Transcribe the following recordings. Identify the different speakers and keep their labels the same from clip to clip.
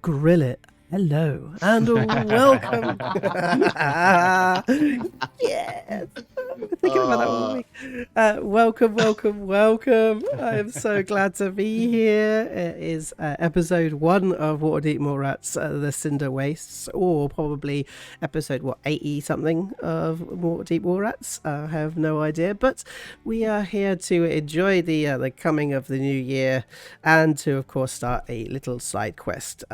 Speaker 1: grill it. Hello and welcome. Yes. Thinking about that all week. Welcome. I am so glad to be here. It is episode 1 of Waterdeep Mallrats, the Cinder Wastes, or probably episode 80 something of Waterdeep Mallrats. I have no idea, but we are here to enjoy the coming of the new year, and to of course start a little side quest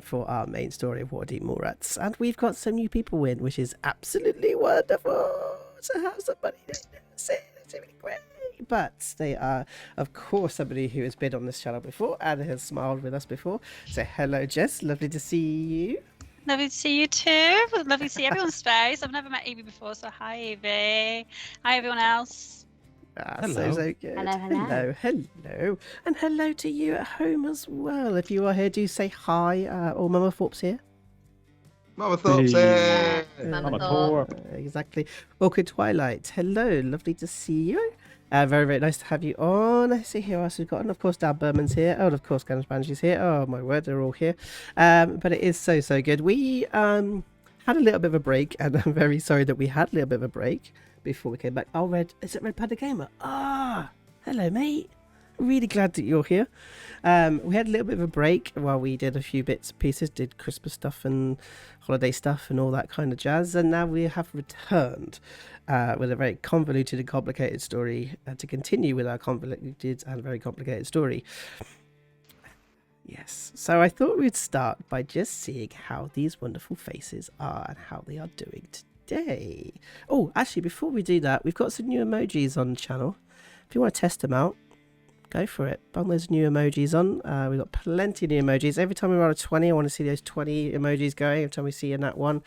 Speaker 1: for our main story of Waterdeep Mallrats. And we've got some new people in, which is absolutely wonderful to have somebody that's really great. But they are, of course, somebody who has been on this channel before and has smiled with us before. So hello, Jess. Lovely to see you.
Speaker 2: Lovely to see you too. Lovely to see everyone's face. I've never met Evie before, so hi, Evie. Hi, everyone else.
Speaker 1: Hello. So good. Hello. And hello to you at home as well. If you are here, do say hi. Or Mama Thorpe's here.
Speaker 3: Mama Thorpe's here.
Speaker 4: Mama Thorpe.
Speaker 1: Exactly. Welcome, Twilight. Hello. Lovely to see you. Very, very nice to have you on. Let's see who else we've got. And of course, Dan Burman's here. Oh, and of course, Gans Banshee's here. Oh, my word, they're all here. But it is so good. We had a little bit of a break, and I'm very sorry that we had a little bit of a break before we came back. Oh, is it Red Panda Gamer? Hello, mate. Really glad that you're here. We had a little bit of a break while we did a few bits and pieces, did Christmas stuff and holiday stuff and all that kind of jazz, and now we have returned with a very convoluted and complicated story to continue with our convoluted and very complicated story. Yes, so I thought we'd start by just seeing how these wonderful faces are and how they are doing today. Oh, actually, before we do that, we've got some new emojis on the channel. If you want to test them out, go for it. Bung those new emojis on. We've got plenty of new emojis. Every time we roll a 20, I want to see those 20 emojis going. Every time we see a nat 1, I want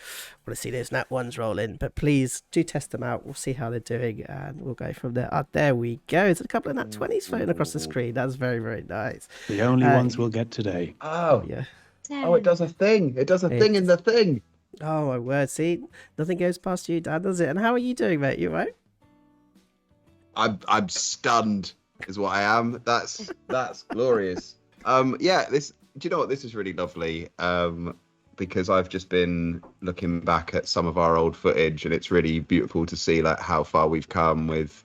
Speaker 1: to see those nat 1s roll in. But please do test them out. We'll see how they're doing and we'll go from there. There we go. There's a couple of nat 20s floating across the screen. That's very, very nice.
Speaker 4: The only ones we'll get today.
Speaker 3: Oh,
Speaker 1: yeah.
Speaker 3: Oh, it does a thing. It does a thing in the thing.
Speaker 1: Oh, my word. See, nothing goes past you, Dan, does it? And how are you doing, mate? You all right?
Speaker 3: I'm stunned. Is what I am. That's glorious. Do you know what? This is really lovely. Because I've just been looking back at some of our old footage, and it's really beautiful to see like how far we've come with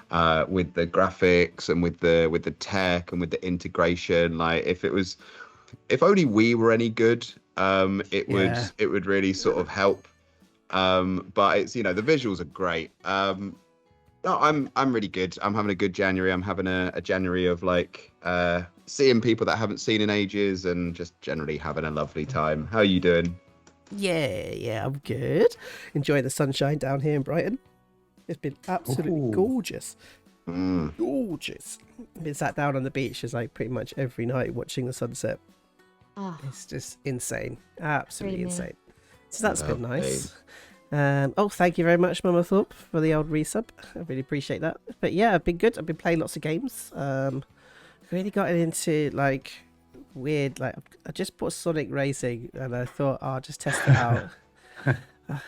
Speaker 3: the graphics and with the tech and with the integration. Like if only we were any good, it would really sort of help. But it's, the visuals are great. No, I'm really good. I'm having a good January. I'm having a January of like seeing people that I haven't seen in ages and just generally having a lovely time. How are you doing?
Speaker 1: Yeah, I'm good. Enjoying the sunshine down here in Brighton. It's been absolutely gorgeous. Gorgeous. I've been sat down on the beach just like pretty much every night watching the sunset. It's just insane. Absolutely insane. So that's been nice. Thank you very much, Mama Thorpe, for the old resub. I really appreciate that. But yeah, I've been good. I've been playing lots of games. Really got into like weird, like I just bought Sonic Racing and I thought I'll just test it out.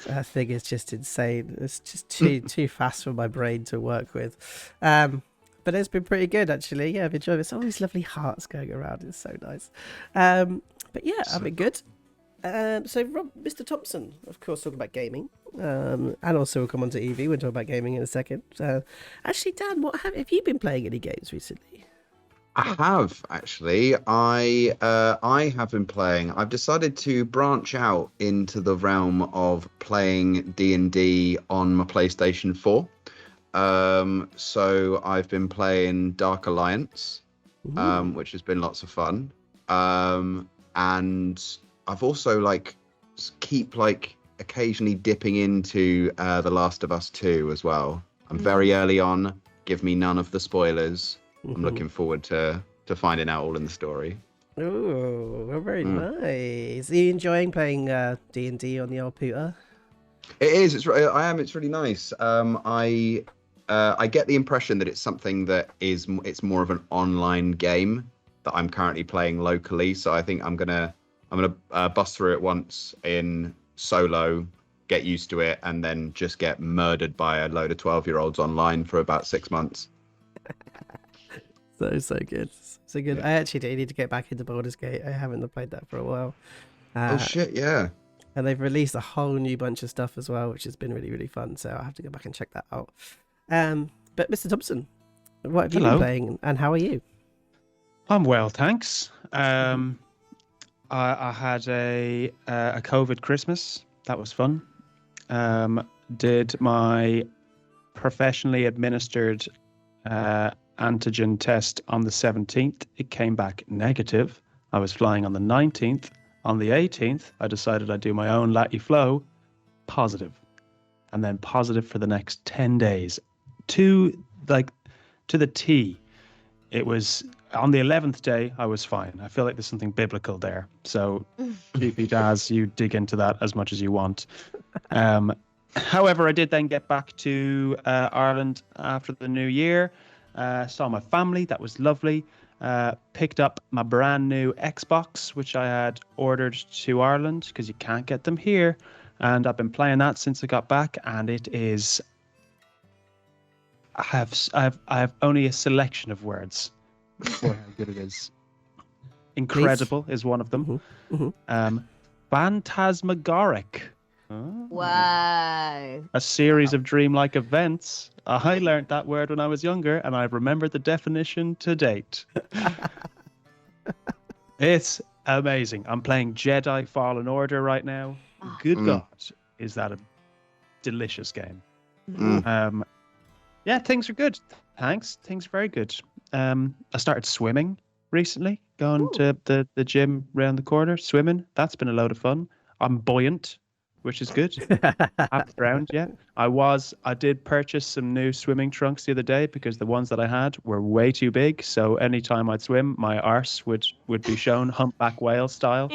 Speaker 1: That thing is just insane. It's just too fast for my brain to work with. But it's been pretty good actually. Yeah, I've enjoyed it. There's all these lovely hearts going around. It's so nice. But yeah, I've been good. So Rob, Mr. Thompson, of course, talking about gaming, and also we'll come on to Evie. We'll talk about gaming in a second. Actually, Dan, what have you been playing any games recently?
Speaker 3: I have actually. I have been playing. I've decided to branch out into the realm of playing D&D on my PlayStation 4. So I've been playing Dark Alliance, which has been lots of fun, and I've also keep occasionally dipping into The Last of Us 2 as well. I'm very early on. Give me none of the spoilers. I'm looking forward to finding out all in the story.
Speaker 1: Oh, very nice. Are you enjoying playing D&D on the old Pooter?
Speaker 3: It is. I am. It's really nice. I get the impression that it's something that it's more of an online game that I'm currently playing locally. So I think I'm gonna bust through it once in solo, get used to it, and then just get murdered by a load of 12-year-olds online for about 6 months.
Speaker 1: So good. So good. I actually do need to get back into Baldur's Gate. I haven't played that for a while.
Speaker 3: Oh shit, yeah.
Speaker 1: And they've released a whole new bunch of stuff as well, which has been really, really fun. So I'll have to go back and check that out. But Mr. Thompson, what have you been playing and how are you?
Speaker 4: I'm well, thanks. I had a COVID Christmas. That was fun. Did my professionally administered antigen test on the 17th. It came back negative. I was flying on the 19th. On the 18th, I decided I'd do my own Latty Flow, positive. And then positive for the next 10 days. To the T. It was on the 11th day, I was fine. I feel like there's something biblical there. So, GP Daz, you dig into that as much as you want. However, I did then get back to Ireland after the new year. Saw my family. That was lovely. Picked up my brand new Xbox, which I had ordered to Ireland because you can't get them here. And I've been playing that since I got back, and it is. I have only a selection of words for how good it is. Incredible is one of them.
Speaker 1: Mm-hmm.
Speaker 4: Phantasmagoric. Oh.
Speaker 5: Wow.
Speaker 4: A series of dreamlike events. I learned that word when I was younger, and I've remembered the definition to date. It's amazing. I'm playing Jedi Fallen Order right now. Good God, is that a delicious game. Yeah, things are good. Thanks. Things are very good. I started swimming recently, going to the gym around the corner, swimming. That's been a load of fun. I'm buoyant, which is good. Haven't drowned yet. I did purchase some new swimming trunks the other day because the ones that I had were way too big. So anytime I'd swim, my arse would be shown humpback whale style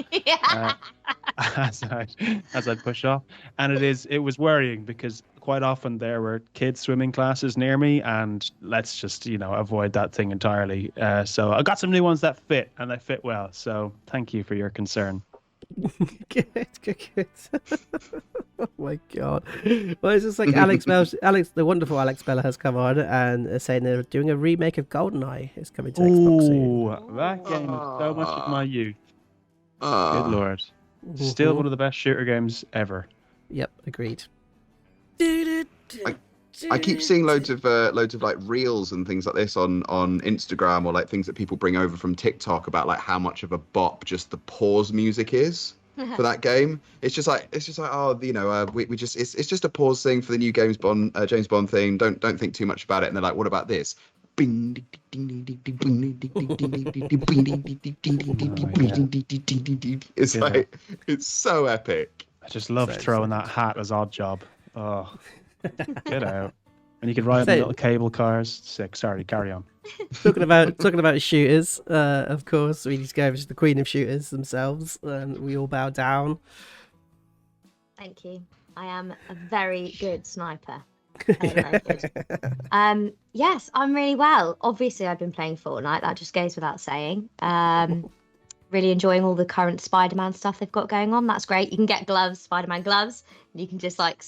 Speaker 4: as I'd push off. And it was worrying because quite often there were kids swimming classes near me, and let's just avoid that thing entirely. So I got some new ones that fit, and they fit well. So thank you for your concern.
Speaker 1: Good. Oh my God. Well, it's just like Alex, the wonderful Alex Bella has come on and saying they're doing a remake of GoldenEye. It's coming to Xbox soon.
Speaker 4: That game is so much of my youth. Good Lord. Still one of the best shooter games ever.
Speaker 1: Yep, agreed.
Speaker 3: I keep seeing loads of like reels and things like this on Instagram, or like things that people bring over from TikTok about like how much of a bop just the pause music is for that game. It's just like we just it's just a pause thing for the new James Bond thing. Don't think too much about it. And they're like, what about this? It's like it's so epic.
Speaker 4: I just love throwing that hat as Oddjob. Oh. Get out. And you could ride the little cable cars. Sick. Sorry, carry on.
Speaker 1: Talking about shooters, of course, we need to go over to the queen of shooters themselves, and we all bow down.
Speaker 5: Thank you. I am a very good sniper. Very good. Yes, I'm really well. Obviously, I've been playing Fortnite. That just goes without saying. Really enjoying all the current Spider-Man stuff they've got going on. That's great. You can get gloves, Spider-Man gloves, and you can just like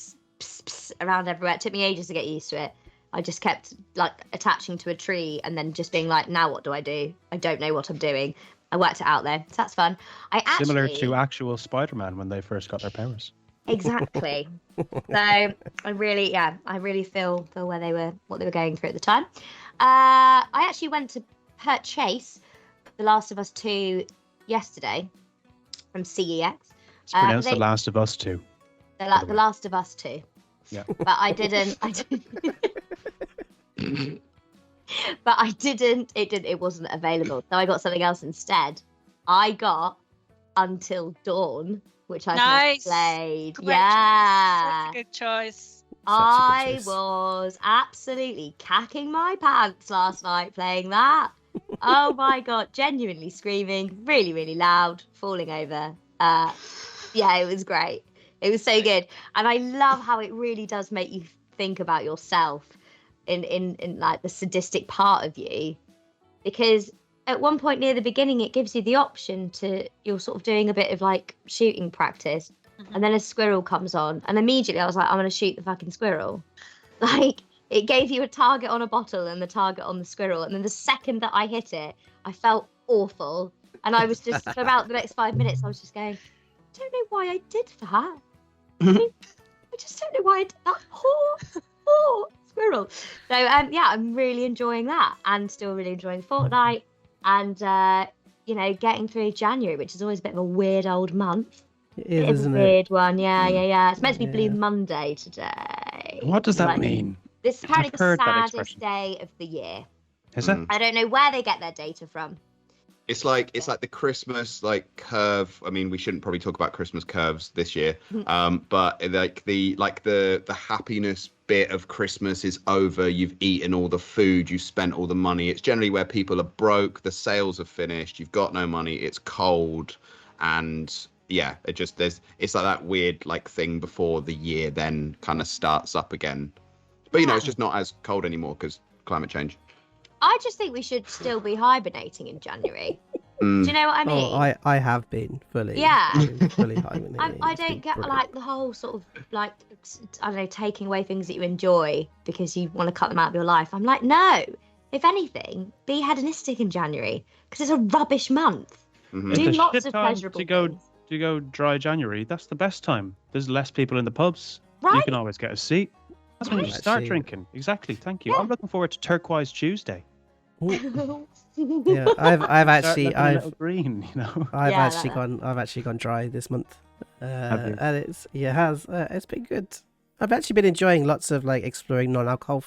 Speaker 5: around everywhere. It took me ages to get used to it. I just kept like attaching to a tree and then just being like, now what do? I don't know what I'm doing. I worked it out there, so that's fun.
Speaker 4: Similar to actual Spider-Man when they first got their powers.
Speaker 5: Exactly. So I really feel what they were going through at the time. I actually went to purchase The Last of Us 2 yesterday from CEX.
Speaker 4: It's pronounced The Last of Us 2.
Speaker 5: The Last of Us 2.
Speaker 4: Yeah.
Speaker 5: But I didn't. But I didn't. It wasn't available. So I got something else instead. I got Until Dawn, which I played. Yeah.
Speaker 2: That's a good choice.
Speaker 5: I was absolutely cacking my pants last night playing that. Oh my God, genuinely screaming, really, really loud, falling over. Yeah, it was great. It was so good. And I love how it really does make you think about yourself in like the sadistic part of you. Because at one point near the beginning, it gives you the option you're sort of doing a bit of like shooting practice. And then a squirrel comes on. And immediately I was like, I'm going to shoot the fucking squirrel. Like, it gave you a target on a bottle and the target on the squirrel. And then the second that I hit it, I felt awful. And I was just, for about the next 5 minutes, I was just going, I don't know why I did that. I just don't know why I did that. Poor squirrel. So, yeah, I'm really enjoying that and still really enjoying Fortnite and, getting through January, which is always a bit of a weird old month.
Speaker 1: It is,
Speaker 5: It's a
Speaker 1: isn't
Speaker 5: weird one, yeah. It's meant to be
Speaker 1: Yeah.
Speaker 5: Blue Monday today.
Speaker 4: What does that
Speaker 5: Like,
Speaker 4: mean?
Speaker 5: This is apparently
Speaker 4: I've
Speaker 5: the
Speaker 4: heard that
Speaker 5: saddest
Speaker 4: expression.
Speaker 5: day of the year.
Speaker 4: Is it?
Speaker 5: I don't know where they get their data from.
Speaker 3: It's like the Christmas curve. I mean, we shouldn't probably talk about Christmas curves this year. But the happiness bit of Christmas is over. You've eaten all the food, you've spent all the money. It's generally where people are broke, the sales are finished, you've got no money, it's cold, and yeah, it's like that weird thing before the year then kind of starts up again. But it's just not as cold anymore because climate change.
Speaker 5: I just think we should still be hibernating in January. Do you know what I mean?
Speaker 1: Oh, I have been fully.
Speaker 5: Yeah.
Speaker 1: Fully hibernating.
Speaker 5: I
Speaker 1: It's been
Speaker 5: don't get
Speaker 1: brilliant.
Speaker 5: the whole sort of I don't know, taking away things that you enjoy because you want to cut them out of your life. I'm like, no. If anything, be hedonistic in January because it's a rubbish month.
Speaker 3: Mhm.
Speaker 5: Do
Speaker 4: It's a
Speaker 5: lots
Speaker 4: shit
Speaker 5: of
Speaker 4: time
Speaker 5: pleasurable things.
Speaker 4: to go dry January. That's the best time. There's less people in the pubs. You
Speaker 5: Right?
Speaker 4: can always get a seat. That's when you
Speaker 1: Right.
Speaker 4: start
Speaker 1: Actually-
Speaker 4: drinking. Exactly. Thank you.
Speaker 5: Yeah.
Speaker 4: I'm looking forward to Turquoise Tuesday.
Speaker 1: Yeah, I've
Speaker 4: Start
Speaker 1: actually
Speaker 4: looking a little green.
Speaker 1: I've
Speaker 5: Yeah,
Speaker 1: actually gone dry this month,
Speaker 4: Have you?
Speaker 1: and it's been good. I've actually been enjoying lots of exploring non-alcohol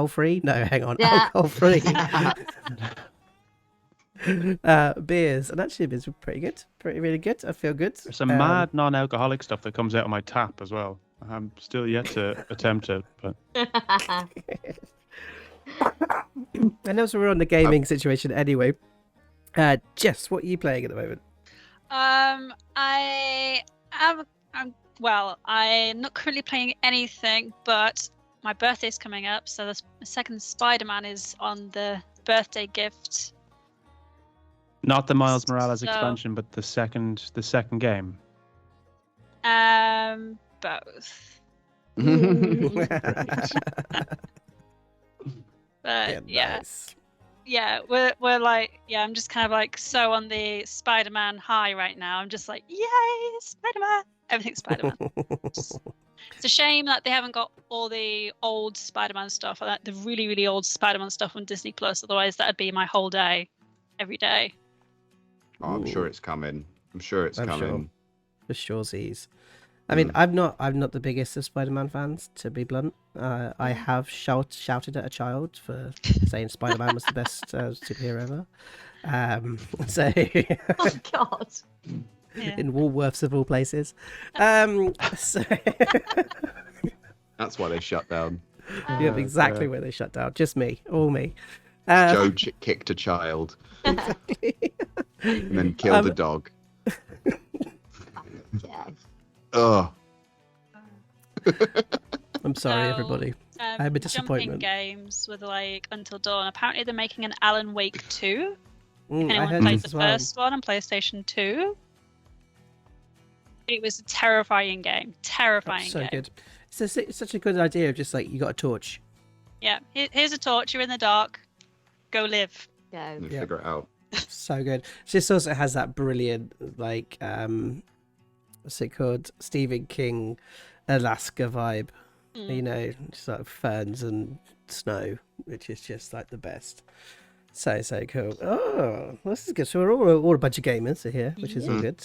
Speaker 1: free. No, hang on,
Speaker 5: Yeah.
Speaker 1: alcohol free beers, and actually it's been pretty good, really good. I feel good.
Speaker 4: There's some mad non-alcoholic stuff that comes out of my tap as well. I'm still yet to attempt it, but
Speaker 1: And as we're on the gaming situation anyway, Jess, what are you playing at the moment?
Speaker 2: I am. I'm not currently playing anything, but my birthday's coming up, so the second Spider-Man is on the birthday gift.
Speaker 4: not the Miles Morales
Speaker 2: So-
Speaker 4: expansion, but the second game.
Speaker 2: Both. But
Speaker 1: Nice.
Speaker 2: yeah, we're I'm just kind of so on the Spider-Man high right now. I'm just like, yay, Spider-Man! Everything's Spider-Man. It's a shame that they haven't got all the old Spider-Man stuff, like the really, really old Spider-Man stuff on Disney Plus. Otherwise, that'd be my whole day, every day.
Speaker 3: Oh, I'm sure it's coming. I'm sure it's
Speaker 1: I'm
Speaker 3: coming.
Speaker 1: For surezies. I mean, I'm not the biggest of Spider-Man fans, to be blunt. I have shouted at a child for saying Spider-Man was the best superhero ever. So
Speaker 5: Oh God.
Speaker 2: Yeah.
Speaker 1: in Woolworths of all places. So
Speaker 3: That's why they shut down.
Speaker 1: yeah, exactly where they shut down. Just me, all me.
Speaker 3: Joe kicked a child and then killed a dog.
Speaker 5: Yeah.
Speaker 3: Oh,
Speaker 1: I'm sorry,
Speaker 2: So,
Speaker 1: everybody. I'm a
Speaker 2: Jumping
Speaker 1: disappointment.
Speaker 2: games with Until Dawn. Apparently, they're making an Alan Wake 2.
Speaker 1: I
Speaker 2: Anyone
Speaker 1: heard
Speaker 2: played
Speaker 1: this
Speaker 2: the
Speaker 1: as well.
Speaker 2: first one on PlayStation 2? It was a terrifying game. Terrifying
Speaker 1: So
Speaker 2: game.
Speaker 1: good. It's such a good idea of just you got a torch.
Speaker 2: Yeah. Here's a torch. You're in the dark. Go live.
Speaker 5: Go.
Speaker 3: and
Speaker 1: Yeah.
Speaker 3: figure it out.
Speaker 1: So good. It just also has that brilliant what's it called? Stephen King Alaska vibe.
Speaker 2: Mm.
Speaker 1: Just ferns and snow, which is just the best. So cool. Oh, this is good. So we're all a bunch of gamers here, which is all good.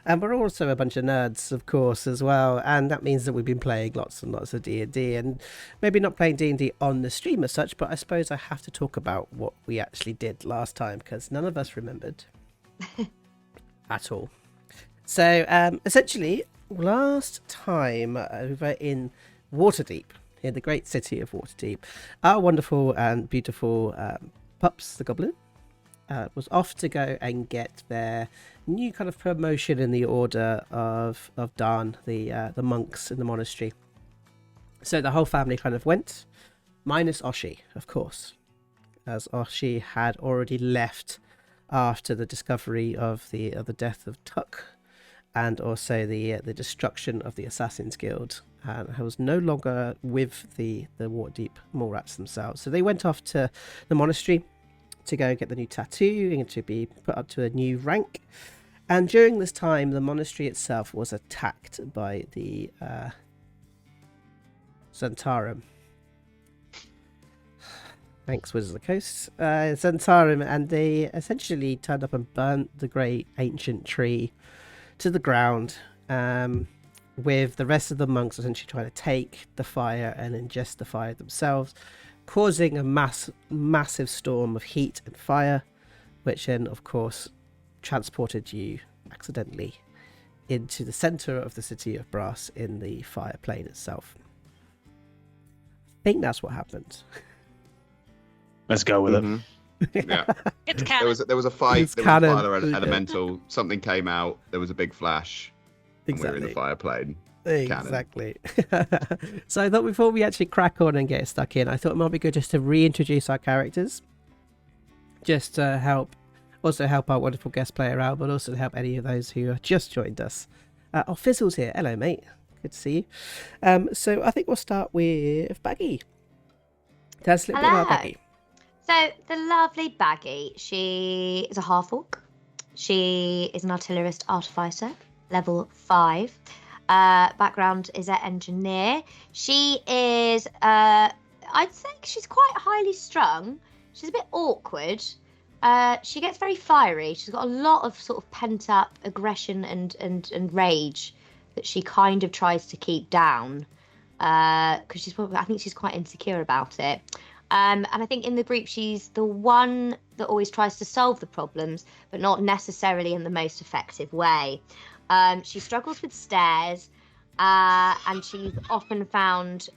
Speaker 1: And we're also a bunch of nerds, of course, as well. And that means that we've been playing lots and lots of D&D, and maybe not playing D&D on the stream as such, but I suppose I have to talk about what we actually did last time because none of us remembered at all. So essentially, last time over in Waterdeep, in the great city of Waterdeep, our wonderful and beautiful Pups, the goblin, was off to go and get their new kind of promotion in the order of Darn, the monks in the monastery. So the whole family kind of went, minus Oshi, of course, as Oshi had already left after the discovery of the death of Tuck. and also the destruction of the Assassin's Guild, and was no longer with the Waterdeep Mallrats themselves. So they went off to the monastery to go get the new tattoo and to be put up to a new rank. And during this time, the monastery itself was attacked by the Zentarum. Thanks, Wizards of the Coast. Zentarum, and they essentially turned up and burnt the great ancient tree to the ground, with the rest of the monks essentially trying to take the fire and ingest the fire themselves, causing a massive storm of heat and fire, which then, of course, transported you accidentally into the center of the city of Brass in the fire plane itself. I think that's what happened.
Speaker 4: Let's go with it.
Speaker 3: Yeah.
Speaker 2: It's canon.
Speaker 3: There was a fight.
Speaker 1: It's
Speaker 3: There was a
Speaker 1: canon.
Speaker 3: fire elemental. Something came out. There was a big flash. And we were in the fire plane.
Speaker 1: Exactly. So I thought before we actually crack on and get stuck in, I thought it might be good just to reintroduce our characters, just to help our wonderful guest player out, but also to help any of those who have just joined us. Fizzle's here. Hello, mate. Good to see you. So I think we'll start with Baggi. Tell us a little bit about Baggi.
Speaker 5: So the lovely Baggi, she is a half-orc. She is an artillerist artificer, level 5. Background is an engineer. She is, I'd say she's quite highly strung. She's a bit awkward. She gets very fiery. She's got a lot of sort of pent-up aggression and rage that she kind of tries to keep down. Because I think she's quite insecure about it. And I think in the group, she's the one that always tries to solve the problems, but not necessarily in the most effective way. She struggles with stairs, and she's often found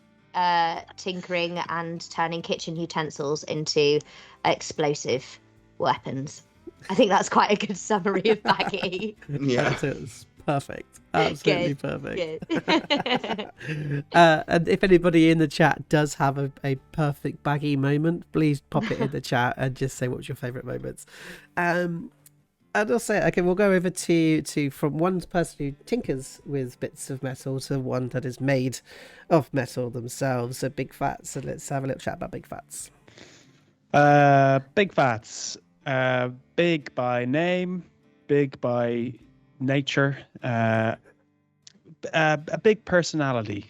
Speaker 5: tinkering and turning kitchen utensils into explosive weapons. I think that's quite a good summary of Baggi.
Speaker 3: Yeah.
Speaker 1: It's perfect. Absolutely perfect.
Speaker 5: Good.
Speaker 1: And if anybody in the chat does have a perfect Baggi moment, please pop it in the chat and just say what's your favourite moments. And I'll say, okay, we'll go over to from one person who tinkers with bits of metal to one that is made of metal themselves. So Big Phatts. So let's have a little chat about Big Phatts.
Speaker 4: Big Phatts. Big by name, big by nature, a big personality.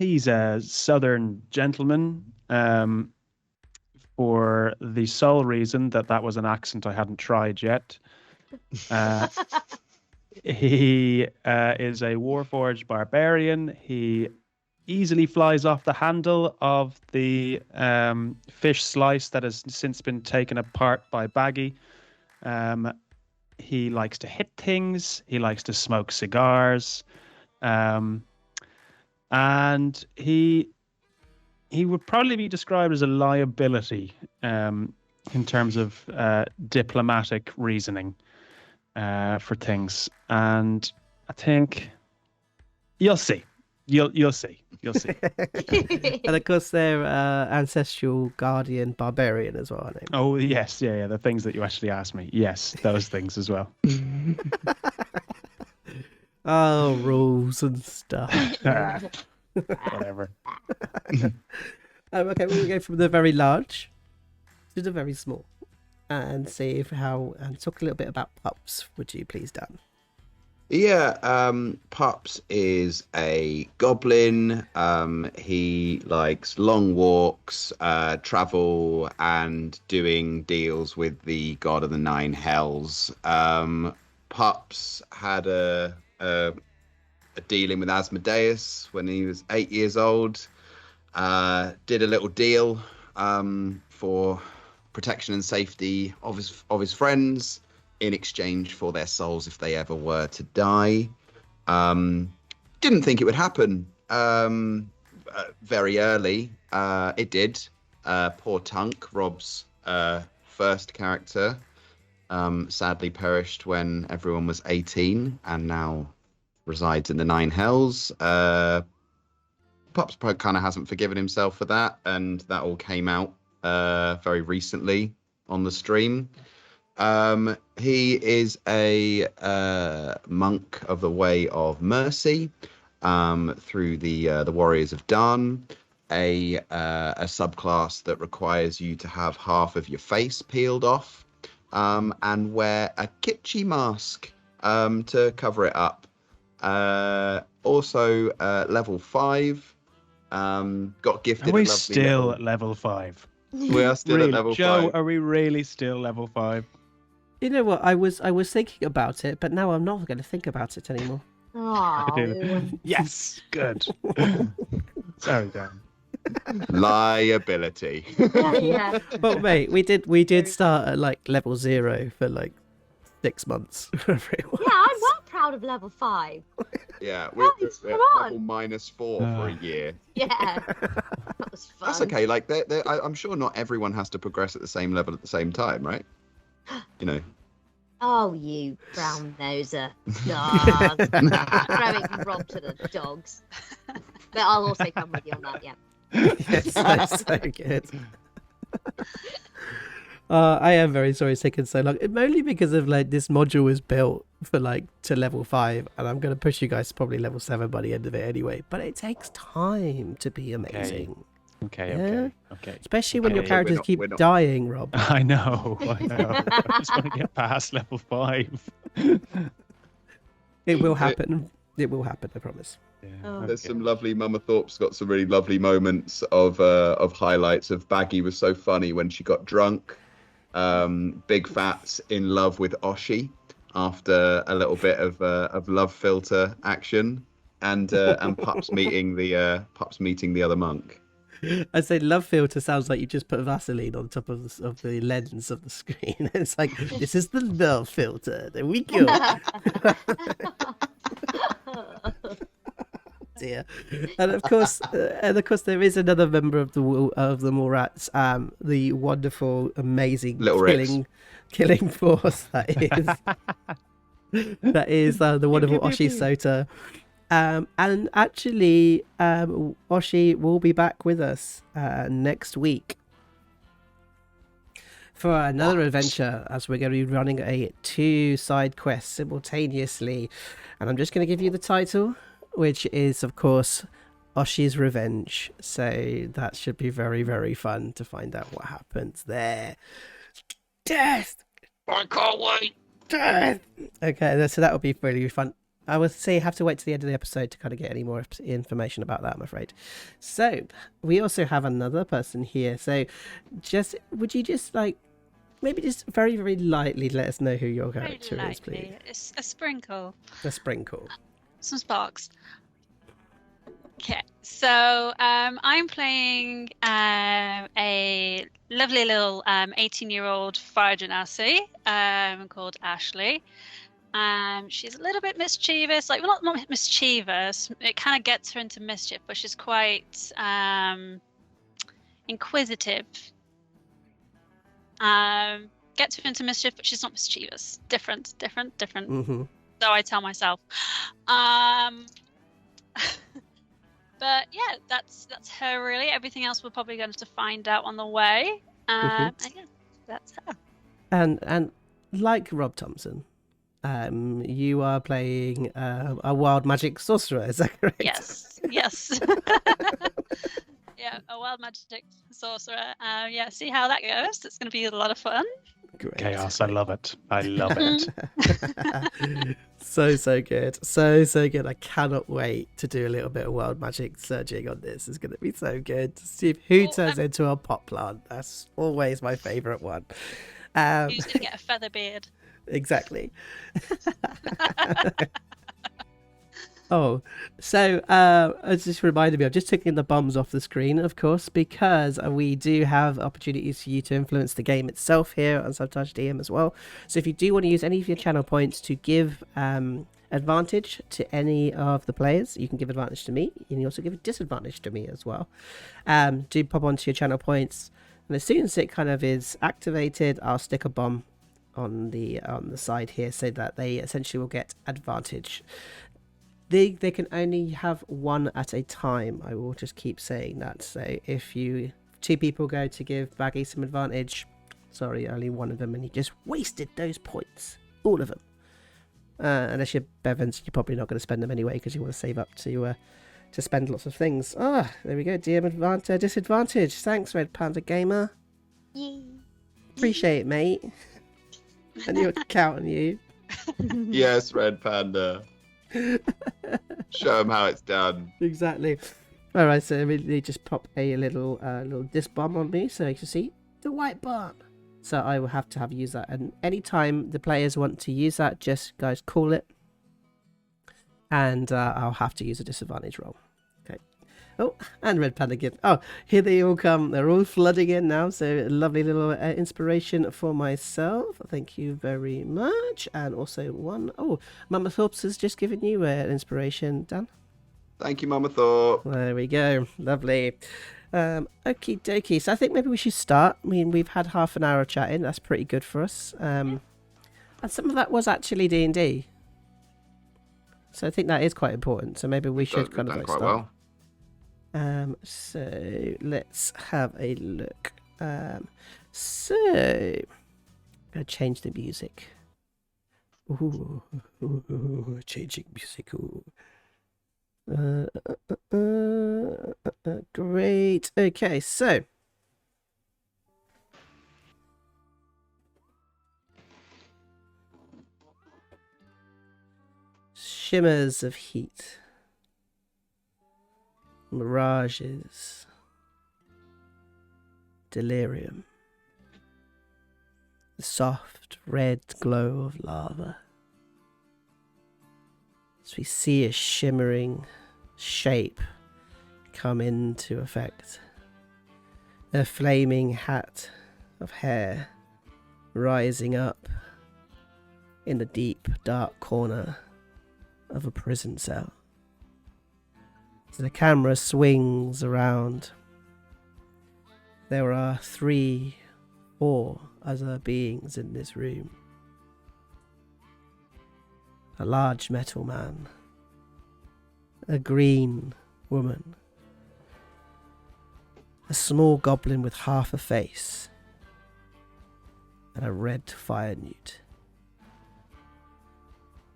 Speaker 4: He's a southern gentleman, for the sole reason that was an accent I hadn't tried yet. He is a Warforged barbarian. He easily flies off the handle of the fish slice that has since been taken apart by Baggi. He likes to hit things. He likes to smoke cigars. And he would probably be described as a liability in terms of diplomatic reasoning for things. And I think you'll see. You'll see.
Speaker 1: And of course, they're ancestral guardian barbarian as well, aren't they?
Speaker 4: Oh yes, yeah. The things that you actually asked me. Yes, those things as well.
Speaker 1: Oh, rules and stuff.
Speaker 4: Whatever.
Speaker 1: Okay, we'll go from the very large to the very small, and see and talk a little bit about Pups. Would you please, Dan?
Speaker 3: Yeah, Pups is a goblin. He likes long walks, travel, and doing deals with the god of the nine hells. Pups had a dealing with Asmodeus when he was 8 years old. Did a little deal for protection and safety of his friends, in exchange for their souls if they ever were to die. Didn't think it would happen very early. It did. Poor Tunk, Rob's first character, sadly perished when everyone was 18 and now resides in the Nine Hells. Pups kind of hasn't forgiven himself for that, and that all came out very recently on the stream. He is a monk of the Way of Mercy, through the Warriors of Dun, a subclass that requires you to have half of your face peeled off, and wear a kitschy mask to cover it up. Also, level 5. Got gifted.
Speaker 4: Are we
Speaker 3: a lovely
Speaker 4: still
Speaker 3: little...
Speaker 4: at level 5?
Speaker 3: We are still
Speaker 4: Really,
Speaker 3: at level
Speaker 4: Joe,
Speaker 3: 5.
Speaker 4: are we really still level 5?
Speaker 1: You know what? I was thinking about it, but now I'm not going to think about it anymore.
Speaker 5: Oh,
Speaker 4: Yes, good. Sorry, Dan.
Speaker 3: Liability.
Speaker 5: yeah.
Speaker 1: Well, mate, we did start at like level 0 for like 6 months. Whatever it was.
Speaker 5: Yeah, I'm well proud of level 5.
Speaker 3: Yeah, we're
Speaker 5: Guys,
Speaker 3: at
Speaker 5: come
Speaker 3: level
Speaker 5: on.
Speaker 3: -4 for a year.
Speaker 5: Yeah, that was fun.
Speaker 3: That's okay. Like, I'm sure not everyone has to progress at the same level at the same time, right? You know.
Speaker 5: Oh, you brown noser. God. Throwing Rob to the dogs. But I'll also come with you on that, yeah.
Speaker 1: Yes, that's so good. I am very sorry it's taken so long. Mainly because of like this module was built for like to level 5, and I'm going to push you guys to probably level 7 by the end of it anyway. But it takes time to be amazing.
Speaker 4: Okay.
Speaker 1: Especially when your
Speaker 4: Okay.
Speaker 1: characters keep
Speaker 3: we're not-
Speaker 1: dying, Rob.
Speaker 4: I know. I just want to get past level 5.
Speaker 1: It will happen. It will happen, I promise.
Speaker 4: Yeah,
Speaker 5: Oh.
Speaker 3: There's some lovely. Mama Thorpe's got some really lovely moments of highlights of Baggi was so funny when she got drunk. Big Phatts in love with Oshi after a little bit of love filter action, and Pups meeting the other monk.
Speaker 1: I say love filter sounds like you just put Vaseline on top of the lens of the screen. It's like, this is the love filter. There we go. Dear. And of course, there is another member of the Mallrats, the wonderful, amazing
Speaker 3: Little
Speaker 1: killing force that is the wonderful Oshi Sota. And actually, Oshi will be back with us next week for another adventure, as we're going to be running 2 side quests simultaneously. And I'm just going to give you the title, which is, of course, Oshi's Revenge. So that should be very, very fun to find out what happens there. Death!
Speaker 3: I can't wait.
Speaker 1: Death! Okay, so that will be really fun. I would say have to wait to the end of the episode to kind of get any more information about that, I'm afraid. So, we also have another person here. So, Jess, would you just maybe just very, very lightly let us know who your
Speaker 2: Very
Speaker 1: character is, please?
Speaker 2: lightly. It's a sprinkle.
Speaker 1: A sprinkle.
Speaker 2: Some sparks. Okay, so I'm playing a lovely little 18-year-old fire genasi called Ashley. She's a little bit mischievous, not mischievous. It kind of gets her into mischief, but she's quite inquisitive. Gets her into mischief, but she's not mischievous. Different.
Speaker 1: Mm-hmm.
Speaker 2: So I tell myself. But yeah, that's her really. Everything else we're probably going to find out on the way. And yeah, that's her.
Speaker 1: And like Rob Thompson, you are playing a wild magic sorcerer, is that correct?
Speaker 2: Yes. Yeah, a wild magic sorcerer. Yeah, see how that goes. It's going to be a lot of fun.
Speaker 1: Great.
Speaker 4: Chaos, I love it. I love it.
Speaker 1: So good. So good. I cannot wait to do a little bit of wild magic searching on this. It's going to be so good to see who turns into a pot plant. That's always my favourite one.
Speaker 2: Who's going to get a feather beard?
Speaker 1: Exactly. Oh, so it just reminded me, I'm just taking the bums off the screen, of course, because we do have opportunities for you to influence the game itself here on Subtitled DM as well. So if you do want to use any of your channel points to give advantage to any of the players, you can give advantage to me. You can also give a disadvantage to me as well. Do pop onto your channel points, and as soon as it kind of is activated, I'll stick a bomb on the side here so that they essentially will get advantage. They can only have one at a time. I will just keep saying that. So if 2 people go to give Baggi some advantage, Sorry, only one of them, and you just wasted those points. All of them. Unless you're Bevans, you're probably not going to spend them anyway because you want to save up to spend lots of things. There we go. DM advantage, disadvantage. Thanks, Red Panda Gamer.
Speaker 5: Yay.
Speaker 1: Appreciate it, mate. And you're counting you.
Speaker 3: Yes, Red Panda. Show them how it's done.
Speaker 1: Exactly. All right, so they just pop a little disc bomb on me, so you can see the white bar. So I will have to use that, and anytime the players want to use that, just guys call it, and I'll have to use a disadvantage roll. Okay. Oh, and Red Panda gift. Oh, here they all come. They're all flooding in now. So a lovely little inspiration for myself. Thank you very much. And also one. Oh, Mama Thorpe has just given you an inspiration, Dan.
Speaker 3: Thank you, Mama Thorpe.
Speaker 1: There we go. Lovely. Okie dokie. So I think maybe we should start. I mean, we've had half an hour of chatting. That's pretty good for us. And some of that was actually D&D. So I think that is quite important. So maybe we should kind of like
Speaker 3: quite
Speaker 1: start.
Speaker 3: Well.
Speaker 1: So let's have a look. So I'm gonna change the music. Ooh, changing music. Ooh. Great. Okay, so shimmers of heat, mirages, delirium, the soft red glow of lava. As we see a shimmering shape come into effect. A flaming hat of hair rising up in the deep, dark corner of a prison cell. As the camera swings around, there are 3, 4 other beings in this room. A large metal man, a green woman, a small goblin with half a face, and a red fire newt.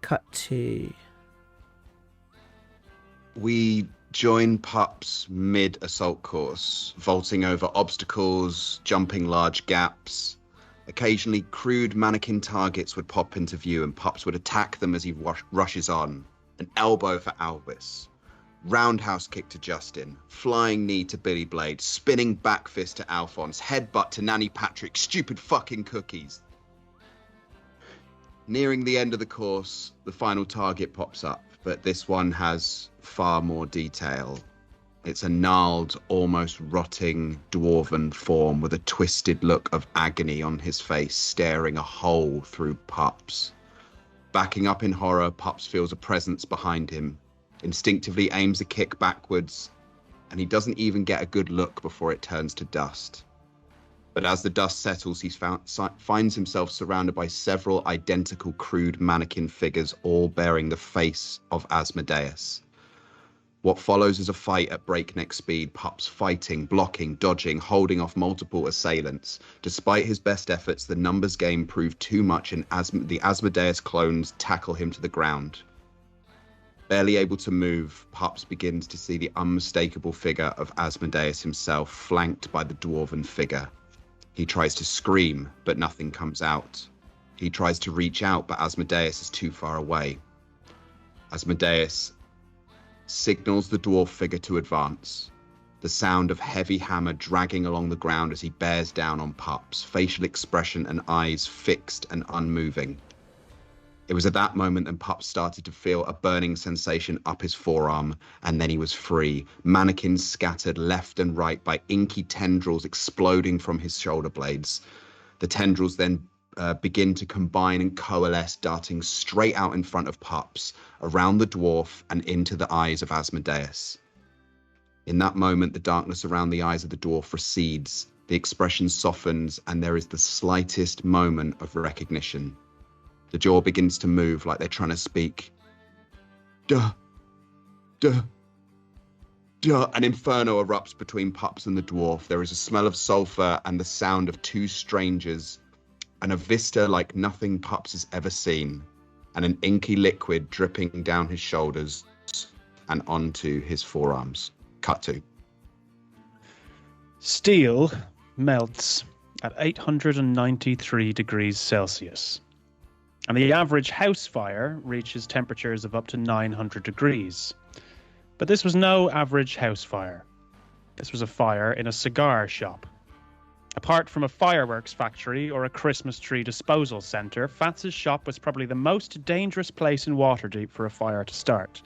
Speaker 1: Cut to...
Speaker 3: We join Pups mid-assault course, vaulting over obstacles, jumping large gaps. Occasionally, crude mannequin targets would pop into view and Pups would attack them as he rushes on. An elbow for Albus. Roundhouse kick to Justin. Flying knee to Billy Blade. Spinning back fist to Alphonse. Headbutt to Nanny Patrick. Stupid fucking cookies. Nearing the end of the course, the final target pops up, but this one has far more detail. It's a gnarled, almost rotting dwarven form with a twisted look of agony on his face, staring a hole through Pups. Backing up in horror, Pups feels a presence behind him, instinctively aims a kick backwards, and he doesn't even get a good look before it turns to dust. But as the dust settles, he finds himself surrounded by several identical crude mannequin figures, all bearing the face of Asmodeus. What follows is a fight at breakneck speed, Pups fighting, blocking, dodging, holding off multiple assailants. Despite his best efforts, the numbers game proved too much and the Asmodeus clones tackle him to the ground. Barely able to move, Pups begins to see the unmistakable figure of Asmodeus himself, flanked by the dwarven figure. He tries to scream, but nothing comes out. He tries to reach out, but Asmodeus is too far away. Asmodeus signals the dwarf figure to advance. The sound of heavy hammer dragging along the ground as he bears down on Pups, facial expression and eyes fixed and unmoving. It was at that moment that Pups started to feel a burning sensation up his forearm, and then he was free. Mannequins scattered left and right by inky tendrils exploding from his shoulder blades. The tendrils then begin to combine and coalesce, darting straight out in front of Pups, around the dwarf and into the eyes of Asmodeus. In that moment, the darkness around the eyes of the dwarf recedes, the expression softens, and there is the slightest moment of recognition. The jaw begins to move like they're trying to speak. Duh. Duh. An inferno erupts between Pups and the dwarf. There is a smell of sulfur and the sound of two strangers, and a vista like nothing Pups has ever seen, and an inky liquid dripping down his shoulders and onto his forearms. Cut to.
Speaker 4: Steel melts at 893 degrees Celsius, and the average house fire reaches temperatures of up to 900 degrees. But this was no average house fire. This was a fire in a cigar shop. Apart from a fireworks factory or a Christmas tree disposal centre, Phatts' shop was probably the most dangerous place in Waterdeep for a fire to start.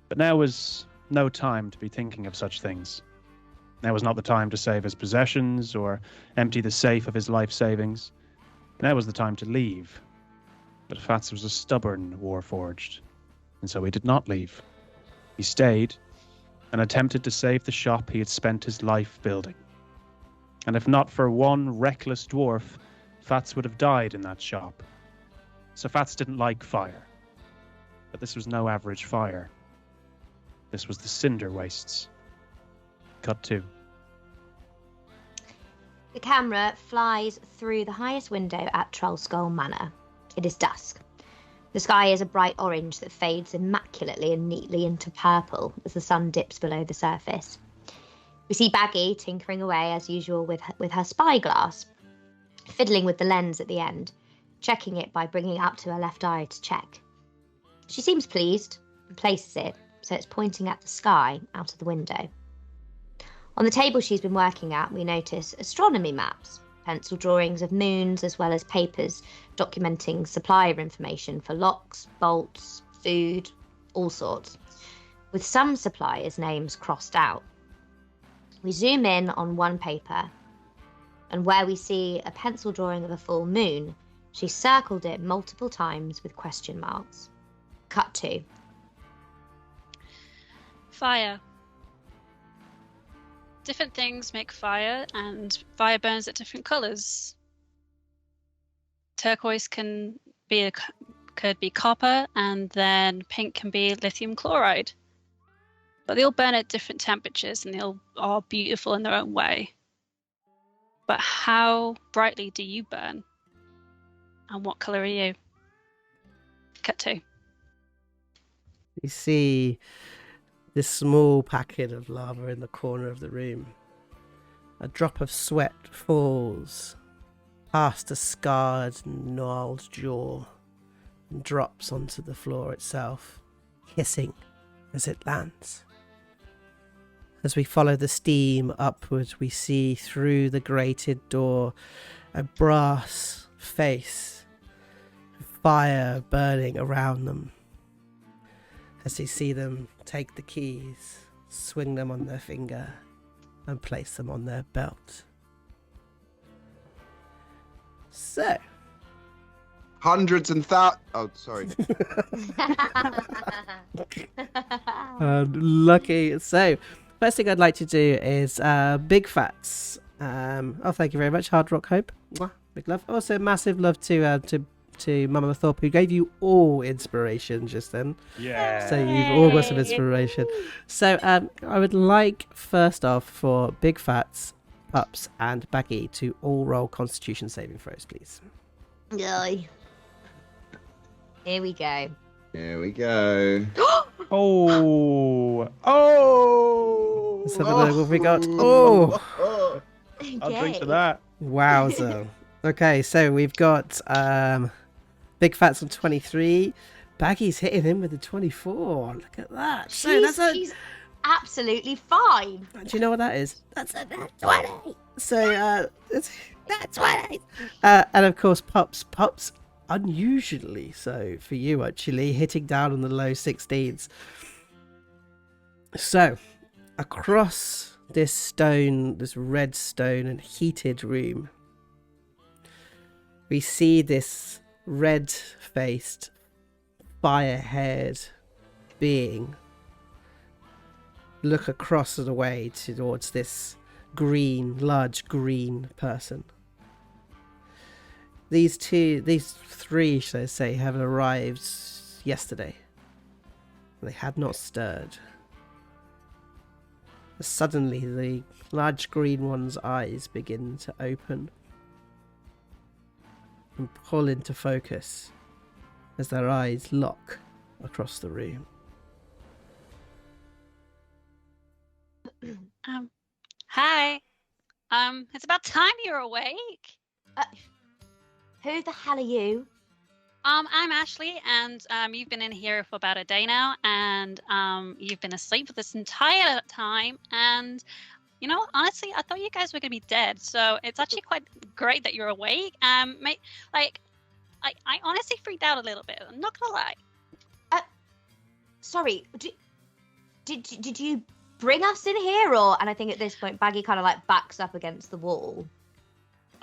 Speaker 4: But now was no time to be thinking of such things. Now was not the time to save his possessions or empty the safe of his life savings. Now was the time to leave. But Phatts was a stubborn warforged, and so he did not leave. He stayed and attempted to save the shop he had spent his life building. And if not for one reckless dwarf, Phatts would have died in that shop. So Phatts didn't like fire. But this was no average fire. This was the Cinder wastes. Cut 2.
Speaker 5: The camera flies through the highest window at Trollskull Manor. It is dusk. The sky is a bright orange that fades immaculately and neatly into purple as the sun dips below the surface. We see Baggi tinkering away as usual with her spyglass, fiddling with the lens at the end, checking it by bringing it up to her left eye to check. She seems pleased and places it so it's pointing at the sky out of the window. On the table she's been working at, we notice astronomy maps, pencil drawings of moons, as well as papers documenting supplier information for locks, bolts, food, all sorts, with some suppliers' names crossed out. We zoom in on one paper, and where we see a pencil drawing of a full moon, she circled it multiple times with question marks. Cut 2.
Speaker 2: Fire. Different things make fire, and fire burns at different colours. Turquoise could be copper, and then pink can be lithium chloride. But they all burn at different temperatures, and they all are beautiful in their own way. But how brightly do you burn? And what colour are you? Cut 2.
Speaker 1: You see this small packet of lava in the corner of the room. A drop of sweat falls past a scarred, gnarled jaw and drops onto the floor itself, hissing as it lands. As we follow the steam upward, we see through the grated door a brass face, fire burning around them. As you see them take the keys, swing them on their finger, and place them on their belt. So.
Speaker 3: Hundreds and thousands. Oh, sorry.
Speaker 1: Lucky. So, first thing I'd like to do is big Phatts. Thank you very much, Hard Rock Hope. Mwah, big love. Also, massive love to Mama Thorpe, who gave you all inspiration just then.
Speaker 4: Yeah.
Speaker 1: So you've all got some inspiration. So I would like, first off, for Big Phatts, Pups, and Baggi to all roll Constitution saving throws, please.
Speaker 5: Yay. Here we go.
Speaker 3: Here we go.
Speaker 4: Oh.
Speaker 1: Let's have a look what we got. Oh!
Speaker 4: I'll drink to that.
Speaker 1: Wowza. Okay, so we've got Big Phatts on 23. Baggi's hitting him with a 24. Look at that.
Speaker 5: She's absolutely fine.
Speaker 1: Do you know what that is? That's a nat 20. So it's nat 20. And of course, Pups, unusually so for you actually, hitting down on the low 16s. So across this red stone and heated room, we see this red-faced, fire-haired being look across the way towards this large green person. These three, shall I say, have arrived yesterday. They had not stirred. Suddenly, the large green one's eyes begin to open and pull into focus as their eyes lock across the room.
Speaker 2: Hi. It's about time you're awake.
Speaker 5: Who the hell are you?
Speaker 2: I'm Ashley, and you've been in here for about a day now, and you've been asleep for this entire time, and you know, honestly, I thought you guys were gonna be dead, so it's actually quite great that you're awake. I honestly freaked out a little bit. I'm not gonna lie.
Speaker 5: Sorry, did you bring us in here, or? And I think at this point, Baggi kind of like backs up against the wall.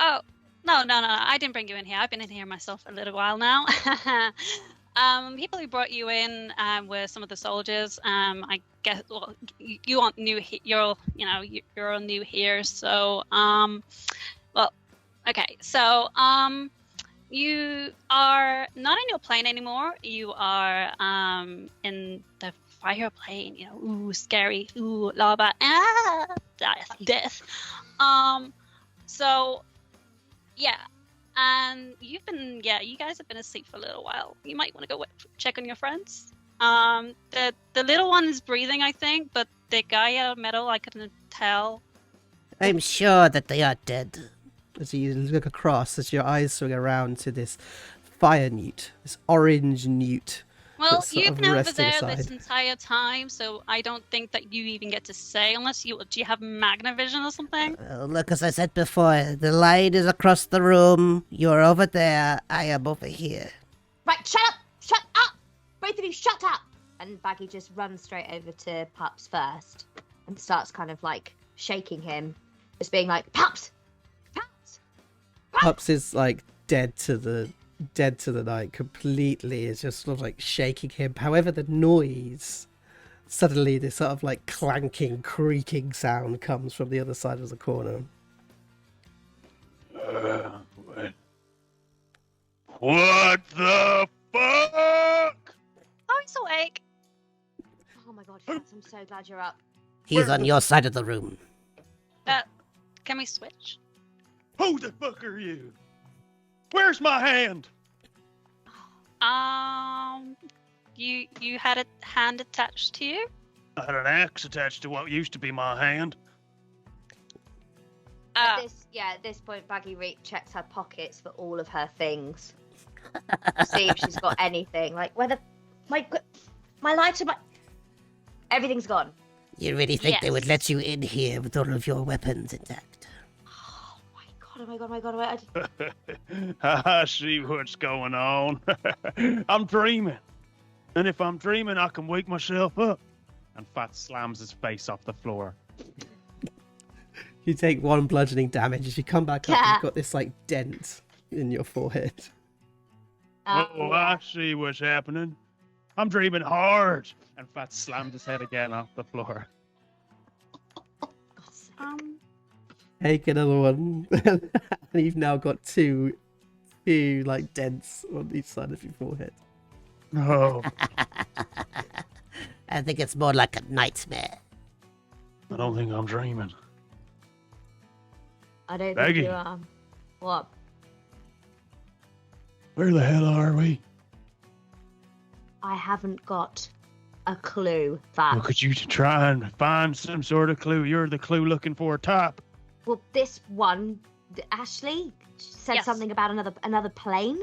Speaker 2: Oh, no, I didn't bring you in here. I've been in here myself a little while now. People who brought you in were some of the soldiers. I guess, well, you aren't new. You're all new here. So, well, okay. So, you are not in your plane anymore. You are in the fire plane. You know, ooh, scary. Ooh, lava. Death. So. Yeah, and you guys have been asleep for a little while. You might want to go check on your friends. The little one is breathing, I think, but the guy out of metal, I couldn't tell.
Speaker 1: I'm sure that they are dead. As you look across, as your eyes swing around to this fire newt, this orange newt.
Speaker 2: Well,
Speaker 1: that's sort
Speaker 2: you've
Speaker 1: of
Speaker 2: been over
Speaker 1: resting
Speaker 2: there
Speaker 1: aside.
Speaker 2: this entire time, so I don't think that you even get to say, unless do you have magnavision or something?
Speaker 6: Look, as I said before, the light is across the room. You're over there. I am over here.
Speaker 5: Right, shut up! Both of you, shut up! And Baggi just runs straight over to Pups first and starts kind of like shaking him, just being like, Pups!
Speaker 1: Pups is like dead to the night completely. It's just sort of like shaking him. However, the noise, suddenly this sort of like clanking, creaking sound comes from the other side of the corner.
Speaker 4: What the fuck?
Speaker 2: Oh, he's awake.
Speaker 5: Oh my god, Phatts, I'm so glad you're up.
Speaker 6: He's on your side of the room.
Speaker 2: Can we switch?
Speaker 4: Who the fuck are you? Where's my hand?
Speaker 2: You had a hand attached to you?
Speaker 4: I had an axe attached to what used to be my hand.
Speaker 5: At this point, Baggi checks her pockets for all of her things. To see if she's got anything. Like, whether my lighter, everything's gone.
Speaker 6: You really think they would
Speaker 2: Yes.
Speaker 6: let you in here with all of your weapons intact?
Speaker 5: Oh my god.
Speaker 4: I see what's going on. I'm dreaming. And if I'm dreaming, I can wake myself up. And Phatts slams his face off the floor.
Speaker 1: You take 1 bludgeoning damage. As you come back up,
Speaker 5: Yeah.
Speaker 1: you've got this like dent in your forehead.
Speaker 4: Oh, I see what's happening. I'm dreaming hard. And Phatts slammed his head again off the floor.
Speaker 1: Take another one. And you've now got two like dents on each side of your forehead.
Speaker 4: No,
Speaker 6: I think it's more like a nightmare.
Speaker 4: I don't think I'm dreaming.
Speaker 5: I don't
Speaker 4: Baggi.
Speaker 5: think you are. What?
Speaker 4: Where the hell are we?
Speaker 5: I haven't got a clue,
Speaker 4: Well,
Speaker 5: Phatts.
Speaker 4: could you try and find some sort of clue? You're the clue looking for a top.
Speaker 5: Well, this one, Ashley said
Speaker 2: Yes.
Speaker 5: something about another plane.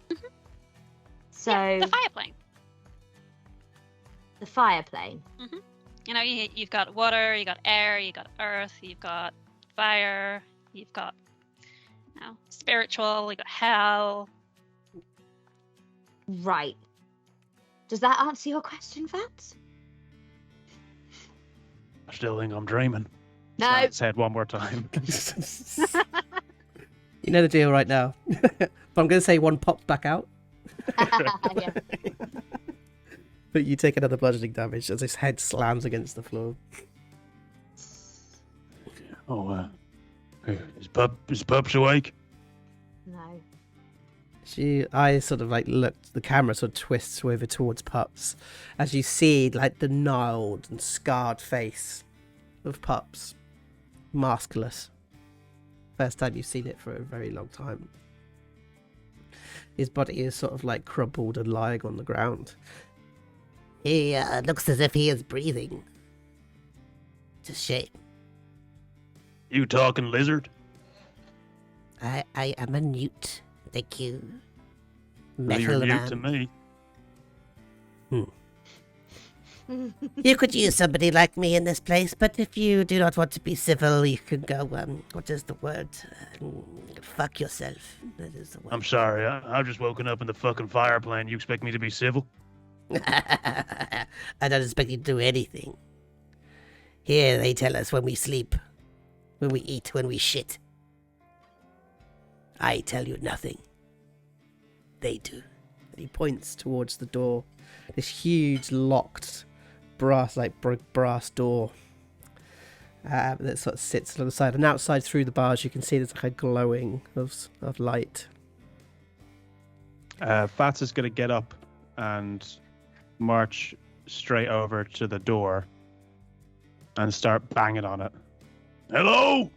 Speaker 2: Mhm.
Speaker 5: So
Speaker 2: Yeah, the fire plane.
Speaker 5: the fire plane.
Speaker 2: You know, you've got water, you've got air, you've got earth, you've got fire, you've got, you know, spiritual, you've got hell.
Speaker 5: Right. Does that answer your question, Phatts?
Speaker 4: I still think I'm dreaming.
Speaker 5: No.
Speaker 4: Slap his head one more time.
Speaker 1: You know the deal right now. But I'm going to say one pops back out.
Speaker 5: Yeah.
Speaker 1: But you take another bludgeoning damage as his head slams against the floor.
Speaker 4: Oh, is Pups awake?
Speaker 5: No.
Speaker 1: I sort of like looked, the camera sort of twists over towards Pups as you see like the gnarled and scarred face of Pups, maskless. First time you've seen it for a very long time. His body is sort of like crumpled and lying on the ground.
Speaker 6: He looks as if he is breathing. It's a shame.
Speaker 4: You talking lizard?
Speaker 6: I am a newt. Thank you.
Speaker 4: Well, you're
Speaker 6: Metal
Speaker 4: mute to me.
Speaker 6: You could use somebody like me in this place, but if you do not want to be civil, you can go, what is the word? Fuck yourself. That is the word.
Speaker 4: I'm sorry, I've just woken up in the fucking fire plant. You expect me to be civil?
Speaker 6: I don't expect you to do anything. Here they tell us when we sleep, when we eat, when we shit. I tell you nothing. They do.
Speaker 1: And he points towards the door. This huge locked brass door that sort of sits alongside. And outside through the bars you can see there's like a glowing of light.
Speaker 4: Phatts is going to get up and march straight over to the door and start banging on it. Hello?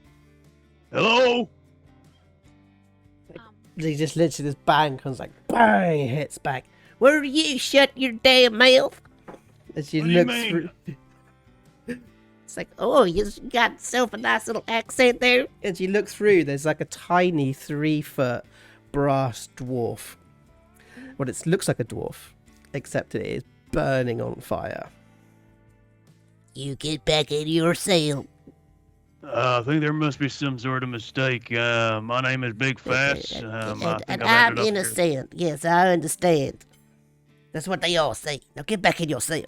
Speaker 4: Hello?
Speaker 1: He just literally, this bang comes like bang, hits back. Where you shut your damn mouth? As you
Speaker 4: What do you
Speaker 1: look
Speaker 4: mean?
Speaker 1: through,
Speaker 6: It's like, oh, you got yourself a nice little accent there.
Speaker 1: as you look through, there's like a tiny 3-foot brass dwarf. Well, it looks like a dwarf, except it is burning on fire.
Speaker 6: You get back in your cell.
Speaker 4: I think there must be some sort of mistake. My name is Big Phatts. I think
Speaker 6: And
Speaker 4: I've
Speaker 6: I'm
Speaker 4: ended up here.
Speaker 6: innocent. Yes, I understand. That's what they all say. Now get back in your cell.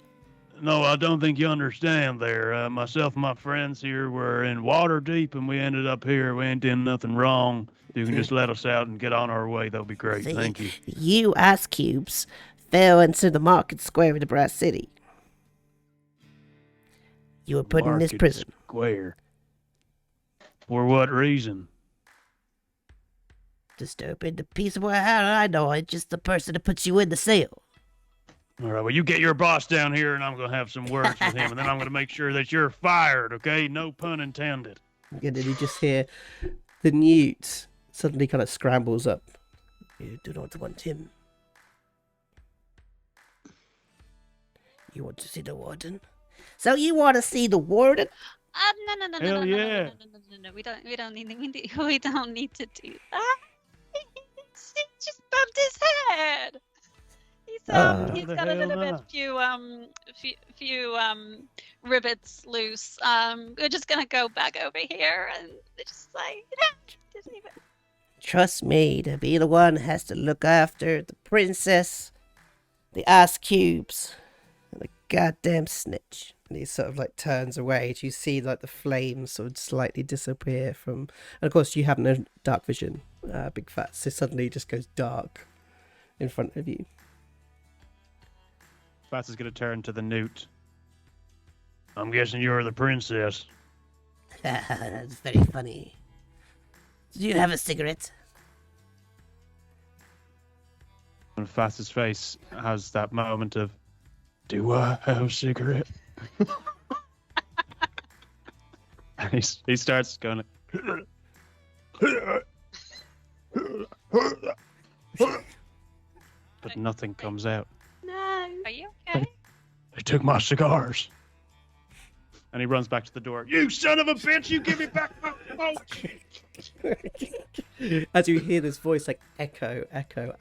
Speaker 4: No, I don't think you understand there. Myself and my friends here were in Waterdeep, and we ended up here. We ain't done nothing wrong. You can just let us out and get on our way. That would be great.
Speaker 6: See,
Speaker 4: Thank you.
Speaker 6: You ice cubes fell into the market square of the Brass City. You were put in this
Speaker 4: Market
Speaker 6: prison.
Speaker 4: Square. For what reason?
Speaker 6: Disturbing the peace of how I know. It's just the person that puts you in the cell.
Speaker 4: All right, well, you get your boss down here, and I'm going to have some words with him, and then I'm going to make sure that you're fired, okay? No pun intended.
Speaker 1: And then you just hear the newt suddenly kind of scrambles up.
Speaker 6: You do not want him. You want to see the warden? So you want to see the warden?
Speaker 2: No,
Speaker 4: Hell yeah.
Speaker 2: no. We don't need to do that. He just bumped his head. He's
Speaker 4: the
Speaker 2: got a
Speaker 4: hell
Speaker 2: little
Speaker 4: not?
Speaker 2: few rivets loose. We're just gonna go back over here and just like just leave it.
Speaker 6: Trust me, to be the one has to look after the princess, the ice cubes, and the goddamn snitch.
Speaker 1: And he sort of like turns away. Do you see like the flames sort of slightly disappear from? And of course, you have no dark vision, Big Phatts. So suddenly it just goes dark in front of you.
Speaker 4: Phatts is going to turn to the newt. I'm guessing you're the princess.
Speaker 6: That's very funny. Do you have a cigarette?
Speaker 4: And Phatts' face has that moment of, do I have a cigarette? And he starts going, but nothing comes out.
Speaker 5: No.
Speaker 2: Are you okay?
Speaker 4: They took my cigars. And he runs back to the door. You son of a bitch! You give me back my pouch!
Speaker 1: As you hear this voice like echo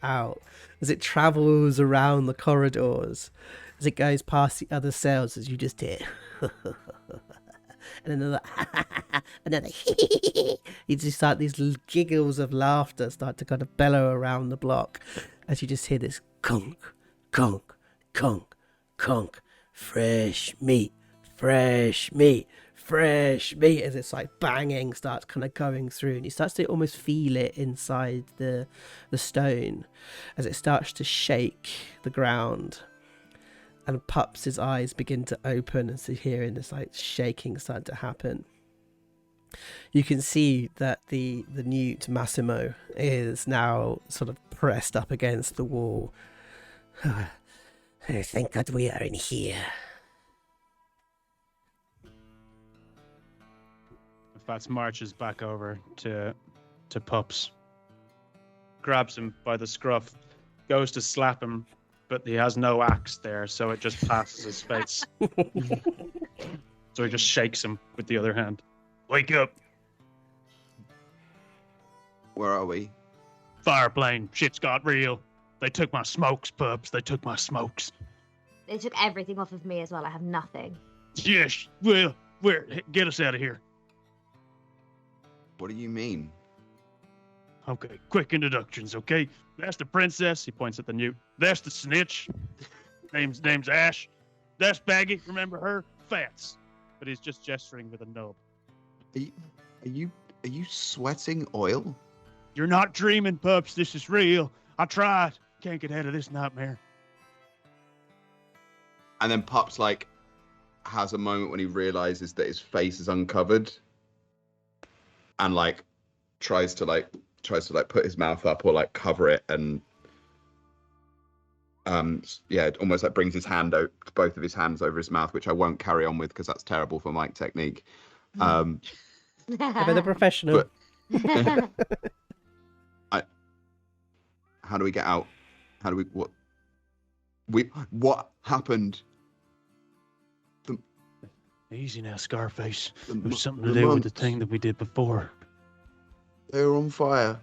Speaker 1: out, as it travels around the corridors, as it goes past the other cells, as you just hear, and another, another. You just start these little giggles of laughter start to kind of bellow around the block, as you just hear this conk, conk, conk, conk, fresh meat, fresh meat, fresh meat, as it's like banging starts kind of going through, and you start to almost feel it inside the stone as it starts to shake the ground. And Pups' eyes begin to open as you're hearing this like shaking start to happen. You can see that the newt Massimo is now sort of pressed up against the wall.
Speaker 6: Thank God we are in here.
Speaker 4: Phatts marches back over to Pups, grabs him by the scruff, goes to slap him, but he has no axe there, so it just passes his face. So he just shakes him with the other hand. Wake up!
Speaker 3: Where are we?
Speaker 4: Fireplane, shit's got real. They took my smokes, Pups. They took my smokes.
Speaker 5: They took everything off of me as well. I have nothing.
Speaker 4: Yes, well, get us out of here.
Speaker 3: What do you mean?
Speaker 4: Okay, quick introductions, okay? That's the princess. He points at the newt. That's the snitch. Name's Ash. That's Baggi. Remember her? Phatts. But he's just gesturing with a nub.
Speaker 3: Are you sweating oil?
Speaker 4: You're not dreaming, Pups. This is real. I tried. Can't get out of this nightmare.
Speaker 3: And then Pups like has a moment when he realizes that his face is uncovered, and like tries to put his mouth up or like cover it, and it almost like brings his hand out, both of his hands over his mouth, which I won't carry on with because that's terrible for mic technique.
Speaker 1: But the professional.
Speaker 3: How do we get out? What happened?
Speaker 4: Easy now, Scarface.
Speaker 3: The
Speaker 4: There's something to
Speaker 3: the
Speaker 4: do with the
Speaker 3: monks.
Speaker 4: thing that we did before.
Speaker 3: They were on fire.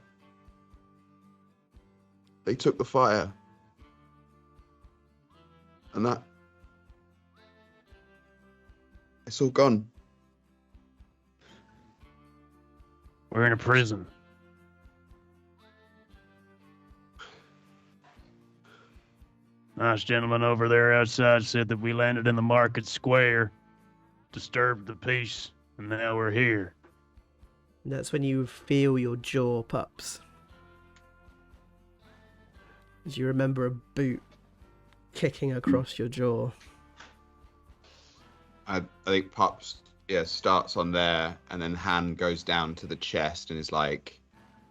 Speaker 3: They took the fire. And that... It's all gone.
Speaker 4: We're in a prison. Nice gentleman over there outside said that we landed in the market square, disturbed the peace, and now we're here.
Speaker 1: And that's when you feel your jaw, Pups. As you remember a boot kicking across your jaw.
Speaker 3: I think Pups starts on there, and then hand goes down to the chest and is like,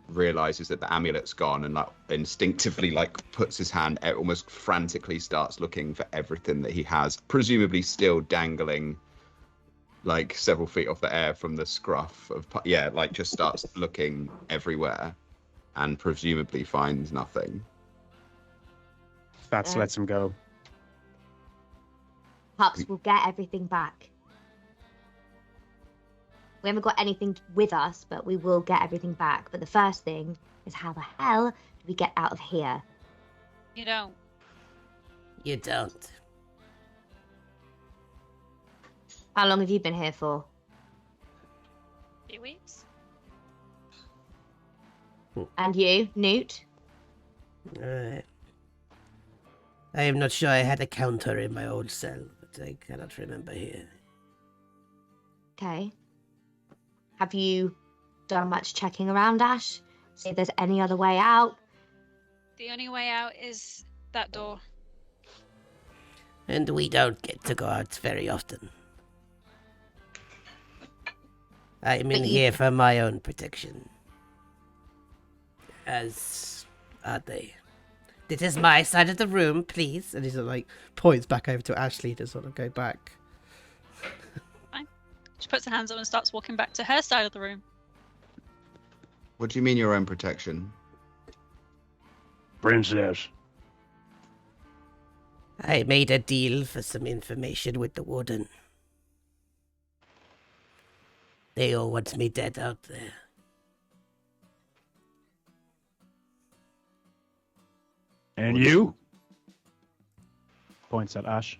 Speaker 3: realizes that the amulet's gone, and like instinctively like puts his hand out, almost frantically starts looking for everything that he has, presumably still dangling like several feet off the air from the scruff of like just starts looking everywhere and presumably finds nothing.
Speaker 4: Phatts lets him go.
Speaker 5: Pups will get everything back. We haven't got anything with us, but we will get everything back. But the first thing is, how the hell do we get out of here?
Speaker 2: You don't.
Speaker 6: You don't.
Speaker 5: How long have you been here for?
Speaker 2: 2 weeks.
Speaker 5: And you, Newt?
Speaker 6: I am not sure I had a counter in my old cell, but I cannot remember here.
Speaker 5: Okay. Have you done much checking around, Ash? See if there's any other way out?
Speaker 2: The only way out is that door.
Speaker 6: And we don't get to go out very often. I'm in here for my own protection. As are they. This is my side of the room, please.
Speaker 1: And he sort of like points back over to Ashley to sort of go back.
Speaker 2: She puts her hands up and starts walking back to her side of the room.
Speaker 3: What do you mean your own protection?
Speaker 4: Princess.
Speaker 6: I made a deal for some information with the warden. They all want me dead out there.
Speaker 4: And you? Points at Ash.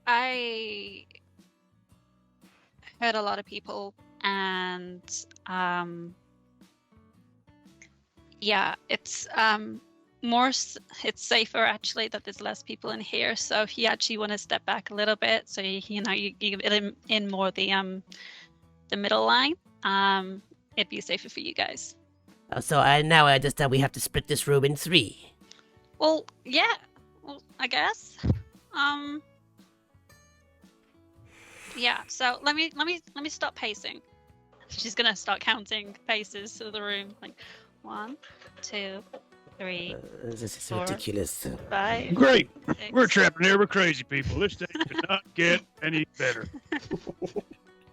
Speaker 2: I heard a lot of people, and it's it's safer actually that there's less people in here. So if you actually want to step back a little bit, so you give it in more the middle line, it'd be safer for you guys.
Speaker 6: Oh, so now I understand we have to split this room in 3.
Speaker 2: Well, yeah. Well, I guess. Yeah. So let me stop pacing. She's gonna start counting paces to the room. Like 1, 2, 3,
Speaker 6: This is
Speaker 2: 4,
Speaker 6: ridiculous.
Speaker 2: 5.
Speaker 7: Great.
Speaker 2: 6.
Speaker 7: We're trapped in here with crazy people. This thing could not get any better.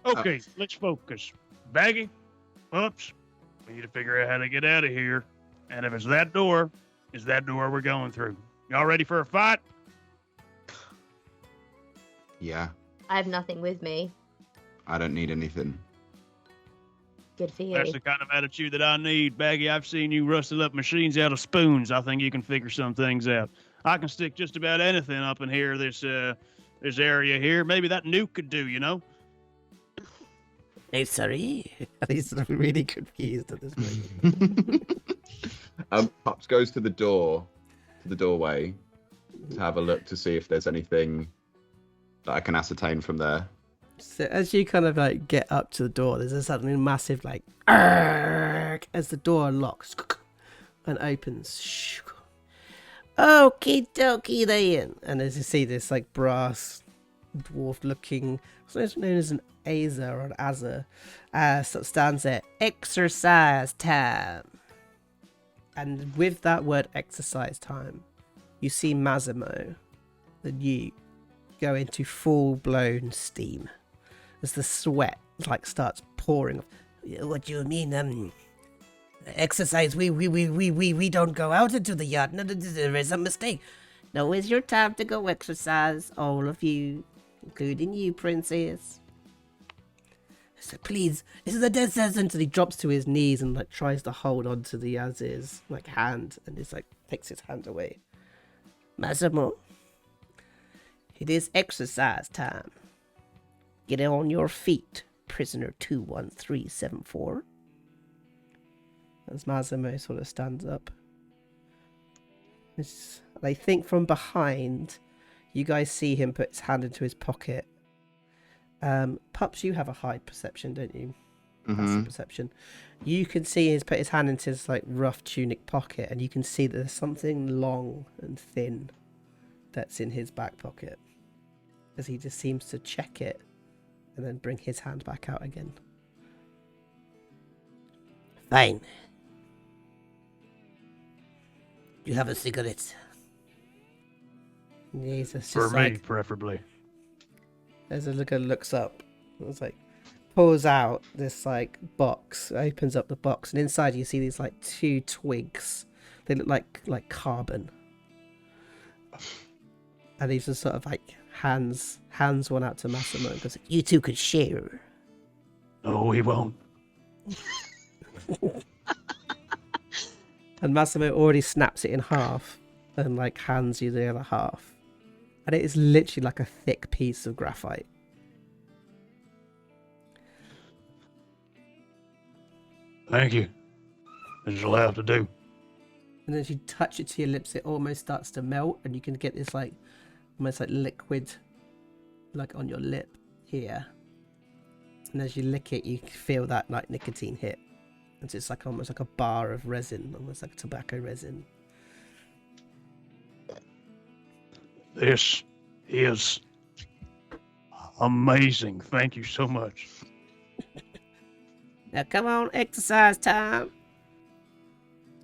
Speaker 7: Okay, let's focus. Baggi, Pups, we need to figure out how to get out of here. And if it's that door, it's that door we're going through. Y'all ready for a fight?
Speaker 3: Yeah,
Speaker 5: I have nothing with me.
Speaker 3: I don't need anything.
Speaker 5: Good for you.
Speaker 7: That's the kind of attitude that I need, Baggi. I've seen you rustle up machines out of spoons. I think you can figure some things out. I can stick just about anything up in here, this area here. Maybe that nuke could do, you know?
Speaker 6: Hey, sorry.
Speaker 1: He's really confused at this point.
Speaker 3: Pups goes to the doorway, to have a look to see if there's anything that I can ascertain from there.
Speaker 1: So as you kind of like get up to the door, there's a suddenly massive like "Arrgh!" as the door locks and opens. Okie dokie then. And as you see this like brass dwarf looking, what's known as an Aza or an Azza, stands there. Exercise time. And with that word exercise time, you see Massimo, the you, go into full-blown steam as the sweat like starts pouring.
Speaker 6: What do you mean? Exercise? We don't go out into the yard. No, there is a mistake. Now is your time to go exercise, all of you, including you, princess. So please, this is a dead sentence. And he drops to his knees and like tries to hold on to the Az's like hand, and just like takes his hand away. Massimo, it is exercise time. Get on your feet, prisoner 21374.
Speaker 1: As Massimo sort of stands up. I think from behind, you guys see him put his hand into his pocket. Pups, you have a high perception, don't you? Passive perception. You can see he's put his hand into his like rough tunic pocket, and you can see that there's something long and thin that's in his back pocket. As he just seems to check it and then bring his hand back out again.
Speaker 6: Fine. You have a cigarette?
Speaker 1: Jesus,
Speaker 7: For
Speaker 1: just
Speaker 7: me,
Speaker 1: like,
Speaker 7: preferably.
Speaker 1: as a looker looks up, it's like pulls out this like box, opens up the box, and inside you see these like 2 twigs. They look like carbon. And he's just sort of like hands one out to Massimo and goes,
Speaker 6: You two could share.
Speaker 7: No, we won't.
Speaker 1: and Massimo already snaps it in half and like hands you the other half. And it is literally like a thick piece of graphite.
Speaker 7: Thank you. This will have to do.
Speaker 1: And as you touch it to your lips, it almost starts to melt, and you can get this like almost like liquid like on your lip here. And as you lick it, you feel that like nicotine hit. It's just like almost like a bar of resin, almost like tobacco resin.
Speaker 7: This is amazing. Thank you so much.
Speaker 6: Now come on, exercise time.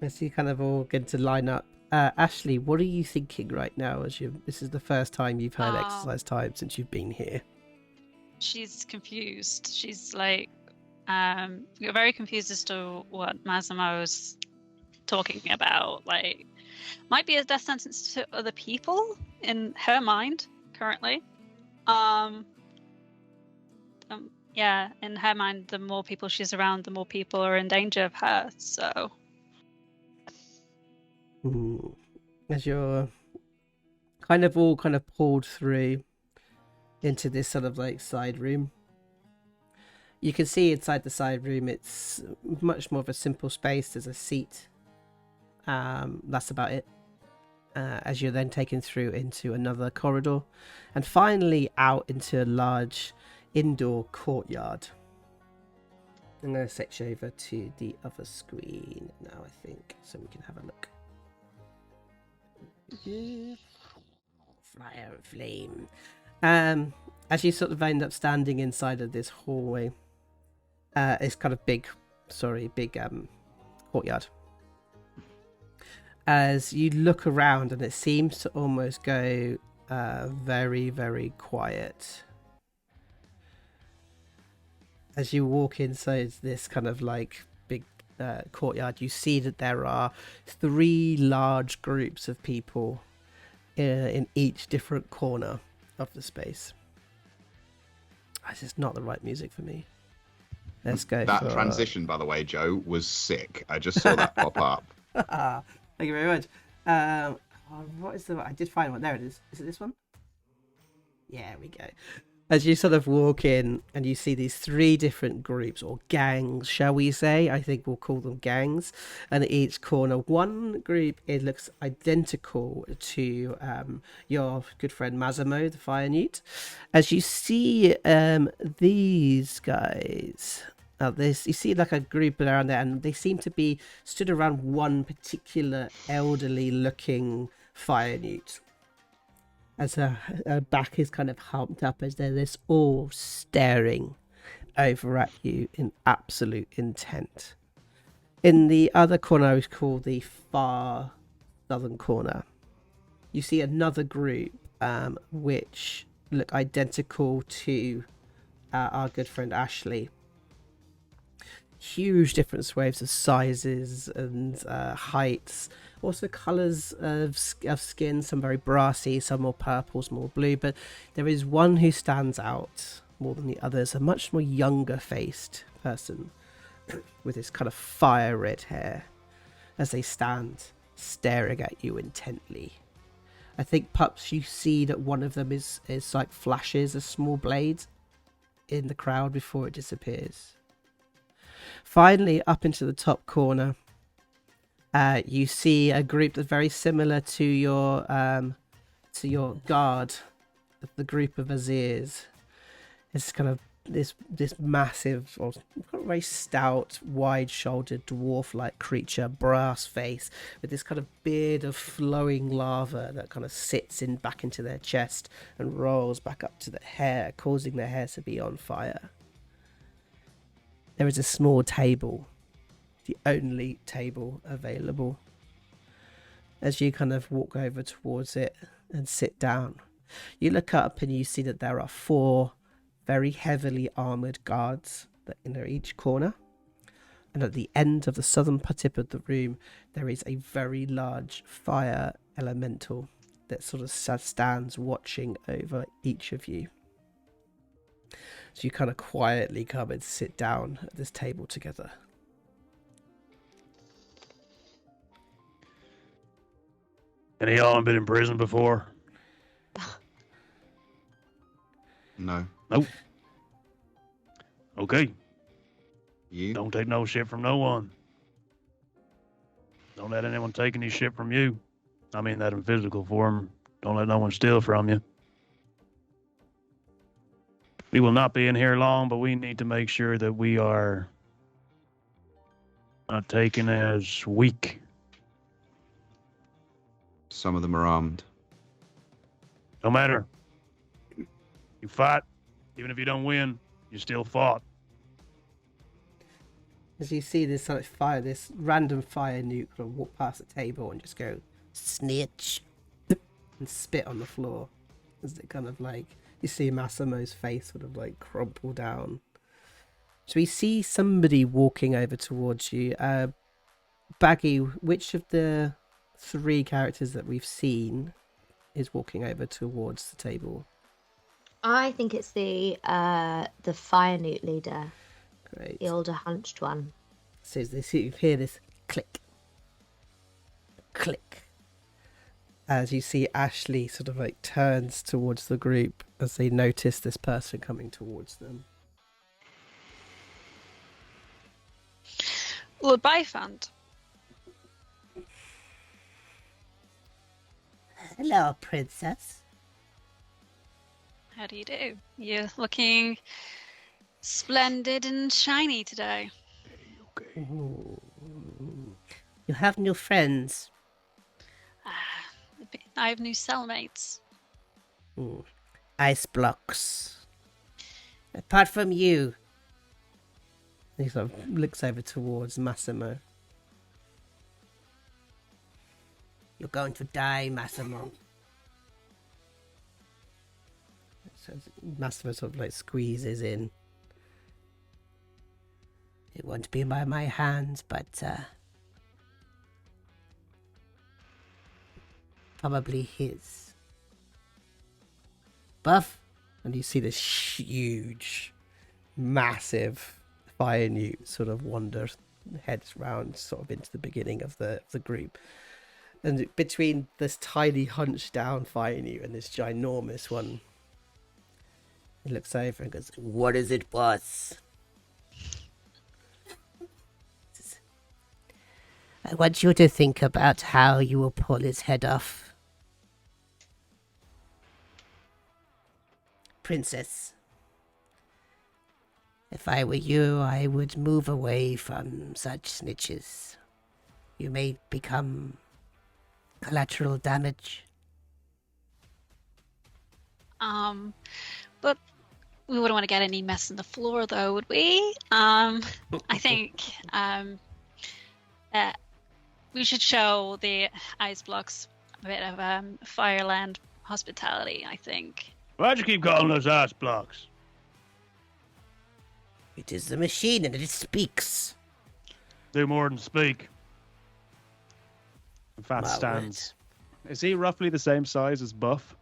Speaker 1: As you kind of all get to line up. Ashley, what are you thinking right now? This is the first time you've heard exercise time since you've been here.
Speaker 2: She's confused. She's like, you're very confused as to what Massimo's talking about. Like, might be a death sentence to other people in her mind currently. Yeah, in her mind, the more people she's around, the more people are in danger of her. So.
Speaker 1: As you're kind of all pulled through into this sort of like side room, you can see inside the side room it's much more of a simple space. There's a seat. That's about it. As you're then taken through into another corridor and finally out into a large indoor courtyard. I'm going to switch over to the other screen now, I think, so we can have a look.
Speaker 6: Fire and flame.
Speaker 1: As you sort of end up standing inside of this hallway, it's kind of big courtyard. As you look around, and it seems to almost go very, very quiet. As you walk inside this kind of like big courtyard, you see that there are 3 large groups of people in each different corner of the space. This is not the right music for me. Let's go.
Speaker 3: That transition, by the way, Joe, was sick. I just saw that pop up.
Speaker 1: Thank you very much. What is I did find one. There it is. Is it this one? Yeah, we go. As you sort of walk in and you see these 3 different groups, or gangs, shall we say? I think we'll call them gangs. And at each corner, one group, it looks identical to your good friend Massimo, the fire newt. As you see these guys, you see like a group around there, and they seem to be stood around one particular elderly-looking fire newt. As her back is kind of humped up, as they're this all staring over at you in absolute intent. In the other corner, I would call the far southern corner, you see another group which look identical to our good friend Ashley. Huge different waves of sizes and heights. Also colours of skin, some very brassy, some more purple, some more blue. But there is one who stands out more than the others, a much more younger faced person with this kind of fire red hair as they stand staring at you intently. I think, Pups, you see that one of them is like flashes a small blade in the crowd before it disappears. Finally, up into the top corner, you see a group that's very similar to your guard, the group of Azirs. It's kind of this massive, or very stout, wide-shouldered, dwarf-like creature, brass face, with this kind of beard of flowing lava that kind of sits back into their chest and rolls back up to the hair, causing their hair to be on fire. There is a small table, the only table available. As you kind of walk over towards it and sit down, you look up and you see that there are 4 very heavily armoured guards that in each corner. And at the end of the southern tip of the room, there is a very large fire elemental that sort of stands watching over each of you. So you kind of quietly come and sit down at this table together.
Speaker 7: Any of y'all been in prison before?
Speaker 3: No.
Speaker 7: Nope. Okay.
Speaker 3: You?
Speaker 7: Don't take no shit from no one. Don't let anyone take any shit from you. I mean that in physical form. Don't let no one steal from you. We will not be in here long, but we need to make sure that we are not taken as weak.
Speaker 3: Some of them are armed.
Speaker 7: No matter. You fight. Even if you don't win, you still fought.
Speaker 1: As you see this sort of fire, this random fire nuke will walk past the table and just go, snitch, and spit on the floor. As it kind of like, you see Massimo's face sort of like crumple down. So we see somebody walking over towards you. Baggi, which of the 3 characters that we've seen is walking over towards the table?
Speaker 5: I think it's the fire newt leader.
Speaker 1: Great.
Speaker 5: The older hunched one.
Speaker 1: So you hear this click, click, as you see Ashley sort of like turns towards the group as they notice this person coming towards them.
Speaker 2: Lord Byfand.
Speaker 6: Hello, princess.
Speaker 2: How do you do? You're looking splendid and shiny today.
Speaker 6: Ooh. You have new friends.
Speaker 2: I have new cellmates.
Speaker 6: Ice blocks. Apart from you.
Speaker 1: He sort of looks over towards Massimo.
Speaker 6: You're going to die, Massimo.
Speaker 1: So Massimo sort of like squeezes in.
Speaker 6: It won't be by my hands, but probably his.
Speaker 1: Buff, and you see this huge, massive fire newt sort of wander, heads round, sort of into the beginning of the group. And between this tiny hunched down fire newt and this ginormous one, he looks over and goes,
Speaker 6: What is it, boss? I want you to think about how you will pull his head off. Princess, if I were you, I would move away from such snitches. You may become collateral damage.
Speaker 2: But we wouldn't want to get any mess on the floor, though, would we? I think we should show the ice blocks a bit of Fireland hospitality, I think.
Speaker 7: Why'd you keep calling those ice blocks?
Speaker 6: It is the machine and it speaks.
Speaker 7: Do more than speak.
Speaker 4: Phatts stands. Is he roughly the same size as Buff?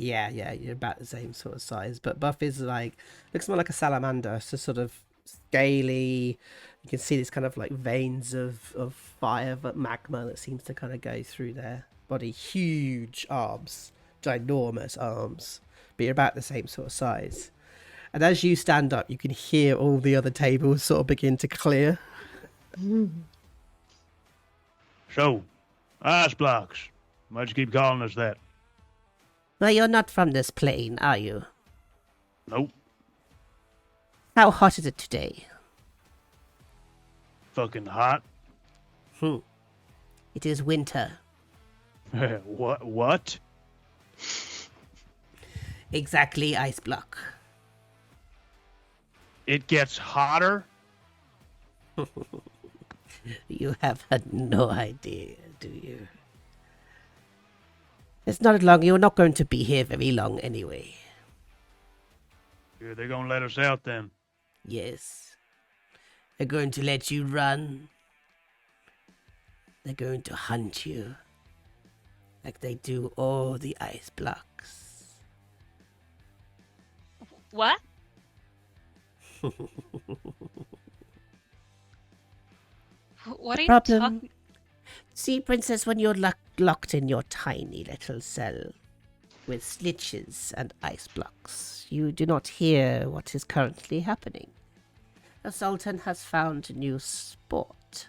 Speaker 1: yeah, you're about the same sort of size. But Buff is like, looks more like a salamander. So sort of scaly. You can see these kind of like veins of fire, but magma that seems to kind of go through their body. Huge arms, ginormous arms. But you're about the same sort of size. And as you stand up, you can hear all the other tables sort of begin to clear.
Speaker 7: So, ice blocks. Why'd you keep calling us that?
Speaker 6: Well, you're not from this plane, are you?
Speaker 7: Nope.
Speaker 6: How hot is it today?
Speaker 7: Fucking hot.
Speaker 6: It is winter.
Speaker 7: What?
Speaker 6: Exactly, ice block.
Speaker 7: It gets hotter?
Speaker 6: You have had no idea, do you? It's not long. You're not going to be here very long anyway.
Speaker 7: Yeah, they're gonna let us out then.
Speaker 6: Yes. They're going to let you run. They're going to hunt you. Like they do all the ice blocks.
Speaker 2: What? What are you talking?
Speaker 6: See, Princess, when you're locked in your tiny little cell with snitches and ice blocks, you do not hear what is currently happening. The Sultan has found a new sport.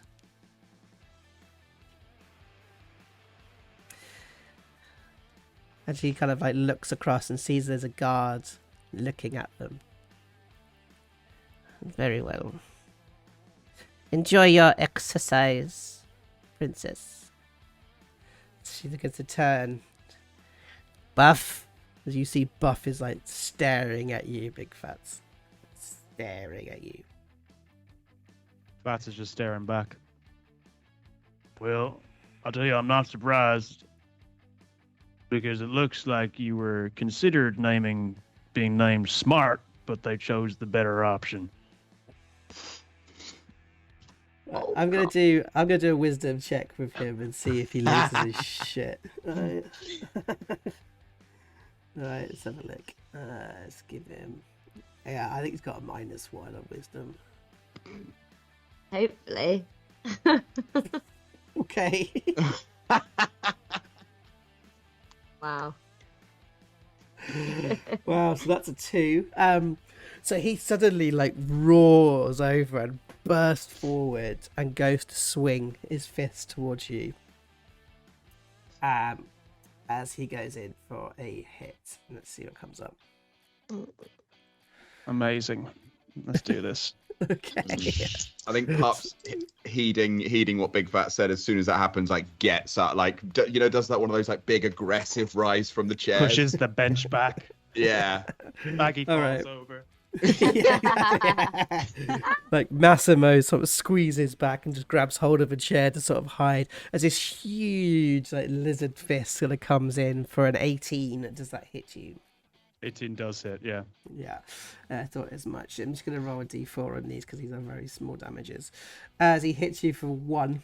Speaker 1: And she kind of like looks across and sees there's a guard looking at them.
Speaker 6: Very well. Enjoy your exercise, Princess.
Speaker 1: She begins to turn.
Speaker 6: Buff.
Speaker 1: As you see, Buff is like staring at you, Big Phatts. Staring at you.
Speaker 4: Phatts is just staring back.
Speaker 7: Well, I'll tell you, I'm not surprised. Because it looks like you were considered being named smart, but they chose the better option.
Speaker 1: I'm gonna do a wisdom check with him and see if he loses his shit. Right. Right, let's have a look. Let's give him. Yeah, I think he's got a -1 on wisdom.
Speaker 5: Hopefully.
Speaker 1: Okay.
Speaker 5: Wow.
Speaker 1: Wow, so that's a 2. So he suddenly like roars over and bursts forward and goes to swing his fist towards you. As he goes in for a hit. Let's see what comes up.
Speaker 4: Amazing. Let's do this.
Speaker 1: Okay.
Speaker 3: I think Pups heeding what Big Fat said. As soon as that happens, like gets up, like does that one of those like big aggressive rise from the chair,
Speaker 4: Pushes the bench back.
Speaker 3: Yeah.
Speaker 4: Baggi falls
Speaker 1: All right.
Speaker 4: over.
Speaker 1: Yeah. Like Massimo sort of squeezes back and just grabs hold of a chair to sort of hide as this huge like lizard fist sort of comes in for an 18. Does that hit you?
Speaker 4: 18 does hit, yeah.
Speaker 1: Yeah, I thought as much. I'm just going to roll a d4 on these because these are very small damages. As he hits you for 1.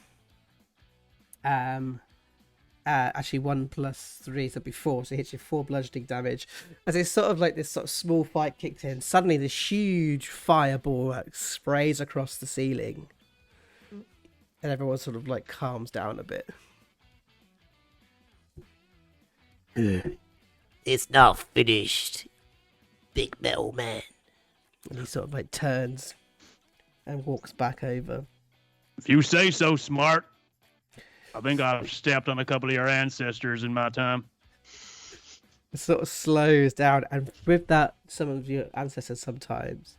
Speaker 1: Actually 1 plus 3, so it'd be 4. So he hits you 4 bludgeoning damage. As it's sort of like this sort of small fight kicked in, suddenly this huge fireball like, sprays across the ceiling, and everyone sort of like calms down a bit.
Speaker 6: It's not finished, big metal man.
Speaker 1: And he sort of like turns and walks back over.
Speaker 7: If you say so, smart. I think I've stepped on a couple of your ancestors in my time.
Speaker 1: It sort of slows down, and with that, some of your ancestors sometimes,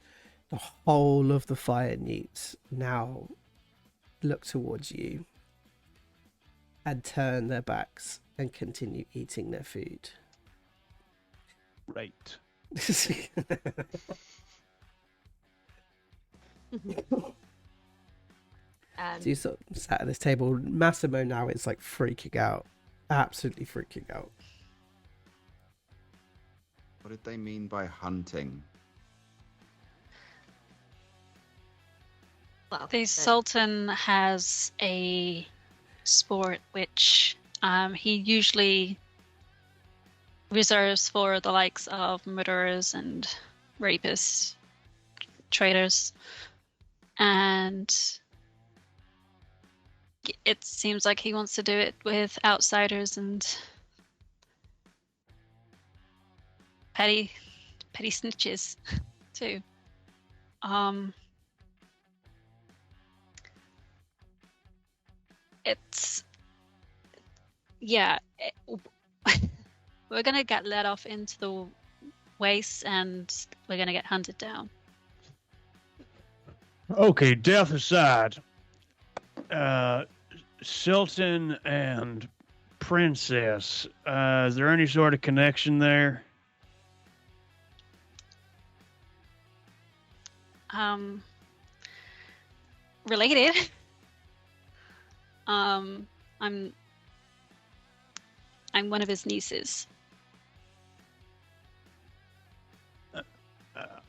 Speaker 1: the whole of the fire newts now look towards you and turn their backs and continue eating their food.
Speaker 7: Right.
Speaker 1: So you sort of sat at this table. Massimo now is like freaking out, absolutely freaking out.
Speaker 3: What did they mean by hunting?
Speaker 5: Well,
Speaker 2: The Sultan has a sport which he usually reserves for the likes of murderers and rapists, traitors, and it seems like he wants to do it with outsiders and petty snitches too. It's we're gonna get let off into the wastes and we're gonna get hunted down.
Speaker 7: Okay, death aside, Sultan and Princess, is there any sort of connection there?
Speaker 2: Related. I'm one of his nieces.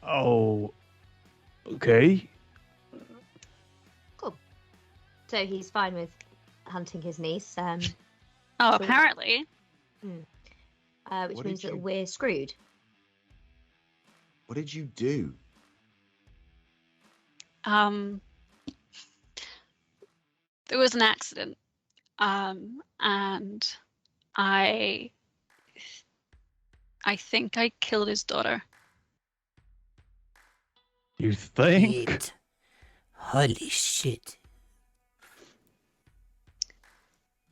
Speaker 7: Oh, okay.
Speaker 5: Cool. So he's fine with hunting his niece.
Speaker 2: Oh,
Speaker 5: Cool.
Speaker 2: apparently.
Speaker 5: Which
Speaker 3: What
Speaker 5: means
Speaker 3: did
Speaker 5: that
Speaker 3: you-
Speaker 5: we're screwed.
Speaker 3: What did you do?
Speaker 2: There was an accident. And I think I killed his daughter.
Speaker 7: You think?
Speaker 6: Shit. Holy shit.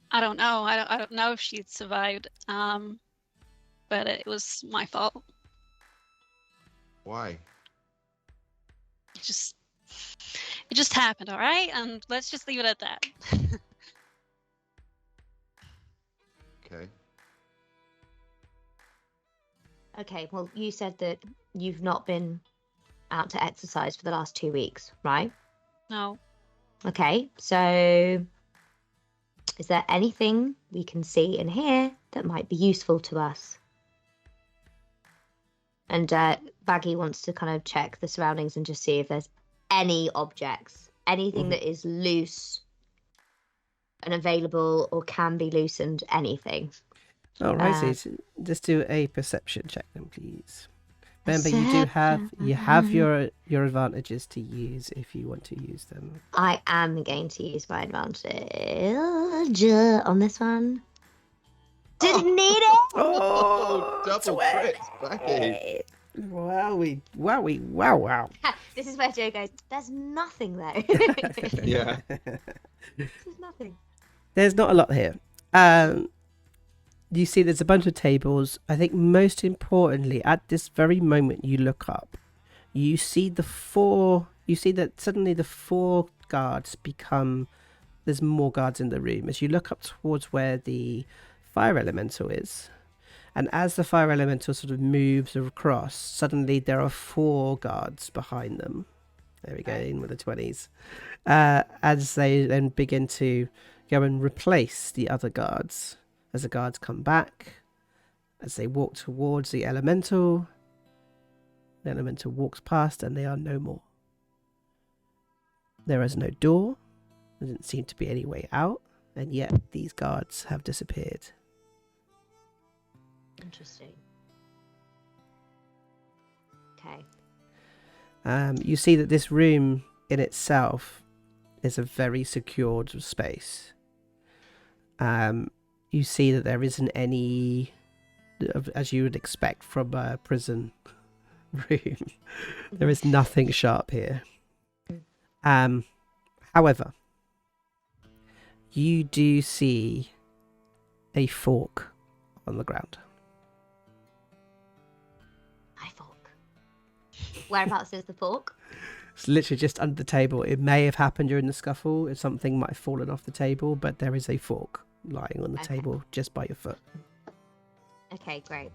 Speaker 2: I don't know. I don't know if she'd survived. But it was my fault.
Speaker 3: Why?
Speaker 2: It just happened, all right? And let's just leave it at that.
Speaker 3: Okay.
Speaker 5: Okay, well, you said that you've not been out to exercise for the last 2 weeks, right?
Speaker 2: No.
Speaker 5: Okay, so is there anything we can see and hear that might be useful to us? And Baggi wants to kind of check the surroundings and just see if there's any objects, anything that is loose and available or can be loosened, anything.
Speaker 1: All right, so just do a perception check then, please. Remember, you have your advantages to use if you want to use them.
Speaker 5: I am going to use my advantage on this one. Didn't need it.
Speaker 3: Oh, double crits, Baggi.
Speaker 1: Wow.
Speaker 5: This is where Joe goes, there's nothing though.
Speaker 3: Yeah.
Speaker 5: There's nothing.
Speaker 1: There's not a lot here. You see there's a bunch of tables. I think most importantly, at this very moment you look up, you see that suddenly the 4 guards become, there's more guards in the room. As you look up towards where the fire elemental is, And as the fire elemental sort of moves across, suddenly there are 4 guards behind them. There we go, in with the 20s. As they then begin to go and replace the other guards. As the guards come back, as they walk towards the elemental walks past and they are no more. There is no door. There doesn't seem to be any way out. And yet these guards have disappeared.
Speaker 5: Interesting. Okay.
Speaker 1: You see that this room in itself is a very secured space. You see that there isn't any, as you would expect from a prison room, there is nothing sharp here. However, you do see a fork on the ground.
Speaker 5: My fork. Whereabouts is the fork?
Speaker 1: It's literally just under the table. It may have happened during the scuffle if something might have fallen off the table, but there is a fork lying on the table just by your foot.
Speaker 5: Okay, great.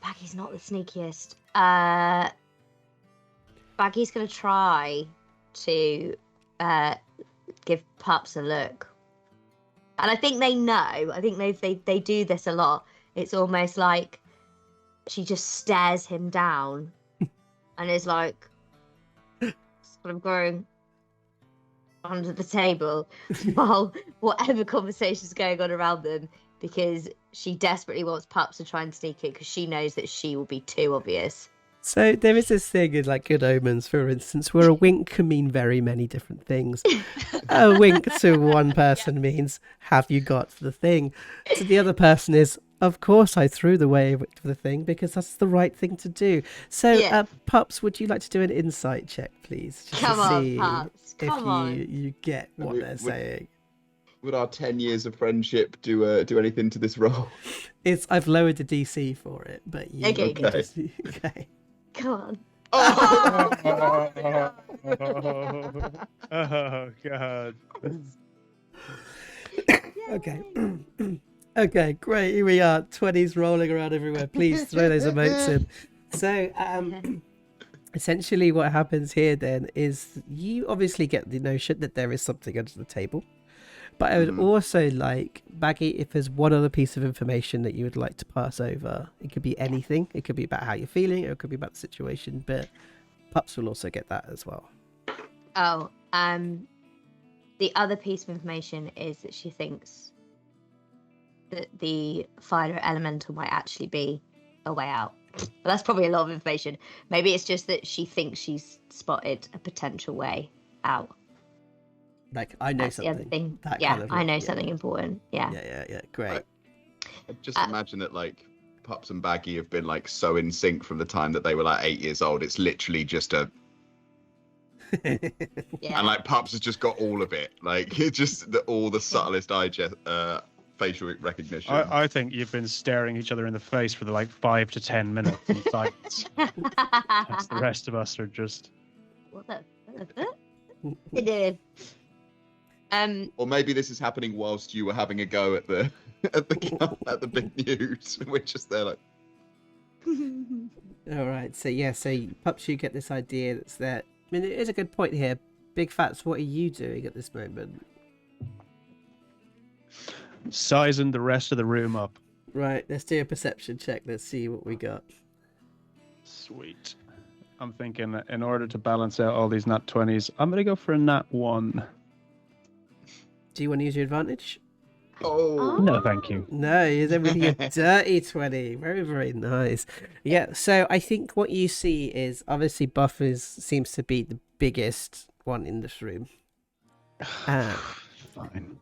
Speaker 5: Baggy's not the sneakiest. Baggy's gonna try to give Pups a look, and I think they know. I think they do this a lot. It's almost like she just stares him down, and is like sort of going under the table while whatever conversation's going on around them, because she desperately wants Pups to try and sneak it because she knows that she will be too obvious.
Speaker 1: So there is this thing in like Good Omens, for instance, where a wink can mean very many different things. A wink to one person means, have you got the thing? To the other person is, of course I threw away the thing because that's the right thing to do. So, Pups, would you like to do an insight check, please? Just
Speaker 5: Come
Speaker 1: to
Speaker 5: on,
Speaker 1: see
Speaker 5: Pups. Come on.
Speaker 1: you get what they're saying.
Speaker 3: Would our 10 years of friendship do anything to this role?
Speaker 1: I've lowered the DC for it, but you
Speaker 5: Okay.
Speaker 1: okay.
Speaker 5: Come on.
Speaker 7: Oh, oh God.
Speaker 1: Okay. Okay, great. Here we are. 20s rolling around everywhere. Please throw those emotes in. So, essentially what happens here then is you obviously get the notion that there is something under the table. But I would also like, Baggi, if there's one other piece of information that you would like to pass over, it could be anything. It could be about how you're feeling, or it could be about the situation, but Pups will also get that as well.
Speaker 5: Oh, the other piece of information is that she thinks that the fire elemental might actually be a way out. But that's probably a lot of information. Maybe it's just that she thinks she's spotted a potential way out.
Speaker 1: Like, I know
Speaker 5: That's
Speaker 1: something.
Speaker 5: the other thing.
Speaker 1: That
Speaker 5: Yeah,
Speaker 1: kind of
Speaker 5: I know
Speaker 1: yeah.
Speaker 5: something important. Yeah.
Speaker 1: Yeah. Great.
Speaker 3: I just imagine that like Pups and Baggi have been like so in sync from the time that they were like 8 years old. It's literally just a
Speaker 5: Yeah.
Speaker 3: and like Pups has just got all of it. Like it's just all the subtlest facial recognition.
Speaker 4: I think you've been staring each other in the face for like 5 to 10 minutes in silence. As the rest of us are just.
Speaker 5: What the?
Speaker 3: Or maybe this is happening whilst you were having a go at the at the big news. We're just there like.
Speaker 1: All right. So Pups, you get this idea that's there. I mean, it is a good point here. Big Phatts, what are you doing at this moment?
Speaker 4: Sizing the rest of the room up.
Speaker 1: Right. Let's do a perception check. Let's see what we got.
Speaker 4: Sweet. I'm thinking that in order to balance out all these nat 20s, I'm going to go for a nat 1.
Speaker 1: Do you want to use your advantage?
Speaker 3: Oh.
Speaker 4: No, thank you.
Speaker 1: No, you're really a dirty 20. Very, very nice. Yeah, so I think what you see is obviously Buff seems to be the biggest one in this room.
Speaker 4: Fine.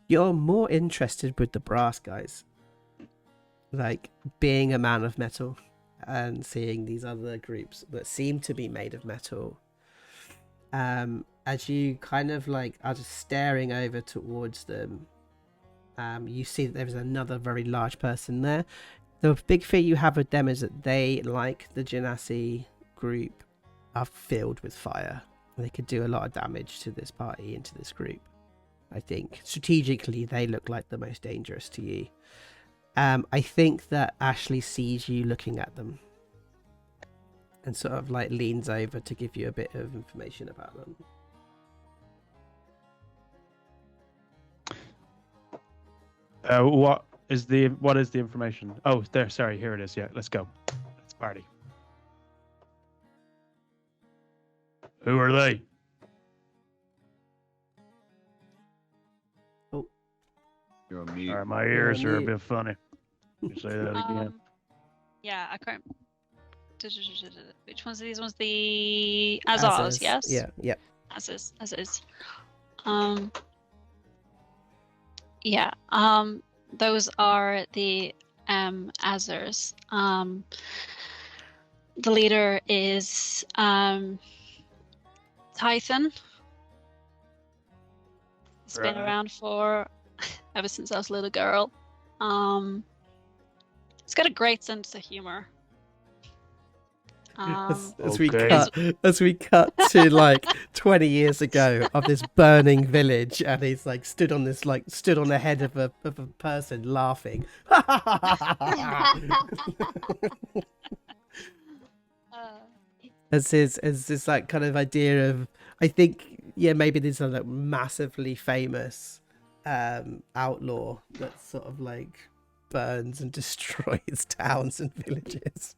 Speaker 1: You're more interested with the brass guys. Like being a man of metal and seeing these other groups that seem to be made of metal. As you kind of like are just staring over towards them, you see that there's another very large person there. The big fear you have with them is that they, like the Genasi group, are filled with fire. They could do a lot of damage to this party and to this group. I think strategically they look like the most dangerous to you. I think that Ashley sees you looking at them and sort of like leans over to give you a bit of information about them.
Speaker 4: What is the information? Oh, there. Sorry, here it is. Yeah, let's go. Let's party.
Speaker 7: Who are they?
Speaker 3: You're on mute.
Speaker 7: All right, my ears
Speaker 1: You're
Speaker 7: are a
Speaker 1: on mute.
Speaker 7: bit funny. Can you say that again?
Speaker 2: Yeah, I can't. Which ones are these ones? The Azars, yes?
Speaker 1: Yeah, yep.
Speaker 2: Azars. Yeah, those are the Azars. The leader is Tython. He's been
Speaker 7: Right.
Speaker 2: around for ever since I was a little girl. He's got a great sense of humor.
Speaker 1: As we
Speaker 7: Okay.
Speaker 1: cut to like 20 years ago of this burning village, and he's like stood on the head of a person laughing. as this like kind of idea of, I think, yeah, maybe there's a like massively famous outlaw that sort of like burns and destroys towns and villages.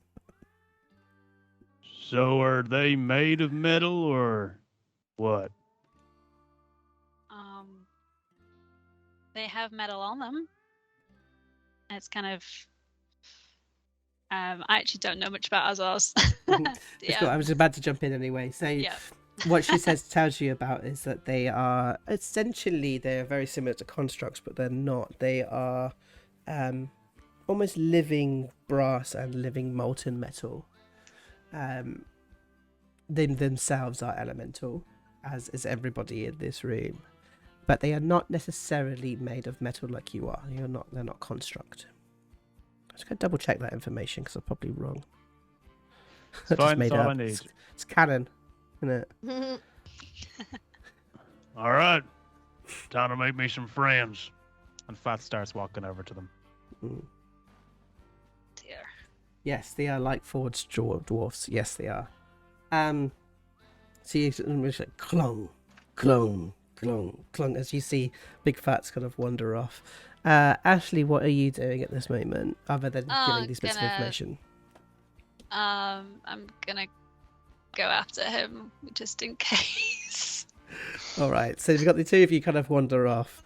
Speaker 7: So are they made of metal or what?
Speaker 2: They have metal on them. It's kind of. I actually don't know much about Azars.
Speaker 1: It's cool. I was about to jump in anyway. So
Speaker 2: Yeah.
Speaker 1: what she tells you about is that they are essentially, they're very similar to constructs, but they're not. They are almost living brass and living molten metal. They themselves are elemental, as is everybody in this room, but they are not necessarily made of metal like you are. They're not construct. I'm just gonna double check that information because I'm probably wrong.
Speaker 4: It's fine. That's all I
Speaker 1: up.
Speaker 4: need.
Speaker 1: It's canon, isn't it?
Speaker 7: All right. Time to make me some friends.
Speaker 4: And Phatts starts walking over to them.
Speaker 1: Mm.
Speaker 2: Dear.
Speaker 1: Yes, they are like Ford's dwarfs. Yes, they are. So you like clong, clong, clong, clong as you see Big Phatts kind of wander off. Ashley, what are you doing at this moment, other than giving these bits of information?
Speaker 2: I'm gonna go after him just in case.
Speaker 1: All right, so we've got the two of you kind of wander off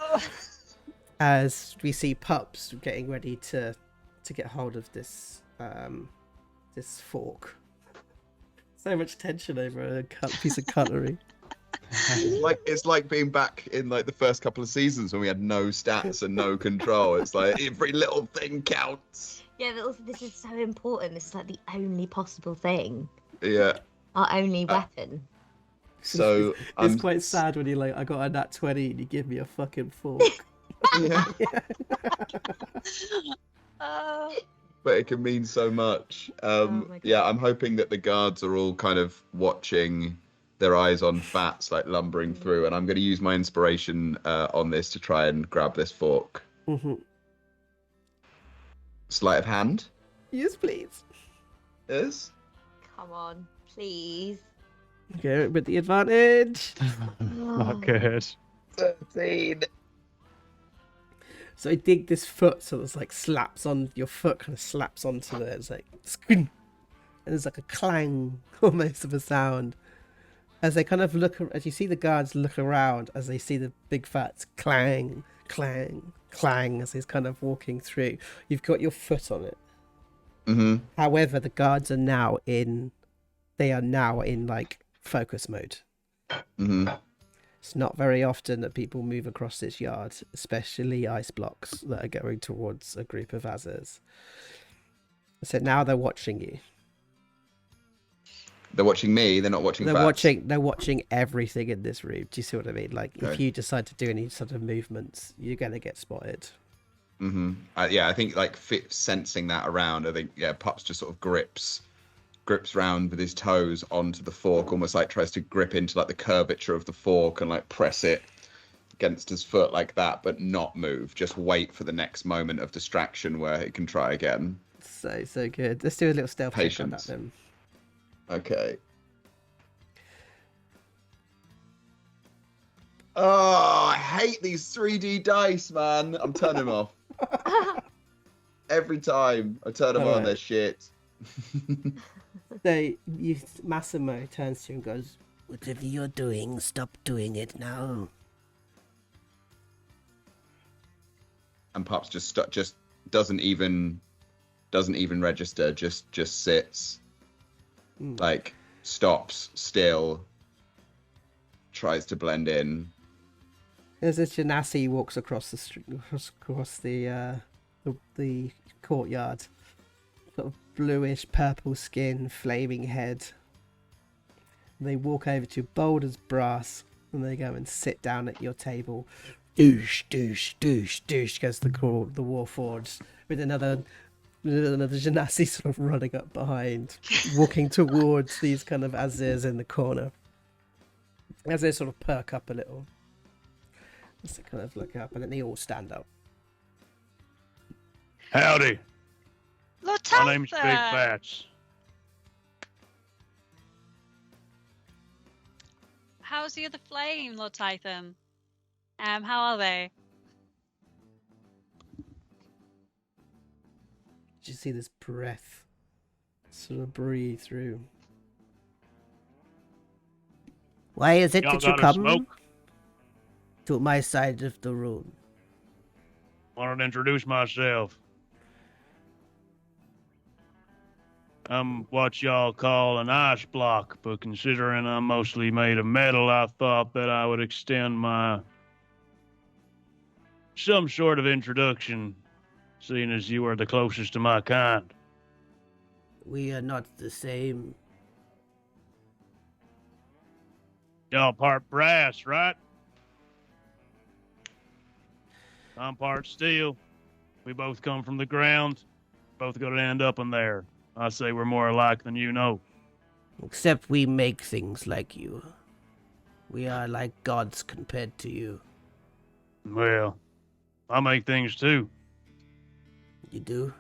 Speaker 1: as we see Pups getting ready to get hold of this this fork. So much tension over a piece of cutlery.
Speaker 3: It's like being back in like the first couple of seasons when we had no stats and no control. It's like every little thing counts.
Speaker 5: Yeah, but also this is so important. This is like the only possible thing.
Speaker 3: Yeah.
Speaker 5: Our only weapon.
Speaker 3: So
Speaker 1: it's quite sad when you're like, I got a nat 20 and you give me a fucking fork.
Speaker 3: Yeah.
Speaker 2: Uh,
Speaker 3: But it can mean so much.
Speaker 5: my God.
Speaker 3: Yeah, I'm hoping that the guards are all kind of watching, their eyes on Phatts, like lumbering through, and I'm going to use my inspiration on this to try and grab this fork.
Speaker 1: Mm-hmm.
Speaker 3: Sleight of hand.
Speaker 1: Yes, please.
Speaker 3: Yes.
Speaker 5: Come on, please.
Speaker 1: Go with the advantage.
Speaker 4: Not good.
Speaker 3: 13.
Speaker 1: So I dig this foot, so it's like slaps on your foot, kind of slaps onto it. It's like squin, and there's like a clang, almost of a sound, as they kind of look. As you see the guards look around, as they see the Big Phatts clang, clang, clang, as he's kind of walking through. You've got your foot on it.
Speaker 3: Mm-hmm.
Speaker 1: However, the guards are now in. They are now in like focus mode.
Speaker 3: Mm-hmm.
Speaker 1: It's not very often that people move across this yard, especially ice blocks that are going towards a group of Azars. So now they're watching you.
Speaker 3: They're watching me. They're not watching.
Speaker 1: They're
Speaker 3: Phatts.
Speaker 1: watching everything in this room. Do you see what I mean? Like, if
Speaker 3: Okay.
Speaker 1: you decide to do any sort of movements, you're gonna get spotted.
Speaker 3: Mm-hmm. Yeah, I think like sensing that around. I think Pups just sort of grips round with his toes onto the fork, almost like tries to grip into like the curvature of the fork and like press it against his foot like that, but not move. Just wait for the next moment of distraction where he can try again.
Speaker 1: So good. Let's do a little stealth check on that
Speaker 3: Patience.
Speaker 1: then.
Speaker 3: Okay. Oh, I hate these 3D dice, man. I'm turning them off. Every time I turn them on,
Speaker 1: Alright.
Speaker 3: they're shit.
Speaker 1: So Massimo turns to you and goes,
Speaker 6: Whatever you're doing, stop doing it now.
Speaker 3: And Pups just doesn't even register. Just sits, like stops still, tries to blend in.
Speaker 1: There's a genasi walks across the street, across the courtyard. Sort of bluish purple skin, flaming head. They walk over to bold as brass, and they go and sit down at your table. Doosh, doosh, doosh, doosh goes the warforged with another genasi sort of running up behind, walking towards these kind of Azirs in the corner. As they sort of perk up a little. As they kind of look up, and then they all stand up.
Speaker 7: Howdy.
Speaker 2: Lord
Speaker 7: My name's Big
Speaker 2: Thompson!
Speaker 7: Phatts.
Speaker 2: How's the other flame, Lord Tytham? How are they?
Speaker 1: You see this breath sort of breathe through.
Speaker 6: Why is it
Speaker 7: Y'all
Speaker 6: that you
Speaker 7: got a
Speaker 6: come
Speaker 7: smoke?
Speaker 6: to my side of the room?
Speaker 7: Wanted to introduce myself. I'm what y'all call an ice block, but considering I'm mostly made of metal, I thought that I would extend some sort of introduction, seeing as you are the closest to my kind.
Speaker 6: We are not the same.
Speaker 7: Y'all part brass, right? I'm part steel. We both come from the ground. Both got to end up in there. I say we're more alike than you know.
Speaker 6: Except we make things like you. We are like gods compared to you.
Speaker 7: Well, I make things too.
Speaker 6: You do?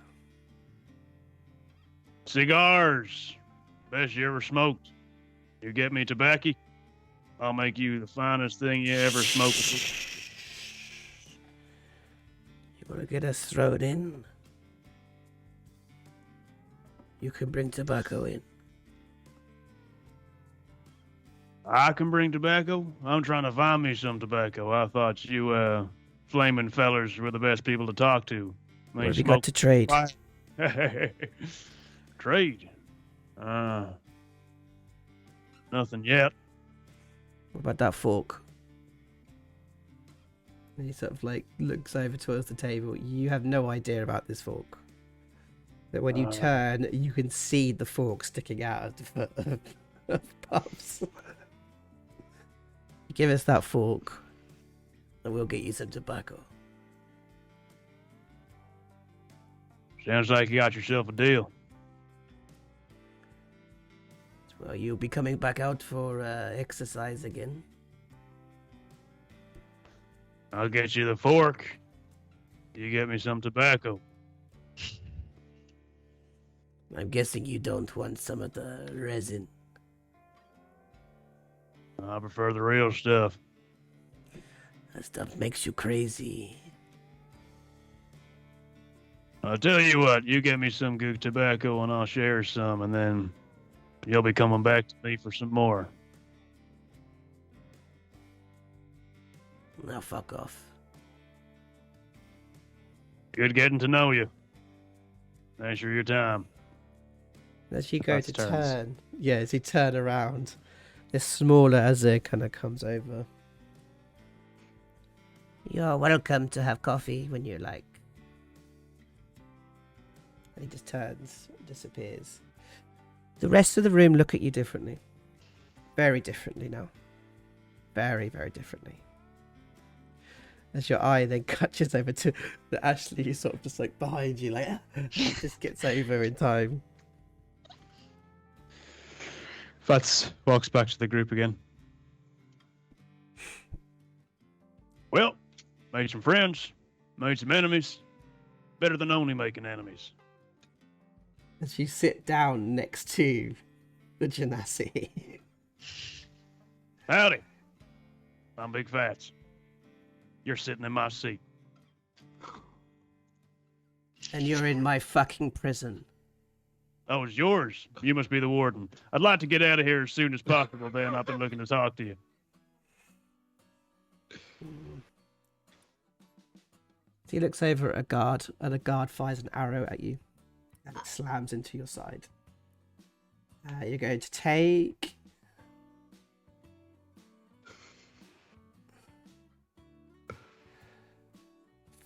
Speaker 7: Cigars. Best you ever smoked. You get me tobacco, I'll make you the finest thing you ever smoked.
Speaker 6: You want to get us thrown in? You can bring tobacco in.
Speaker 7: I can bring tobacco? I'm trying to find me some tobacco. I thought you, flaming fellers were the best people to talk to.
Speaker 6: What have you got to trade?
Speaker 7: Trade? Nothing yet.
Speaker 1: What about that fork? And he sort of like looks over towards the table. You have no idea about this fork. But when you turn, you can see the fork sticking out of the foot of Pups.
Speaker 6: Give us that fork, and we'll get you some tobacco.
Speaker 7: Sounds like you got yourself a deal.
Speaker 6: Well, you'll be coming back out for exercise again.
Speaker 7: I'll get you the fork. You get me some tobacco.
Speaker 6: I'm guessing you don't want some of the resin.
Speaker 7: I prefer the real stuff.
Speaker 6: That stuff makes you crazy.
Speaker 7: I'll tell you what, you get me some good tobacco and I'll share some, and then you'll be coming back to me for some more.
Speaker 6: Now fuck off.
Speaker 7: Good getting to know you. Thanks for your time.
Speaker 1: As you go
Speaker 4: That's
Speaker 1: to
Speaker 4: turns.
Speaker 1: turn, yeah, as you turn around, this smaller Azir kind of comes over.
Speaker 6: You're welcome to have coffee when you like.
Speaker 1: And he just turns, disappears. The rest of the room look at you differently. Very differently now. Very, very differently. As your eye then catches over to the Ashley, who's sort of just like behind you, like just gets over in time.
Speaker 4: Phatts walks back to the group again.
Speaker 7: Well, made some friends, made some enemies. Better than only making enemies.
Speaker 1: As you sit down next to the Genasi.
Speaker 7: Howdy. I'm Big Phatts. You're sitting in my seat.
Speaker 1: And you're in my fucking prison.
Speaker 7: Oh, it's yours. You must be the warden. I'd like to get out of here as soon as possible, then. I've been looking to talk to you.
Speaker 1: So he looks over at a guard, and a guard fires an arrow at you, and it slams into your side. You're going to take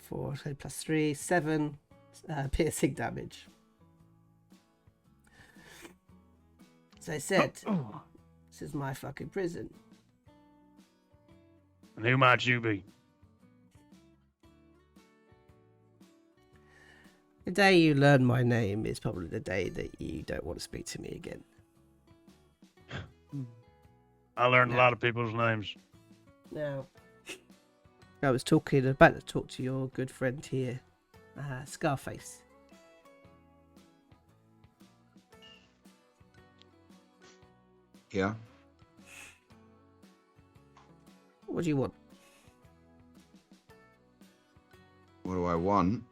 Speaker 1: 4 plus 3, 7 piercing damage. As I said, this is my fucking prison.
Speaker 7: And who might you be?
Speaker 1: The day you learn my name is probably the day that you don't want to speak to me again.
Speaker 7: I learned a lot of people's names.
Speaker 1: Now, I was about to talk to your good friend here, Scarface.
Speaker 3: Yeah.
Speaker 1: What do you want?
Speaker 3: What do I want?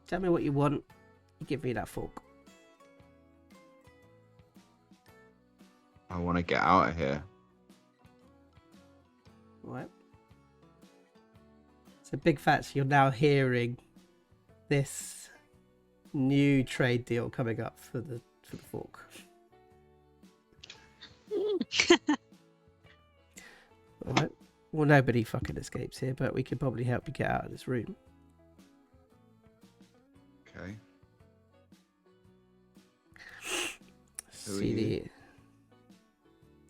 Speaker 1: Tell me what you want. You give me that fork.
Speaker 3: I want to get out of here.
Speaker 1: What? So, Big Phatts, you're now hearing this new trade deal coming up for the fork. Alright. Well, nobody fucking escapes here, but we could probably help you get out of this room.
Speaker 3: Okay.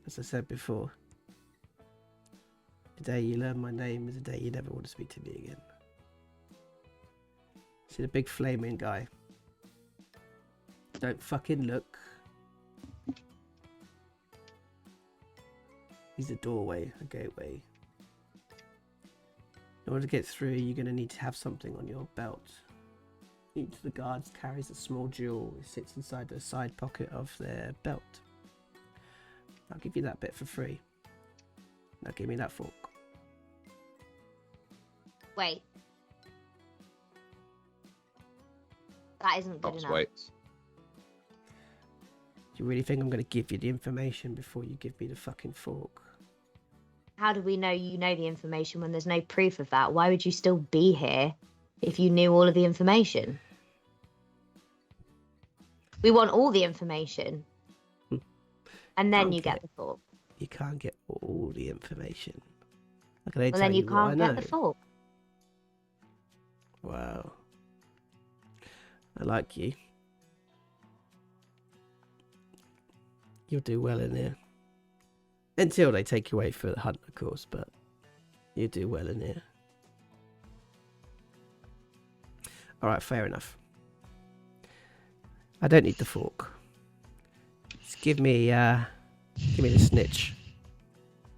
Speaker 1: As I said before, the day you learn my name is the day you never want to speak to me again. See the big flaming guy? Don't fucking look. He's a doorway, a gateway. In order to get through, you're going to need to have something on your belt. Each of the guards carries a small jewel. It sits inside the side pocket of their belt. I'll give you that bit for free. Now give me that fork.
Speaker 5: Wait. That isn't good
Speaker 3: Pops
Speaker 5: enough.
Speaker 3: waits.
Speaker 1: Do you really think I'm going to give you the information before you give me the fucking fork?
Speaker 5: How do we know you know the information when there's no proof of that? Why would you still be here if you knew all of the information? We want all the information. And then you get the fork.
Speaker 1: You can't get all the information. How can I
Speaker 5: Well,
Speaker 1: tell
Speaker 5: then you
Speaker 1: what
Speaker 5: can't
Speaker 1: I
Speaker 5: get
Speaker 1: know?
Speaker 5: the fork.
Speaker 1: Wow. I like you. You'll do well in here. Until they take you away for the hunt, of course, but you do well in here. Alright, fair enough. I don't need the fork. Just give me the snitch.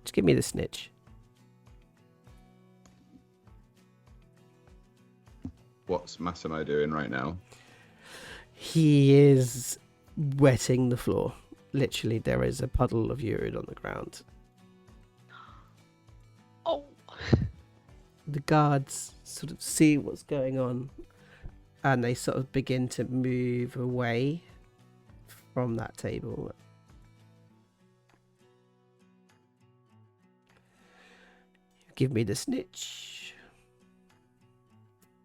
Speaker 1: Just give me the snitch.
Speaker 3: What's Massimo doing right now?
Speaker 1: He is wetting the floor. Literally, there is a puddle of urine on the ground.
Speaker 2: Oh.
Speaker 1: The guards sort of see what's going on, and they sort of begin to move away from that table. Give me the snitch,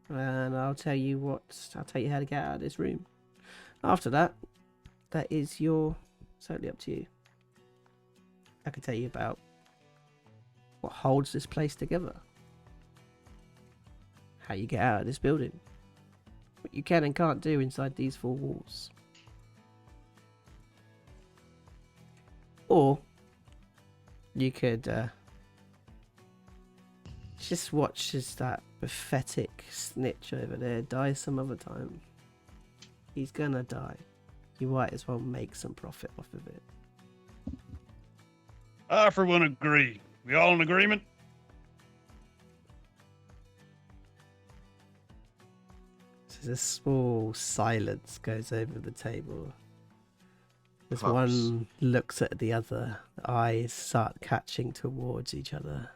Speaker 1: and I'll tell you how to get out of this room. After that, that is totally up to you. I can tell you about what holds this place together, how you get out of this building, what you can and can't do inside these 4 walls. Or you could just watch as that pathetic snitch over there die some other time. He's gonna die. You might as well make some profit off of it.
Speaker 7: I, for one, agree. We all in agreement?
Speaker 1: There's a small silence goes over the table. As
Speaker 3: Pups.
Speaker 1: one looks at the other, the eyes start catching towards each other.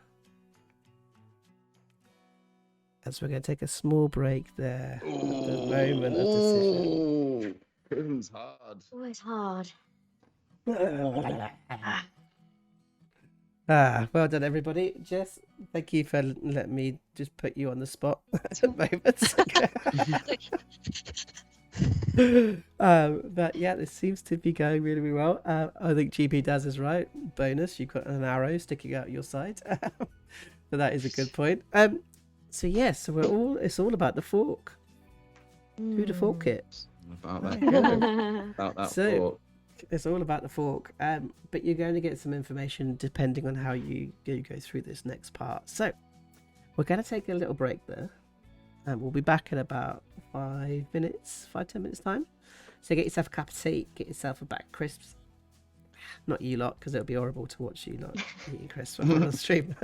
Speaker 1: As we're going to take a small break there. At the moment of decision.
Speaker 3: Ooh, prison's hard.
Speaker 5: Always hard.
Speaker 1: Well done, everybody. Jess, thank you for letting me just put you on the spot at the moment. But yeah, this seems to be going really, really well. I think GP Daz is right. Bonus, you've got an arrow sticking out your side. So that is a good point. So yes, it's all about the fork. Who to fork it?
Speaker 3: About that. About that
Speaker 1: So-
Speaker 3: fork.
Speaker 1: It's all about the fork, but you're going to get some information depending on how you go through this next part. So we're going to take a little break there, and we'll be back in about 10 minutes time. So get yourself a cup of tea, get yourself a bag of crisps. Not you lot, because it'll be horrible to watch you lot eating crisps on the stream.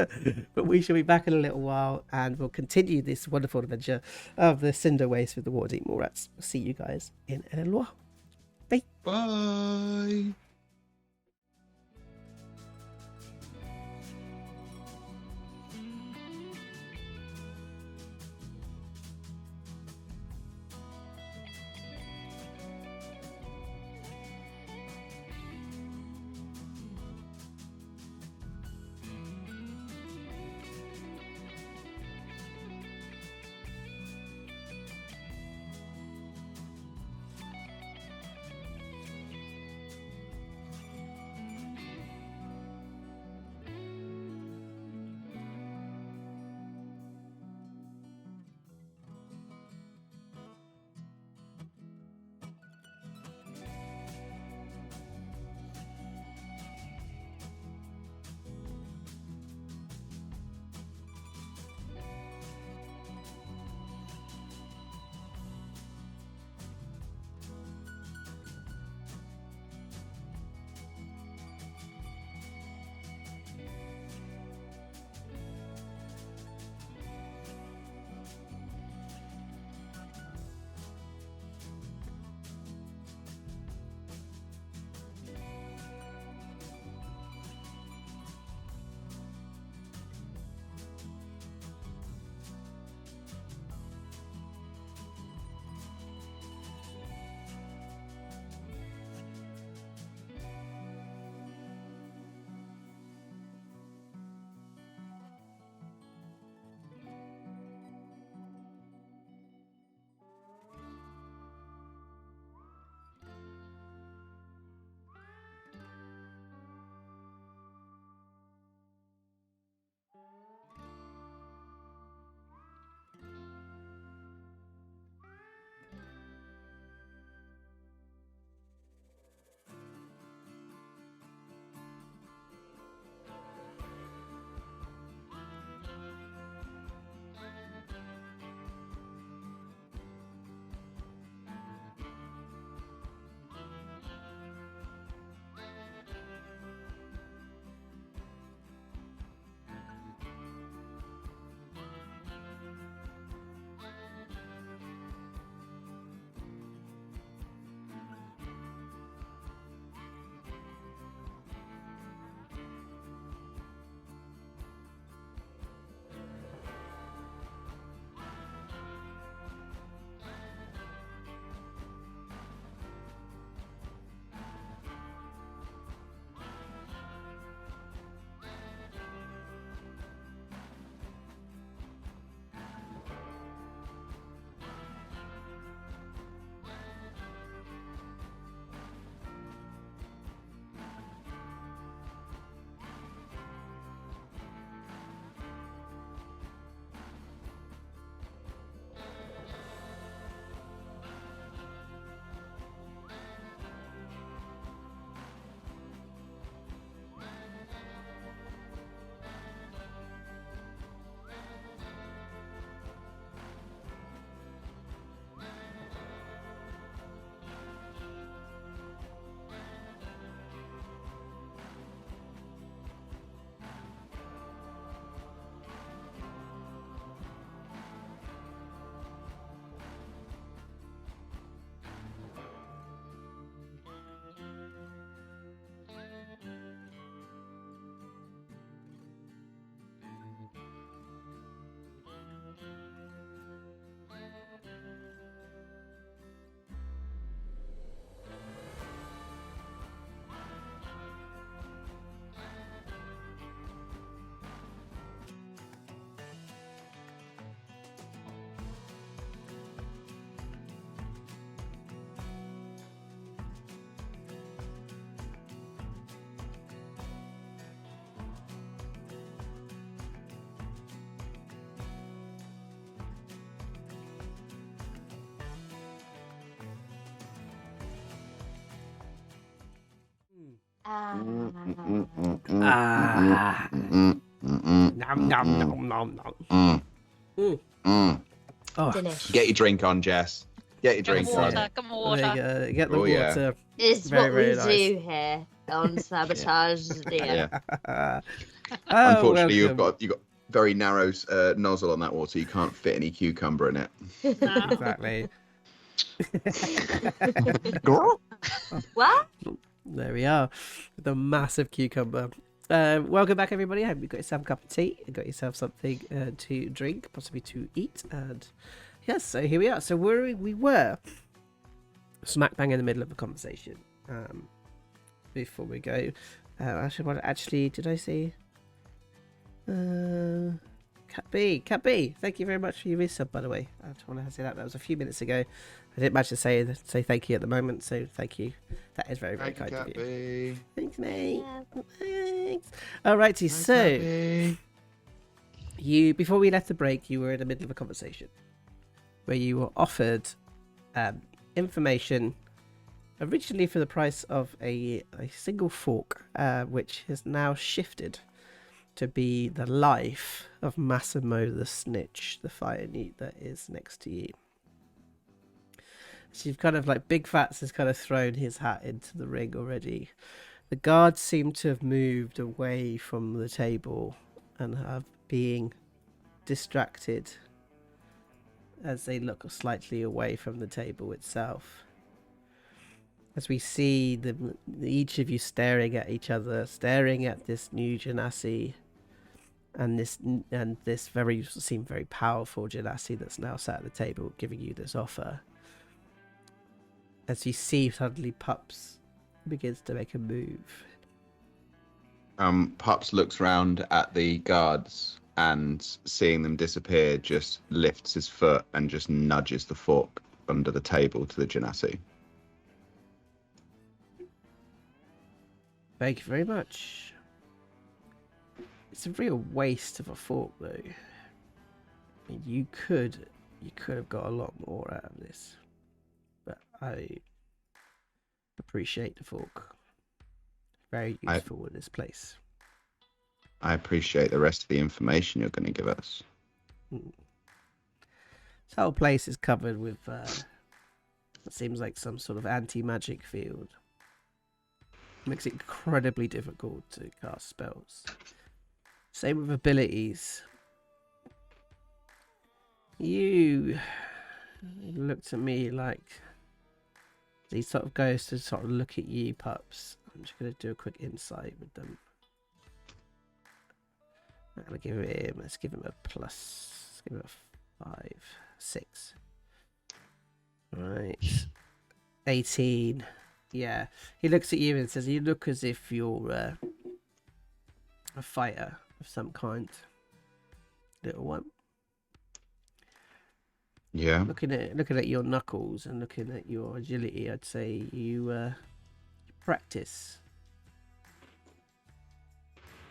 Speaker 1: But we shall be back in a little while, and we'll continue this wonderful adventure of the Cinder Waste with the Waterdeep Mallrats. We'll see you guys in a little while.
Speaker 3: Bye.
Speaker 6: Ah. Nom nom nom nom nom. Oh,
Speaker 5: Delish.
Speaker 3: Get your drink on, Jess. Get your
Speaker 2: Get
Speaker 3: drink
Speaker 2: the
Speaker 3: on.
Speaker 2: water. Get more
Speaker 1: there you
Speaker 2: water.
Speaker 1: go. Get the
Speaker 3: Oh, yeah.
Speaker 1: water.
Speaker 5: It's
Speaker 1: Very,
Speaker 5: what we
Speaker 1: very nice.
Speaker 5: do here on Sabotage the
Speaker 3: Yeah.
Speaker 1: Oh,
Speaker 3: Unfortunately,
Speaker 1: welcome.
Speaker 3: you've got very narrow nozzle on that water. You can't fit any cucumber in it.
Speaker 2: No.
Speaker 1: Exactly.
Speaker 5: What?
Speaker 1: There we are. The massive cucumber. Welcome back, everybody. I hope you got yourself a cup of tea and got yourself something to drink, possibly to eat. And yes, so here we are. So we were smack bang in the middle of a conversation. Before we go, actually, did I say? Cat B, thank you very much for your resub, by the way. I just want to say that was a few minutes ago. I didn't manage to say thank you at the moment, so thank you. That is very, very kind of you. Thanks, mate.
Speaker 5: Yeah.
Speaker 1: Thanks. Alrighty, so before we left the break, you were in the middle of a conversation where you were offered information originally for the price of a single fork, which has now shifted to be the life of Massimo the Snitch, the fire neat that is next to you. So you've kind of like Big Phatts has kind of thrown his hat into the ring already. The guards seem to have moved away from the table and are being distracted as they look slightly away from the table itself. As we see each of you staring at each other, staring at this new Genasi, and this very powerful Genasi that's now sat at the table giving you this offer. As you see, suddenly Pups begins to make a move.
Speaker 3: Pups looks round at the guards and, seeing them disappear, just lifts his foot and just nudges the fork under the table to the Genasi.
Speaker 1: Thank you very much. It's a real waste of a fork, though. I mean, you could have got a lot more out of this, but I appreciate the fork. Very useful in this place.
Speaker 3: I appreciate the rest of the information you're going to give us.
Speaker 1: This whole place is covered with what seems like some sort of anti-magic field. Makes it incredibly difficult to cast spells. Same with abilities. You looked at me like he sort of goes to sort of look at you, Pups. I'm just going to do a quick insight with them. I'm going to let's give him a plus. Let's give him a 5, 6. Right. 18. Yeah. He looks at you and says, you look as if you're a fighter of some kind, little one.
Speaker 3: Yeah.
Speaker 1: Looking at your knuckles and looking at your agility, I'd say you practice.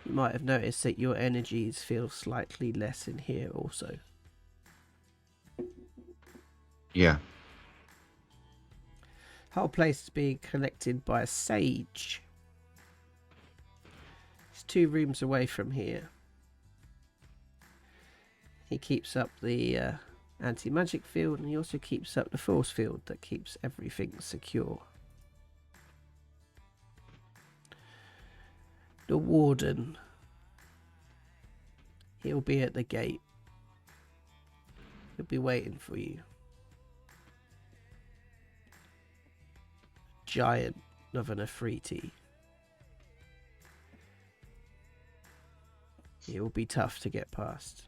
Speaker 1: You might have noticed that your energies feel slightly less in here also.
Speaker 3: Yeah.
Speaker 1: Whole place is being connected by a sage. He's 2 rooms away from here. He keeps up the anti-magic field, and he also keeps up the force field that keeps everything secure. The warden, he'll be at the gate. He'll be waiting for you. Giant of an Afriti. It will be tough to get past.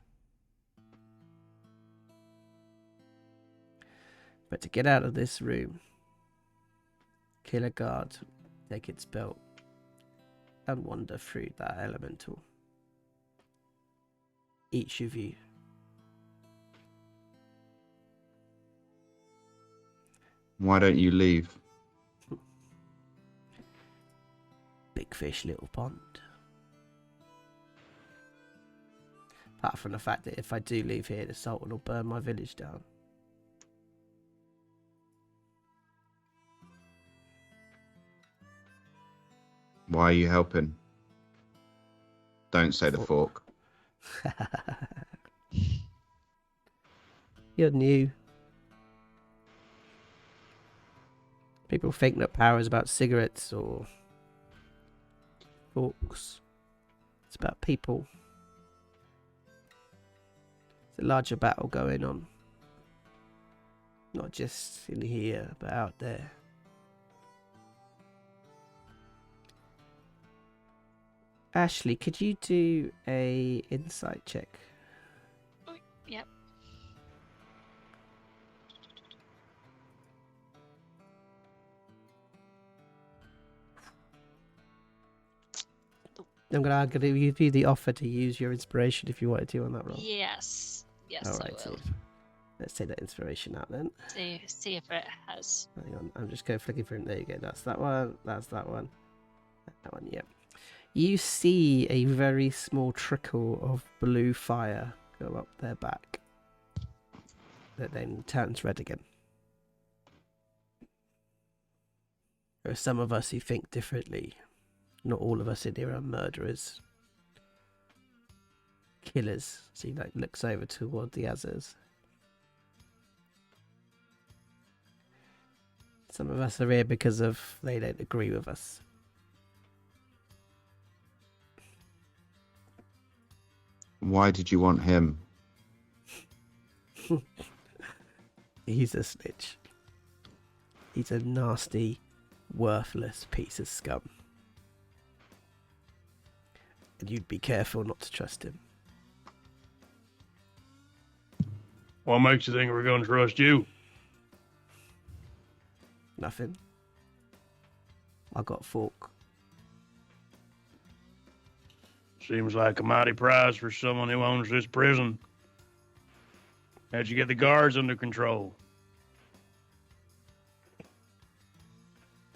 Speaker 1: But to get out of this room, kill a guard, take its belt, and wander through that elemental. Each of you.
Speaker 3: Why don't you leave?
Speaker 1: Big fish, little pond. Apart from the fact that if I do leave here, the Sultan will burn my village down.
Speaker 3: Why are you helping? Don't say the fork.
Speaker 1: You're new. People think that power is about cigarettes or forks. It's about people. It's a larger battle going on. Not just in here, but out there. Ashley, could you do a insight check?
Speaker 2: Yep.
Speaker 1: I'm gonna give you the offer to use your inspiration if you wanted to on that roll.
Speaker 2: Yes. Yes,
Speaker 1: All
Speaker 2: I
Speaker 1: right,
Speaker 2: will.
Speaker 1: let's take that inspiration out then.
Speaker 2: See if it has.
Speaker 1: Hang on, I'm just going flicking through. There you go. That's that one. That's that one. That one. Yep. You see a very small trickle of blue fire go up their back. That then turns red again. There are some of us who think differently. Not all of us in here are murderers. Killers. So he looks over toward the others. Some of us are here because of they don't agree with us.
Speaker 3: Why did you want him?
Speaker 1: He's a snitch. He's a nasty, worthless piece of scum. And you'd be careful not to trust him.
Speaker 7: What makes you think we're going to trust you?
Speaker 1: Nothing. I got a fork.
Speaker 7: Seems like a mighty prize for someone who owns this prison. How'd you get the guards under control?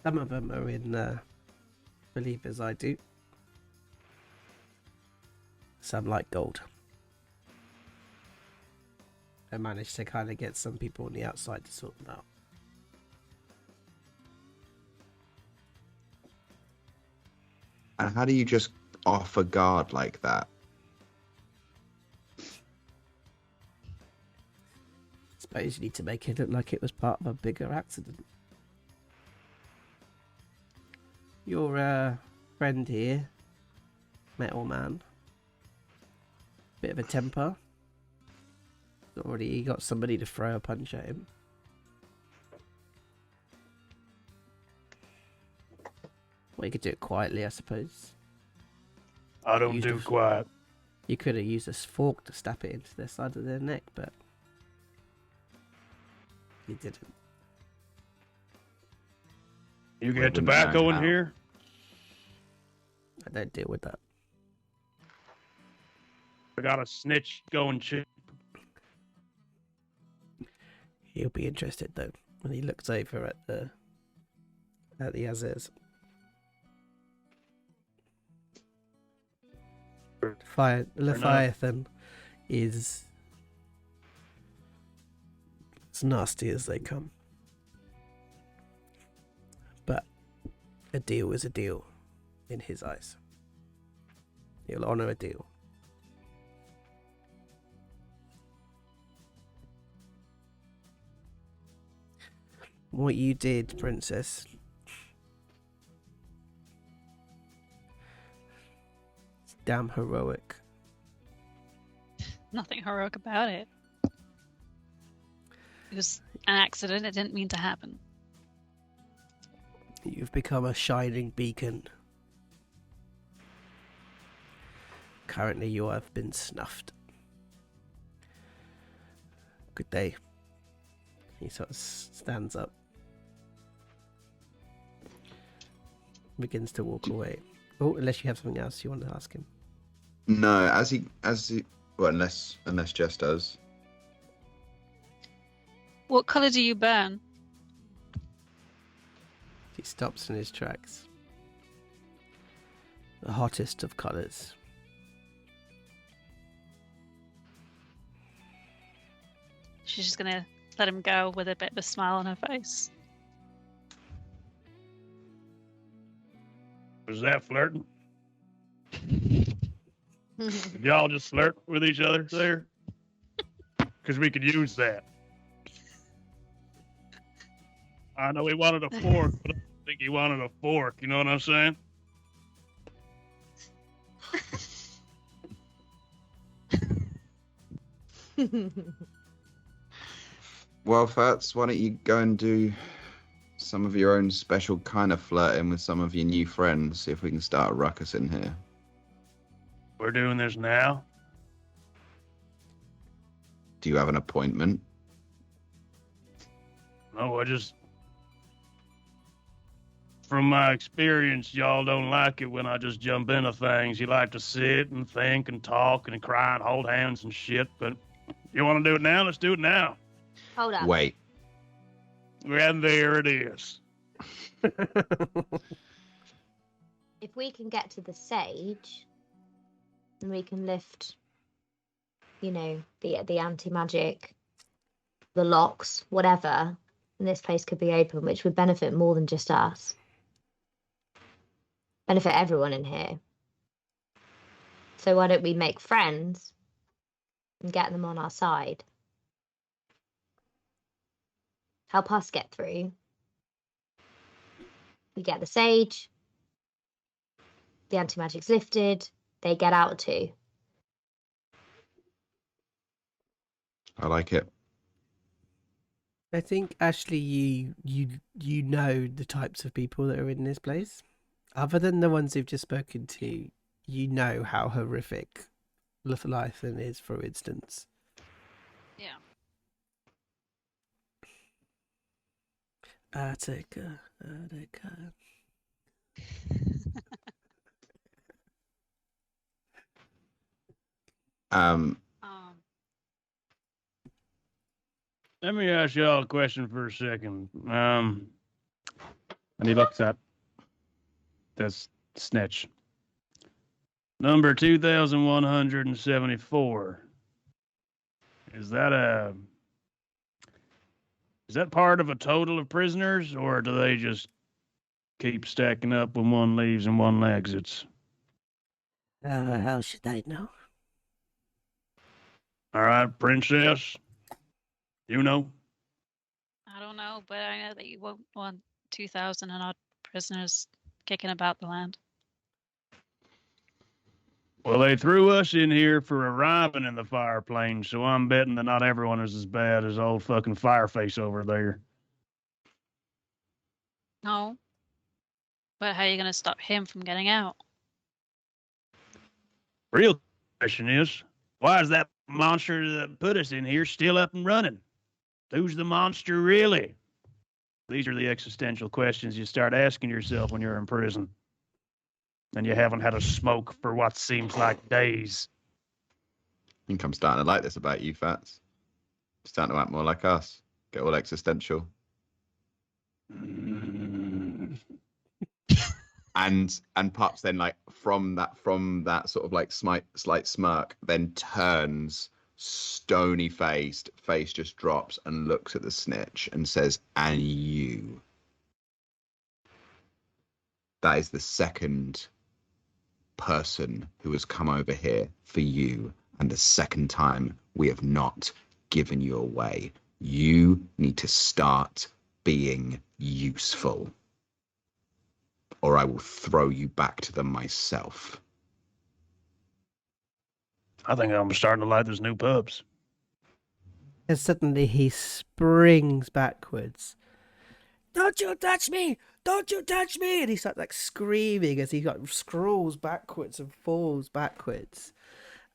Speaker 1: Some of them are in believers I do. Some like gold. I managed to kind of get some people on the outside to sort them out.
Speaker 3: And how do you just off a guard like that?
Speaker 1: Suppose you need to make it look like it was part of a bigger accident. Your friend here, Metal Man, bit of a temper. Already got somebody to throw a punch at him. Well, you could do it quietly, I suppose.
Speaker 7: I don't do quiet.
Speaker 1: You could have used a fork to stab it into the side of their neck, but you didn't.
Speaker 7: You
Speaker 3: Well,
Speaker 7: get tobacco in
Speaker 3: how.
Speaker 7: here?
Speaker 1: I don't deal with that.
Speaker 7: I got a snitch going cheap.
Speaker 1: He'll be interested though when he looks over at the Azers. Leviathan is as nasty as they come. But a deal is a deal in his eyes. He'll honour a deal. What you did, Princess, it's damn heroic.
Speaker 2: Nothing heroic about it. It was an accident. It didn't mean to happen.
Speaker 1: You've become a shining beacon. Currently, you have been snuffed. Good day. He sort of stands up. Begins to walk away. Oh, unless you have something else you want to ask him.
Speaker 3: No, as he, well, unless Jess does.
Speaker 2: What colour do you burn?
Speaker 1: He stops in his tracks. The hottest of colours.
Speaker 2: She's just gonna let him go with a bit of a smile on her face.
Speaker 7: Was that flirting? Did y'all just flirt with each other there? Because we could use that. I know he wanted a fork, but I don't think he wanted a fork. You know what I'm saying?
Speaker 3: Well, Phatts, why don't you go and do some of your own special kind of flirting with some of your new friends? See if we can start a ruckus in here.
Speaker 7: We're doing this now.
Speaker 3: Do you have an appointment?
Speaker 7: No, I just... From my experience, y'all don't like it when I just jump into things. You like to sit and think and talk and cry and hold hands and shit, but you want to do it now? Let's do it now.
Speaker 5: Hold up.
Speaker 3: Wait.
Speaker 7: And there it is.
Speaker 5: If we can get to the sage, then we can lift, you know, the anti-magic, the locks, whatever, and this place could be open, which would benefit more than just us. Benefit everyone in here. So why don't we make friends and get them on our side? Help us get through. We get the sage. The anti-magic's lifted. They get out too.
Speaker 3: I like it.
Speaker 1: I think Ashley, you know the types of people that are in this place. Other than the ones you've just spoken to, you know how horrific Leviathan is, for instance.
Speaker 2: Yeah.
Speaker 1: Attica.
Speaker 7: Let me ask y'all a question for a second.
Speaker 4: And he looks at this snitch.
Speaker 7: Number 2174. Is that part of a total of prisoners, or do they just keep stacking up when one leaves and one exits?
Speaker 6: How should I know?
Speaker 7: All right, princess. You know?
Speaker 2: I don't know, but I know that you won't want 2,000 and odd prisoners kicking about the land.
Speaker 7: Well, they threw us in here for arriving in the fire plane, so I'm betting that not everyone is as bad as old fucking Fireface over there.
Speaker 2: No. But how are you going to stop him from getting out?
Speaker 7: Real question is, why is that monster that put us in here still up and running? Who's the monster really? These are the existential questions you start asking yourself when you're in prison. And you haven't had a smoke for what seems like days.
Speaker 3: I think I'm starting to like this about you, Phatts. Starting to act more like us. Get all existential. And Pups then, like, from that sort of like slight smirk, then turns stony faced, face just drops and looks at the snitch and says, "And you." That is the second person who has come over here for you, and the second time we have not given you away. You need to start being useful, or I will throw you back to them myself.
Speaker 7: I think I'm starting to like this new Pups.
Speaker 1: And suddenly he springs backwards. "Don't you touch me! Don't you touch me!" And he starts like screaming as he like scrolls backwards and falls backwards.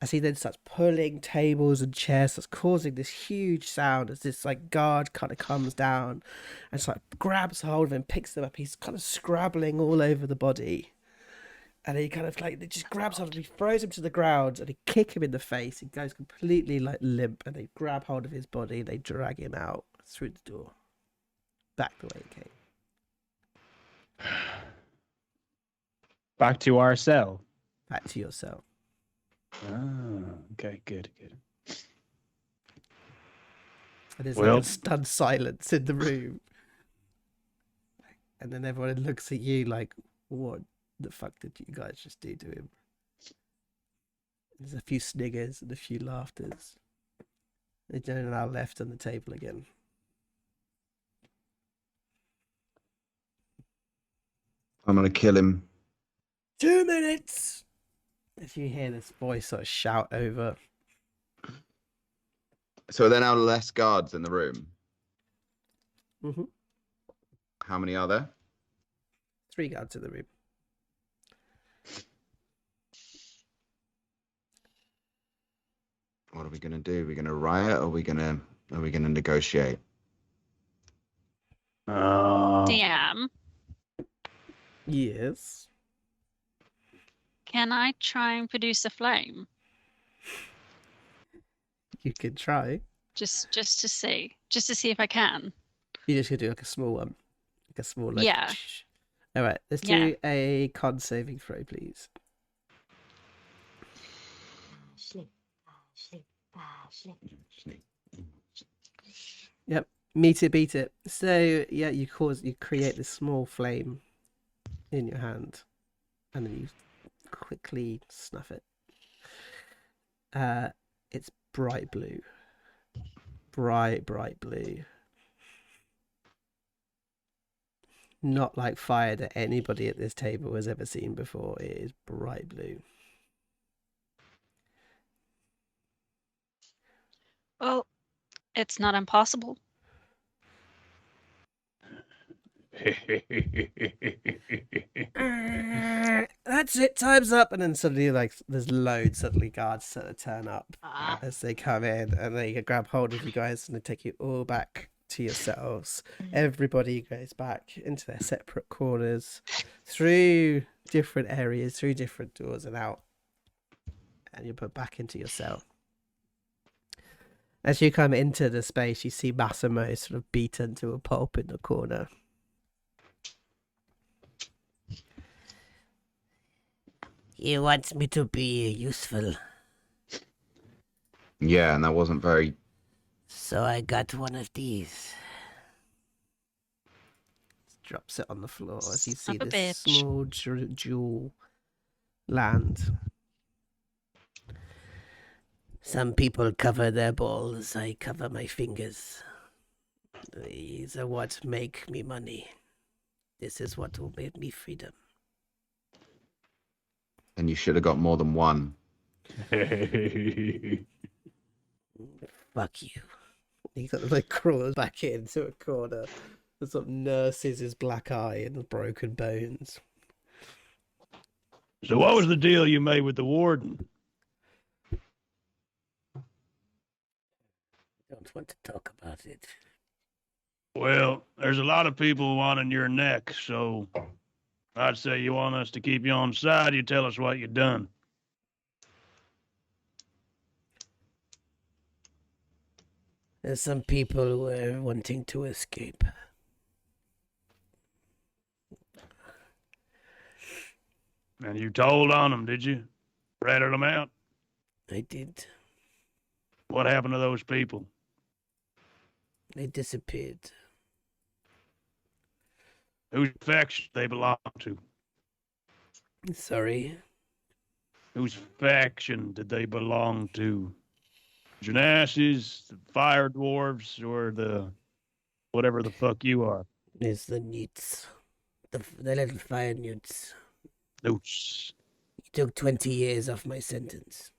Speaker 1: As he then starts pulling tables and chairs, that's causing this huge sound as this like guard kind of comes down and just like grabs hold of him, picks them up. He's kind of scrabbling all over the body. And he kind of like, he just grabs hold of him, he throws him to the ground, and they kick him in the face. He goes completely like limp, and they grab hold of his body, and they drag him out through the door. Back the way he came.
Speaker 4: Back to our cell.
Speaker 1: Back to your cell.
Speaker 4: Oh, okay, good.
Speaker 1: And there's
Speaker 7: Well-
Speaker 1: like a stunned silence in the room. And then everyone looks at you like, what the fuck did you guys just do to him? There's a few sniggers and a few laughters. They're now left on the table again.
Speaker 3: I'm gonna kill him.
Speaker 1: 2 minutes! If you hear this voice sort of shout over.
Speaker 3: So are there now less guards in the room?
Speaker 1: Mm-hmm.
Speaker 3: How many are there?
Speaker 1: 3 guards in the room.
Speaker 3: What are we gonna do? Are we gonna riot or are we gonna negotiate?
Speaker 2: DM,
Speaker 1: Yes.
Speaker 2: can I try and produce a flame?
Speaker 1: You could try.
Speaker 2: Just to see if I can.
Speaker 1: You just could do like a small one. Like a small, like...
Speaker 2: Yeah.
Speaker 1: Alright, let's do a con saving throw, please.
Speaker 5: Sleep, sleep, sleep.
Speaker 1: Yep, meet it, beat it. So yeah, you create this small flame in your hand, and then you quickly snuff it. It's bright blue, bright blue. Not like fire that anybody at this table has ever seen before. It is bright blue.
Speaker 2: Well, it's not impossible.
Speaker 1: That's it, time's up. And then suddenly, like, there's loads suddenly guards sort of turn up as they come in, and they grab hold of you guys and they take you all back to yourselves. Everybody goes back into their separate corners, through different areas, through different doors and out, and you're put back into your cell. As you come into the space, you see Massimo sort of beaten to a pulp in the corner.
Speaker 6: He wants me to be useful,
Speaker 3: Yeah, and that wasn't very.
Speaker 6: so I got one of these.
Speaker 1: Drops it on the floor as you see
Speaker 2: Son of a
Speaker 1: this
Speaker 2: bitch.
Speaker 1: small jewel land.
Speaker 6: Some people cover their balls, I cover my fingers. These are what make me money. This is what will make me freedom.
Speaker 3: And you should have got more than one.
Speaker 6: Fuck you.
Speaker 1: He sort of like crawls back into a corner and sort of nurses his black eye and broken bones.
Speaker 7: So what was the deal you made with the warden?
Speaker 6: Don't want to talk about it.
Speaker 7: Well, there's a lot of people wanting your neck, so I'd say you want us to keep you on side, you tell us what you done.
Speaker 6: There's some people who are wanting to escape.
Speaker 7: And you told on them, did you? Ratted them out?
Speaker 6: I did.
Speaker 7: What happened to those people?
Speaker 6: They disappeared.
Speaker 7: Whose faction they belong to?
Speaker 6: Sorry.
Speaker 7: Whose faction did they belong to? Genasses, the fire dwarves, or the whatever the fuck you are?
Speaker 6: It's the newts. The little fire newts.
Speaker 7: Those.
Speaker 6: He took 20 years off my sentence.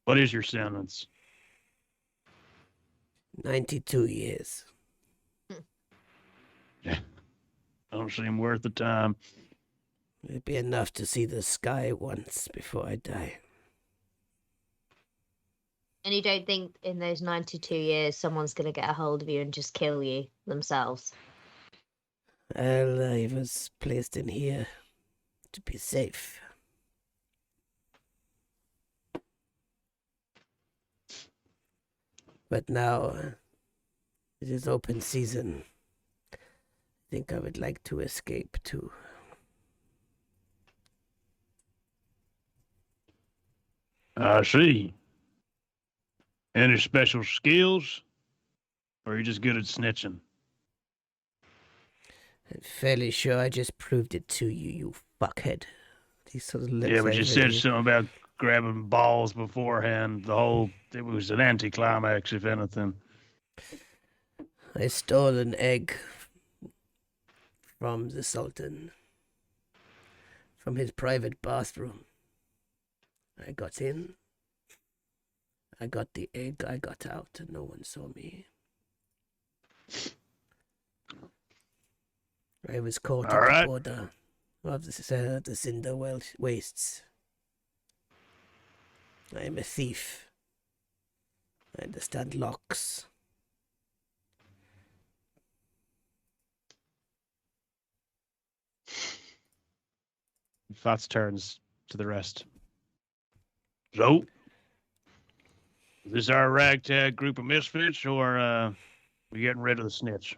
Speaker 7: What is your sentence?
Speaker 6: 92 years.
Speaker 7: Don't seem worth the time.
Speaker 6: It'd be enough to see the sky once before I die.
Speaker 5: And you don't think in those 92 years someone's going to get a hold of you and just kill you themselves?
Speaker 6: Well, I was placed in here to be safe. But now it is open season. I think I would like to escape too.
Speaker 7: I see. Any special skills? Or are you just good at snitching?
Speaker 6: I'm fairly sure I just proved it to you, you fuckhead. He sort of looks
Speaker 7: Yeah, but you
Speaker 6: over
Speaker 7: said
Speaker 6: at you.
Speaker 7: something about grabbing balls beforehand. It was an anticlimax, if anything.
Speaker 6: I stole an egg from the Sultan. From his private bathroom. I got in. I got the egg, I got out, and no one saw me. I was caught
Speaker 7: All
Speaker 6: at
Speaker 7: right.
Speaker 6: the border of the Cinder wastes. I am a thief. I understand locks.
Speaker 4: Phatts turns to the rest.
Speaker 7: So, is this our ragtag group of misfits, or we getting rid of the snitch?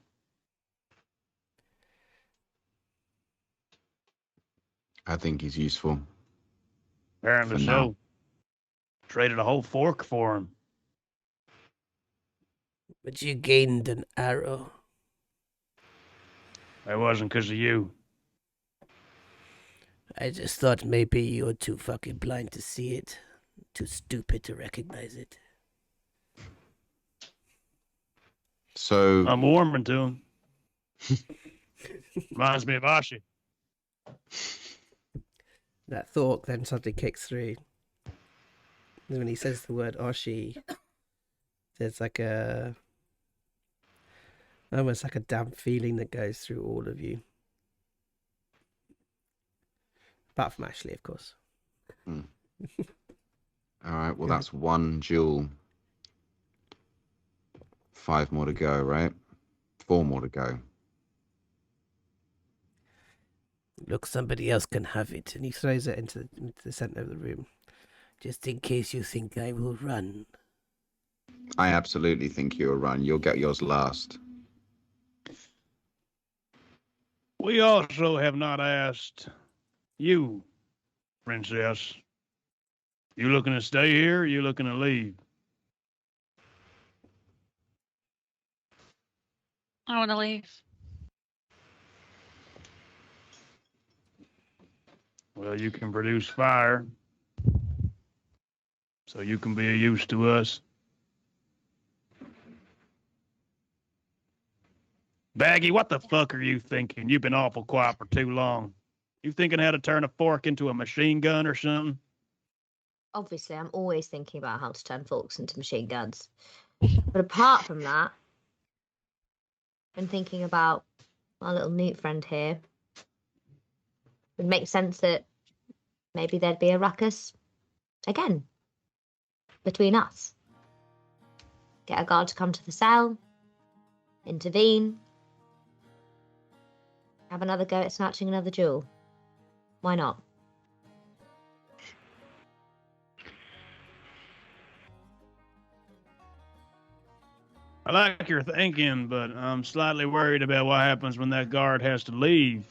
Speaker 3: I think he's useful.
Speaker 7: Apparently
Speaker 3: For
Speaker 7: so.
Speaker 3: now.
Speaker 7: Traded a whole fork for him.
Speaker 6: But you gained an arrow.
Speaker 7: That wasn't because of you.
Speaker 6: I just thought maybe you're too fucking blind to see it. Too stupid to recognize it.
Speaker 3: So
Speaker 7: I'm warming to him. Reminds me of Ashi.
Speaker 1: That thought then suddenly kicks through. And when he says the word Oshi, there's like almost like a damp feeling that goes through all of you. Apart from Ashley, of course.
Speaker 3: all right, well that's one jewel. 5 more to go, right? 4 more to go.
Speaker 6: Look, somebody else can have it.
Speaker 1: And he throws it into the center of the room.
Speaker 6: Just in case you think I will run.
Speaker 3: I absolutely think you'll run. You'll get yours last.
Speaker 7: We also have not asked you, Princess. You looking to stay here, or you looking to leave?
Speaker 2: I want to leave.
Speaker 7: Well, you can produce fire, so you can be a use to us. Baggi, what the fuck are you thinking? You've been awful quiet for too long. You thinking how to turn a fork into a machine gun or something?
Speaker 5: Obviously, I'm always thinking about how to turn forks into machine guns. But apart from that, I've been thinking about our little newt friend here. It would make sense that maybe there'd be a ruckus again between us. Get a guard to come to the cell, intervene, have another go at snatching another jewel. Why not?
Speaker 7: I like your thinking, but I'm slightly worried about what happens when that guard has to leave.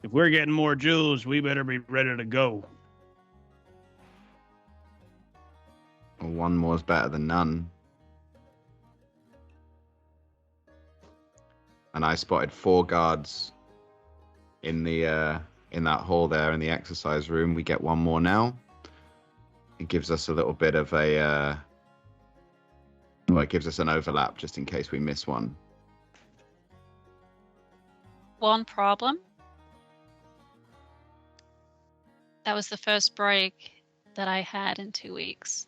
Speaker 7: If we're getting more jewels, we better be ready to go.
Speaker 3: Well, 1 more is better than none. And I spotted 4 guards in the in that hall there in the exercise room. We get 1 more now. It gives us a little bit of a well, it gives us an overlap just in case we miss one.
Speaker 2: One problem. That was the first break that I had in 2 weeks.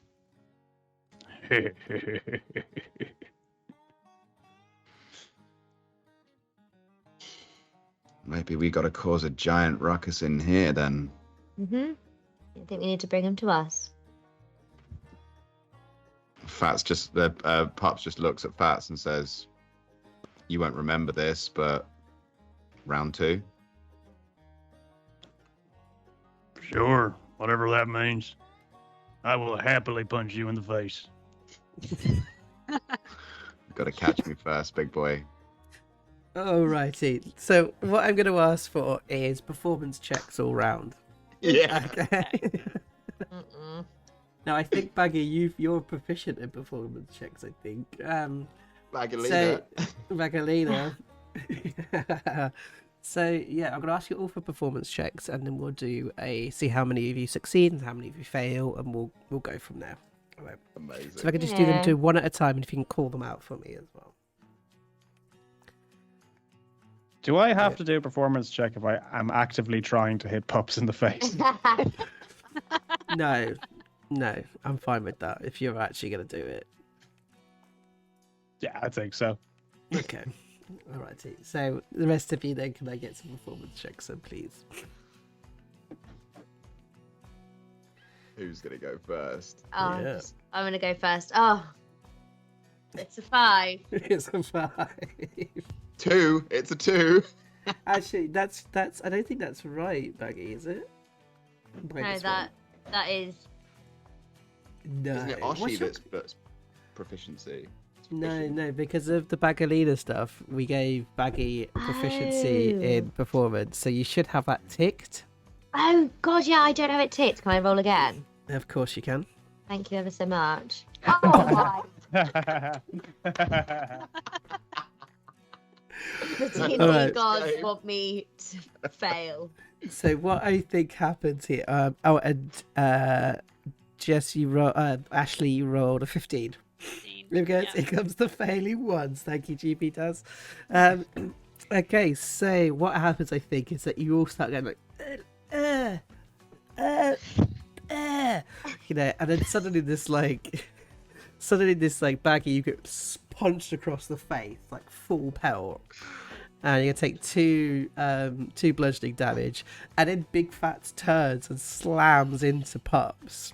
Speaker 3: Maybe we got to cause a giant ruckus in here then.
Speaker 5: I think we need to bring him to us.
Speaker 3: Phatts just Pups just looks at Phatts and says, "You won't remember this, but round 2."
Speaker 7: Sure, whatever that means. I will happily punch you in the face.
Speaker 3: Got to catch me first, big boy.
Speaker 1: Alrighty. So what I'm going to ask for is performance checks all round.
Speaker 3: Yeah.
Speaker 1: Okay. Now I think Baggi, you're proficient in performance checks. I think.
Speaker 3: Baggalina.
Speaker 1: So Baggalina, So yeah, I'm gonna ask you all for performance checks, and then we'll do see how many of you succeed and how many of you fail, and we'll go from there. All right.
Speaker 3: Amazing.
Speaker 1: So if I can just do them one at a time, and if you can call them out for me as well.
Speaker 4: Do I have to do a performance check if I am actively trying to hit Pups in the face?
Speaker 1: No, I'm fine with that. If you're actually gonna do it.
Speaker 4: Yeah, I think so.
Speaker 1: Okay. Alrighty. So the rest of you then, can I get some performance checks then, please?
Speaker 3: Who's gonna go first?
Speaker 5: Oh,
Speaker 1: Yeah.
Speaker 5: I'm gonna go first. Oh, it's a 5.
Speaker 1: It's a 5.
Speaker 3: 2. It's a 2.
Speaker 1: Actually, that's. I don't think that's right, Baggi, is it?
Speaker 5: No, that is.
Speaker 1: No.
Speaker 3: Isn't it
Speaker 1: What's
Speaker 3: Oshi
Speaker 1: your-
Speaker 3: that's proficiency? It's
Speaker 1: No,
Speaker 3: proficient.
Speaker 1: no, because of the Baggalina stuff, we gave Baggi proficiency in performance, so you should have that ticked.
Speaker 5: Oh God, yeah, I don't have it ticked. Can I roll again?
Speaker 1: Of course you can.
Speaker 5: Thank you ever so much. Oh my! The D&D
Speaker 1: Alright.
Speaker 5: gods want me to fail.
Speaker 1: So what I think happens here? Jess, Ashley, you rolled a 15.
Speaker 2: 15.
Speaker 1: Here goes.
Speaker 2: Yeah.
Speaker 1: Here comes the failing ones. Thank you, GP does. Okay, so what happens, I think, is that you all start going like, you know, and then suddenly this Baggy, you get punched across the face, like full pelt, and you're gonna take two bludgeoning damage, and then Big Phatts turns and slams into Pups,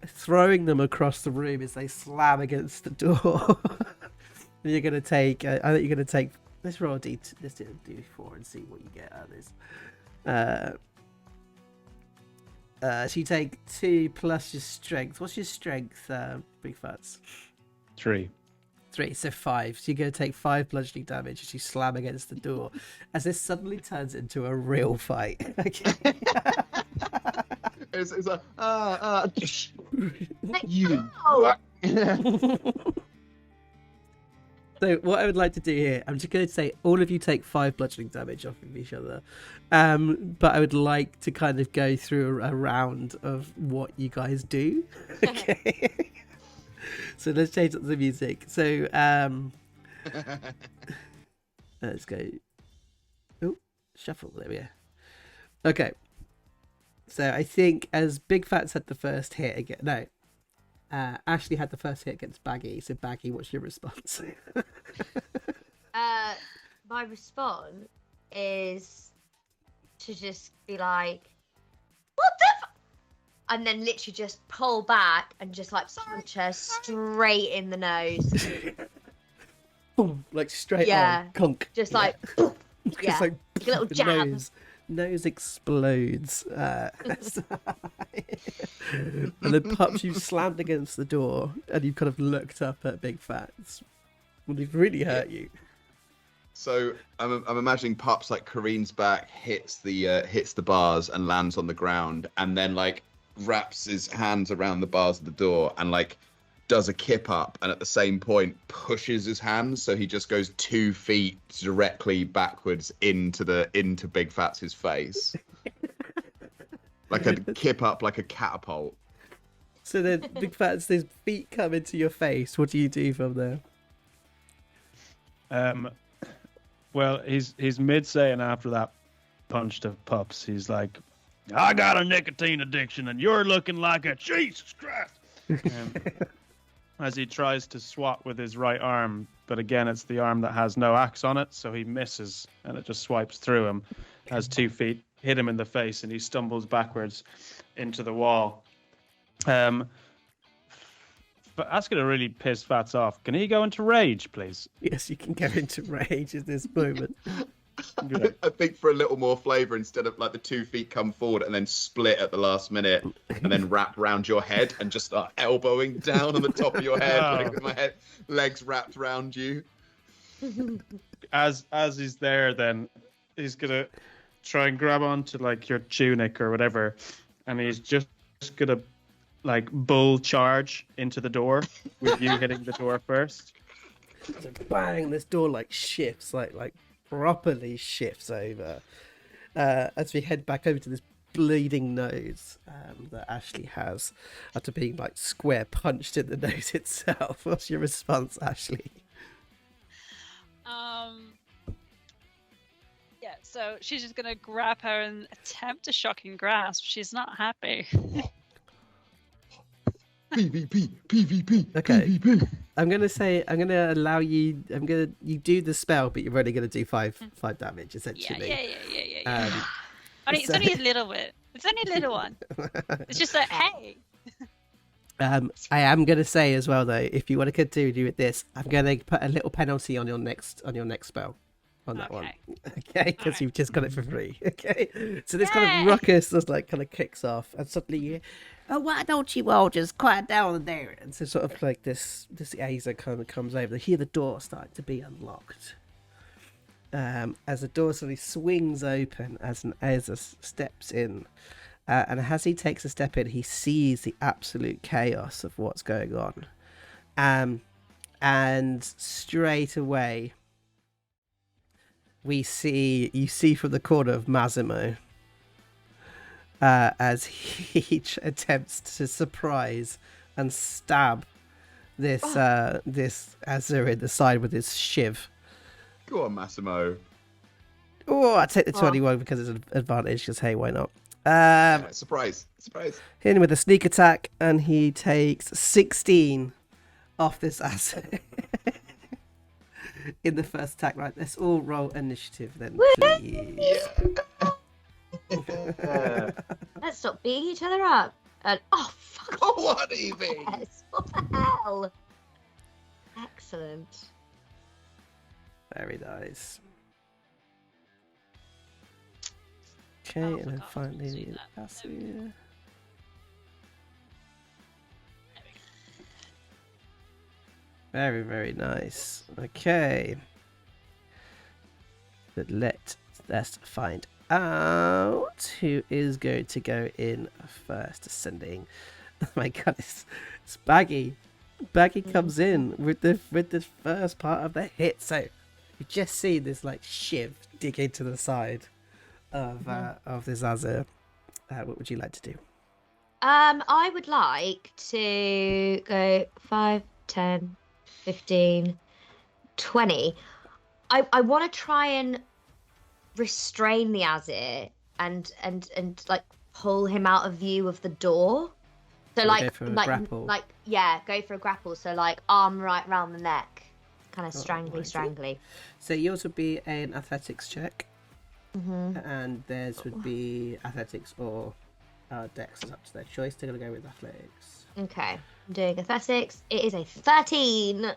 Speaker 1: throwing them across the room as they slam against the door. And you're gonna take. I think you're gonna take. Let's roll a D. Let's do a D4 and see what you get out of this. So you take 2 plus your strength. What's your strength, Big Phatts?
Speaker 4: 3.
Speaker 1: 3, so 5. So you're going to take 5 bludgeoning damage as you slam against the door, as this suddenly turns into a real fight. Okay.
Speaker 3: It's a you.
Speaker 5: Oh,
Speaker 1: So what I would like to do here, I'm just going to say all of you take 5 bludgeoning damage off of each other, but I would like to kind of go through a round of what you guys do. Okay. So let's change up the music. So let's go. Oh, shuffle. There we go. Okay. So I think as Big Phatts had the first hit again. No. Ashley had the first hit against Baggi. So Baggi, what's your response?
Speaker 5: my response is to just be like, "What the?" And then literally just pull back and just like punch her straight in the nose.
Speaker 1: Boom, like straight
Speaker 5: Yeah.
Speaker 1: on, conk.
Speaker 5: Just like,
Speaker 1: Just
Speaker 5: yeah,
Speaker 1: like
Speaker 5: like a little
Speaker 1: the
Speaker 5: jab.
Speaker 1: nose explodes. And then Pups, you slammed against the door, and you kind of looked up at Big Phatts. Well, they've really hurt you.
Speaker 3: So I'm imagining Pups like careens back, hits the bars and lands on the ground, and then like wraps his hands around the bars of the door and like does a kip up, and at the same point pushes his hands so he just goes 2 feet directly backwards into Big Phatts' face. Like a kip up, like a catapult.
Speaker 1: So then Big Phatts, his feet come into your face. What do you do from there?
Speaker 4: Well, he's mid saying after that punch to Pups, he's like, "I got a nicotine addiction, and you're looking like a Jesus Christ." As he tries to swat with his right arm, but again, it's the arm that has no axe on it, so he misses, and it just swipes through him. As 2 feet hit him in the face, and he stumbles backwards into the wall. But that's going to really piss Phatts off. Can he go into rage, please?
Speaker 1: Yes, you can go into rage at this moment.
Speaker 4: Good.
Speaker 3: I think for a little more flavour, instead of like the 2 feet come forward and then split at the last minute and then wrap round your head and just start elbowing down on the top of your head,
Speaker 4: Oh.
Speaker 3: with my head, legs wrapped round you.
Speaker 4: As he's there, then he's going to try and grab onto like your tunic or whatever, and he's just going to like bull charge into the door with you hitting the door first.
Speaker 1: So bang, this door like shifts, like properly shifts over as we head back over to this bleeding nose that Ashley has after being like square punched in the nose itself. What's your response, Ashley?
Speaker 2: Yeah, so she's just gonna grab her and attempt a shocking grasp. She's not happy.
Speaker 3: PvP.
Speaker 1: Okay. I'm gonna allow you. You do the spell, but you're only gonna do five damage essentially.
Speaker 2: Yeah. It's only a little bit. It's only a little one. It's just like, hey.
Speaker 1: I am gonna say as well though, if you want to continue with this, I'm gonna put a little penalty on your next spell. On that one, okay, because you've just got it for free. Okay, so this kind of ruckus just like kind of kicks off, and suddenly you,
Speaker 6: Oh, why don't you all just quiet down there?
Speaker 1: and so sort of like this Aza kind of comes over. You hear the door start to be unlocked. As the door suddenly swings open as an Aza steps in, and as he takes a step in, he sees the absolute chaos of what's going on, and straight away. You see from the corner of Massimo as he attempts to surprise and stab this Azur in the side with his shiv.
Speaker 3: Go on, Massimo.
Speaker 1: Oh, I take the 21 because it's an advantage. Because hey, why not?
Speaker 3: Surprise!
Speaker 1: Hit him with a sneak attack, and he takes 16 off this Azur. In the first attack, right? Let's all roll initiative then, please.
Speaker 5: Let's stop beating each other up. And fuck.
Speaker 3: Go on, Evie.
Speaker 5: Yes. What the hell? Excellent.
Speaker 1: Very nice. Okay, and then finally Asir. Very, very nice. Okay. But let's find out who is going to go in first, ascending. Oh my god, it's Baggi. Baggi comes in with the first part of the hit. So you just see this like shiv dig into the side of this Azur. What would you like to do?
Speaker 5: I would like to go 5, 10, 15, 20. I want to try and restrain the Azir and like pull him out of view of the door. So
Speaker 1: go for a grapple.
Speaker 5: Go for a grapple. So like arm right round the neck, kind of strangly.
Speaker 1: So yours would be an athletics check, and theirs would be athletics or dex. It's up to their choice. They're gonna go with athletics.
Speaker 5: Okay, I'm doing athletics. It is a 13.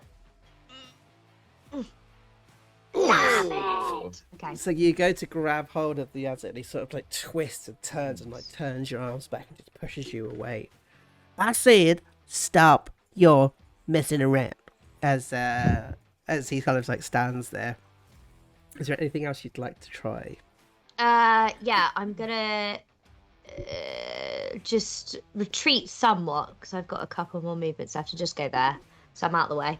Speaker 5: Okay.
Speaker 1: So you go to grab hold of the Azir, and he sort of like twists and turns your arms back and just pushes you away.
Speaker 6: I said, stop your messing around.
Speaker 1: As he kind of like stands there. Is there anything else you'd like to try?
Speaker 5: Yeah, I'm gonna just retreat somewhat because I've got a couple more movements left to just go there, so I'm out of the way.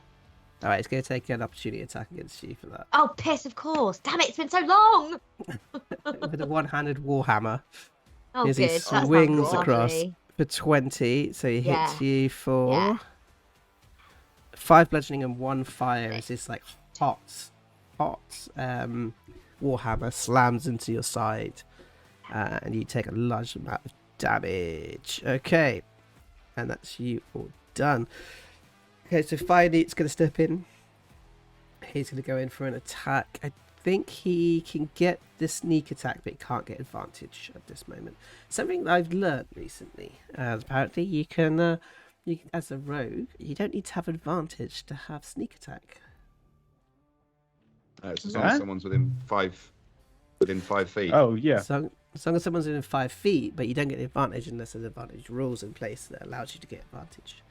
Speaker 1: All right, it's going to take an opportunity attack against you for that.
Speaker 5: Oh, piss! Of course. Damn it! It's been so long.
Speaker 1: With a one-handed warhammer.
Speaker 5: Oh,
Speaker 1: as
Speaker 5: good.
Speaker 1: he
Speaker 5: That sounds
Speaker 1: swings across
Speaker 5: lovely.
Speaker 1: for 20, so he
Speaker 5: Yeah.
Speaker 1: hits you for
Speaker 5: Yeah.
Speaker 1: 5 bludgeoning and 1 fire. As this like hot warhammer slams into your side, and you take a large amount of damage. Okay, and that's you all done. Okay, so finally it's going to step in. He's going to go in for an attack. I think he can get the sneak attack, but he can't get advantage at this moment. Something that I've learned recently. Apparently, you can, as a rogue, you don't need to have advantage to have sneak attack.
Speaker 3: It's as long as someone's within 5 feet.
Speaker 4: Oh, yeah.
Speaker 1: So, as long as someone's within 5 feet, but you don't get the advantage unless there's advantage rules in place that allows you to get advantage.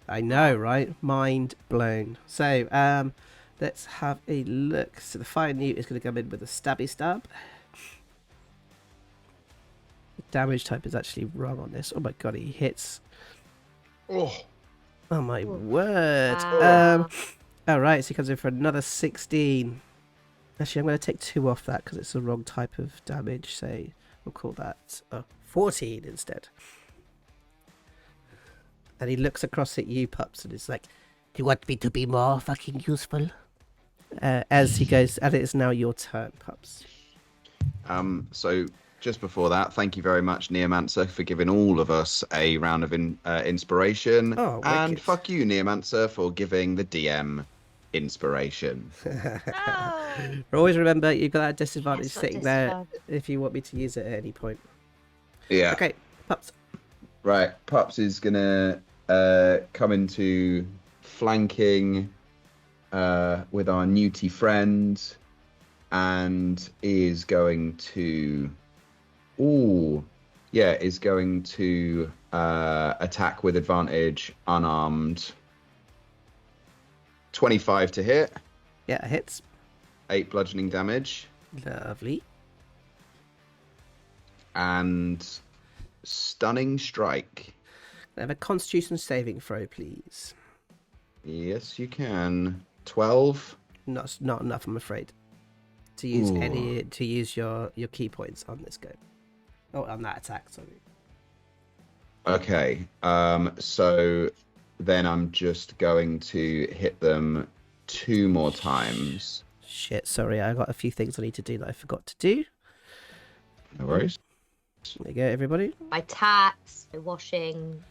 Speaker 1: I know, right? Mind blown. So, let's have a look. So the fire newt is going to come in with a stabby stab. The damage type is actually wrong on this. Oh my god, he hits.
Speaker 3: Oh,
Speaker 1: My word.
Speaker 5: Wow.
Speaker 1: Alright, so he comes in for another 16. Actually, I'm going to take 2 off that because it's the wrong type of damage. So we'll call that 14 instead. And he looks across at you, Pups, and is like,
Speaker 6: Do you want me to be more fucking useful?
Speaker 1: as he goes, and it is now your turn, Pups.
Speaker 3: So just before that, thank you very much, Neomancer, for giving all of us a round of inspiration.
Speaker 1: Oh,
Speaker 3: and
Speaker 1: wicked.
Speaker 3: fuck you, Neomancer, for giving the DM inspiration.
Speaker 2: No.
Speaker 1: Always remember, you've got that disadvantage
Speaker 5: Yes, got
Speaker 1: sitting there
Speaker 5: disadvantage.
Speaker 1: if you want me to use it at any point.
Speaker 3: Yeah.
Speaker 1: Okay, Pups.
Speaker 3: Right, Pups is gonna come into flanking with our newty friend, and is going to attack with advantage, unarmed. 25 to hit,
Speaker 1: Yeah, it hits.
Speaker 3: 8 bludgeoning damage,
Speaker 1: Lovely.
Speaker 3: and stunning strike.
Speaker 1: I have a Constitution saving throw, please.
Speaker 3: Yes, you can. 12.
Speaker 1: Not enough, I'm afraid, to use your key points on this go. Oh, on that attack, sorry.
Speaker 3: Okay, so then I'm just going to hit them 2 more times.
Speaker 1: Shit, sorry, I got a few things I need to do that I forgot to do.
Speaker 3: No worries.
Speaker 1: There you go, everybody.
Speaker 5: My tats, my washing.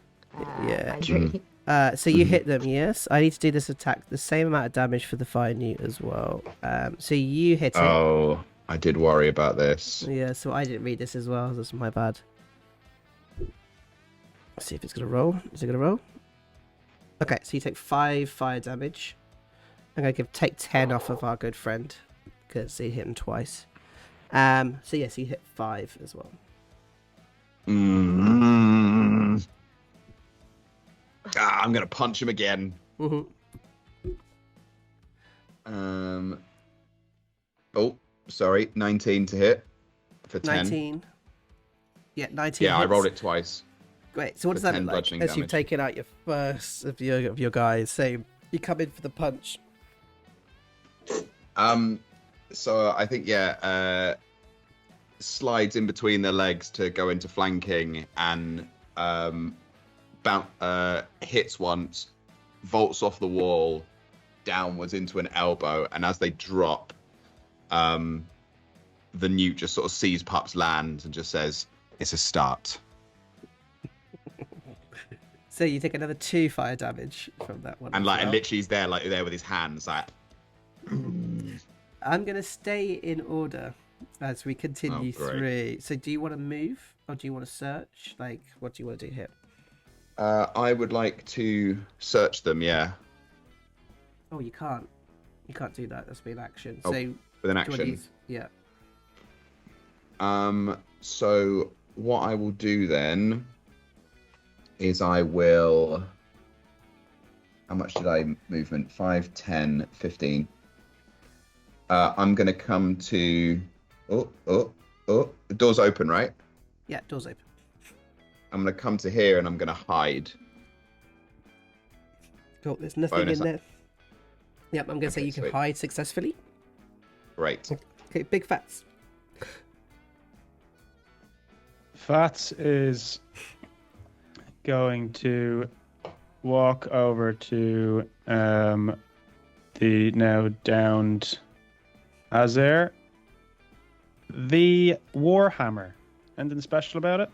Speaker 1: Yeah.
Speaker 5: My drinking.
Speaker 1: So you hit them, yes. I need to do this attack, the same amount of damage for the fire newt as well. So you hit it.
Speaker 3: Oh, I did worry about this.
Speaker 1: Yeah, so I didn't read this as well. That's my bad. Let's see if it's going to roll. Is it going to roll? Okay, so you take 5 fire damage. I'm going to take 10 off of our good friend because he hit him twice. So yes, you hit 5 as well.
Speaker 3: I'm going to punch him again.
Speaker 1: Mm-hmm.
Speaker 3: Oh, sorry. 19 to hit for 10.
Speaker 1: 19. Yeah, 19
Speaker 3: Yeah, I
Speaker 1: hits.
Speaker 3: rolled it twice.
Speaker 1: Great. So what
Speaker 3: for
Speaker 1: does that
Speaker 3: 10
Speaker 1: look like
Speaker 3: bludgeoning
Speaker 1: as you've
Speaker 3: damage.
Speaker 1: taken out your first of your guys? So you come in for the punch.
Speaker 3: So I think, slides in between their legs to go into flanking, and hits once, vaults off the wall, downwards into an elbow, and as they drop, the newt just sort of sees Pups land and just says, "It's a start."
Speaker 1: So you take another 2 fire damage from that one.
Speaker 3: And
Speaker 1: as
Speaker 3: like,
Speaker 1: well.
Speaker 3: literally, he's there with his hands, like.
Speaker 1: I'm going to stay in order as we continue
Speaker 3: Oh, great.
Speaker 1: through. So do you want to move or do you want to search? Like, what do you want to do here?
Speaker 3: I would like to search them, yeah,
Speaker 1: Oh, you can't. You can't do that. That's been action.
Speaker 3: Oh,
Speaker 1: So
Speaker 3: with an
Speaker 1: do you wanna
Speaker 3: action.
Speaker 1: use- Yeah.
Speaker 3: So what I will do then is I will. How much did I movement? 5, 10, 15. I'm going to come to. Oh, the door's open, right?
Speaker 1: Yeah, door's open.
Speaker 3: I'm going to come to here and I'm going to hide.
Speaker 1: Cool. There's nothing
Speaker 3: Bonus
Speaker 1: in there. Yep, I'm going to say
Speaker 3: Okay,
Speaker 1: you can
Speaker 3: sweet.
Speaker 1: hide successfully.
Speaker 3: Great.
Speaker 1: Okay, big Phatts.
Speaker 4: Phatts is going to walk over to the now downed Azair. The Warhammer. Anything special about it?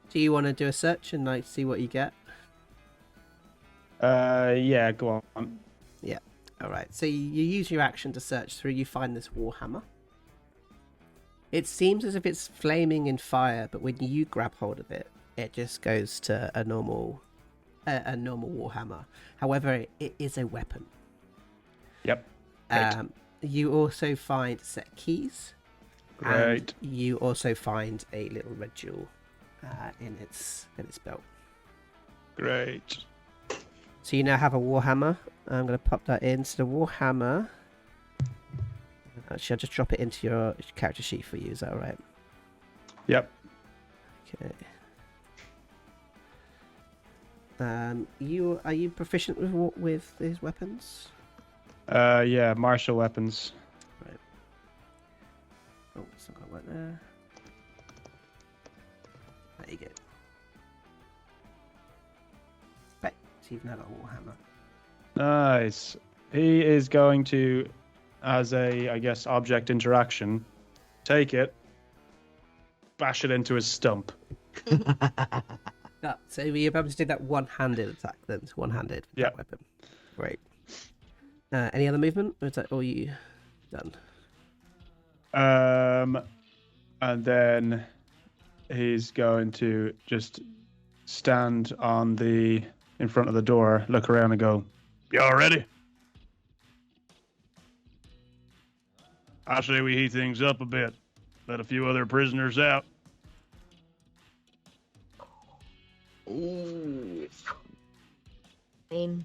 Speaker 1: Do you want to do a search and like see what you get?
Speaker 4: Yeah, go on.
Speaker 1: Yeah. All right. So you use your action to search through. You find this warhammer. It seems as if it's flaming in fire, but when you grab hold of it, it just goes to a normal warhammer. However, it is a weapon.
Speaker 4: Yep. Great.
Speaker 1: You also find set keys.
Speaker 4: Great.
Speaker 1: And you also find a little red jewel in its belt.
Speaker 4: Great.
Speaker 1: So you now have a warhammer. I'm going to pop that in. So the warhammer. Actually, I'll just drop it into your character sheet for you. Is that all right?
Speaker 4: Yep.
Speaker 1: Okay. Are you proficient with these weapons?
Speaker 4: Yeah, martial weapons.
Speaker 1: Oh, it's not quite right there. There you go. Right, so you've now got a warhammer.
Speaker 4: Nice. He is going to, as a, I guess, object interaction, take it, bash it into his stump.
Speaker 1: Yeah, so you're able to do that one-handed attack then, one-handed with that weapon. Great. Any other movement, or is that all you done?
Speaker 4: And then he's going to just stand in front of the door, look around and go,
Speaker 7: Y'all ready? I say we heat things up a bit. Let a few other prisoners out.
Speaker 3: Ooh.
Speaker 5: I mean,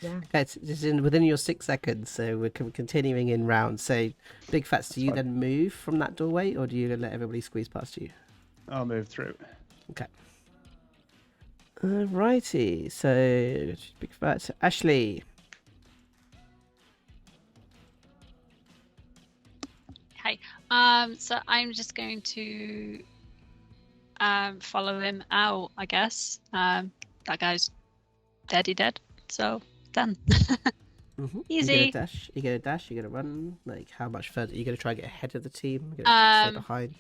Speaker 5: yeah.
Speaker 1: Okay, it's just within your 6 seconds, so we're continuing in rounds. So, Big Phatts, do you then move from that doorway, or do you let everybody squeeze past you?
Speaker 4: I'll move through.
Speaker 1: Okay. Alrighty, so Big Phatts, Ashley.
Speaker 2: Okay. So I'm just going to follow him out, I guess. That guy's dead. So done. Easy.
Speaker 1: You gonna dash, you gonna run, like how much further are you gonna try and get ahead of the team? You're gonna stay behind.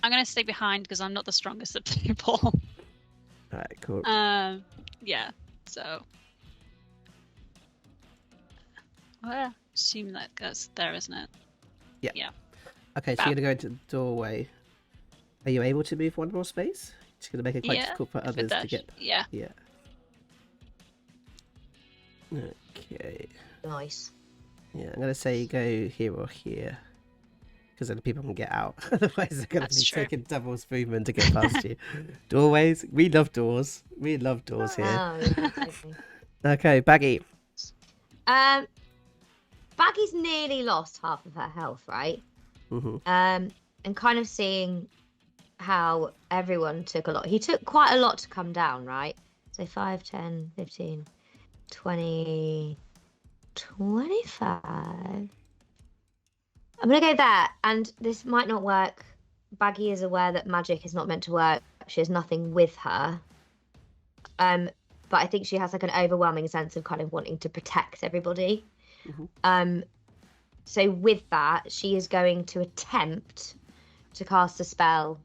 Speaker 2: I'm gonna stay behind because I'm not the strongest of people.
Speaker 1: Alright, cool.
Speaker 2: Yeah, so well, assume that goes there, isn't it? Yeah.
Speaker 1: Okay, so you're gonna go into the doorway. Are you able to move one more space? It's gonna make it quite difficult for others to get.
Speaker 2: Yeah.
Speaker 1: Okay.
Speaker 5: Nice.
Speaker 1: Yeah, I'm gonna say go here or here, because then people can get out. Otherwise, they're gonna be taking doubles movement to get past you. Doorways. We love doors. We love doors here.
Speaker 5: Oh, yeah, okay.
Speaker 1: Okay, Baggi.
Speaker 5: Baggy's nearly lost half of her health, right?
Speaker 1: Mm-hmm.
Speaker 5: And kind of seeing how everyone took a lot. He took quite a lot to come down, right? So 5, 10, 15, 20, 25. I'm going to go there. And this might not work. Baggi is aware that magic is not meant to work. She has nothing with her. But I think she has like an overwhelming sense of kind of wanting to protect everybody. Mm-hmm. So with that, she is going to attempt to cast a spell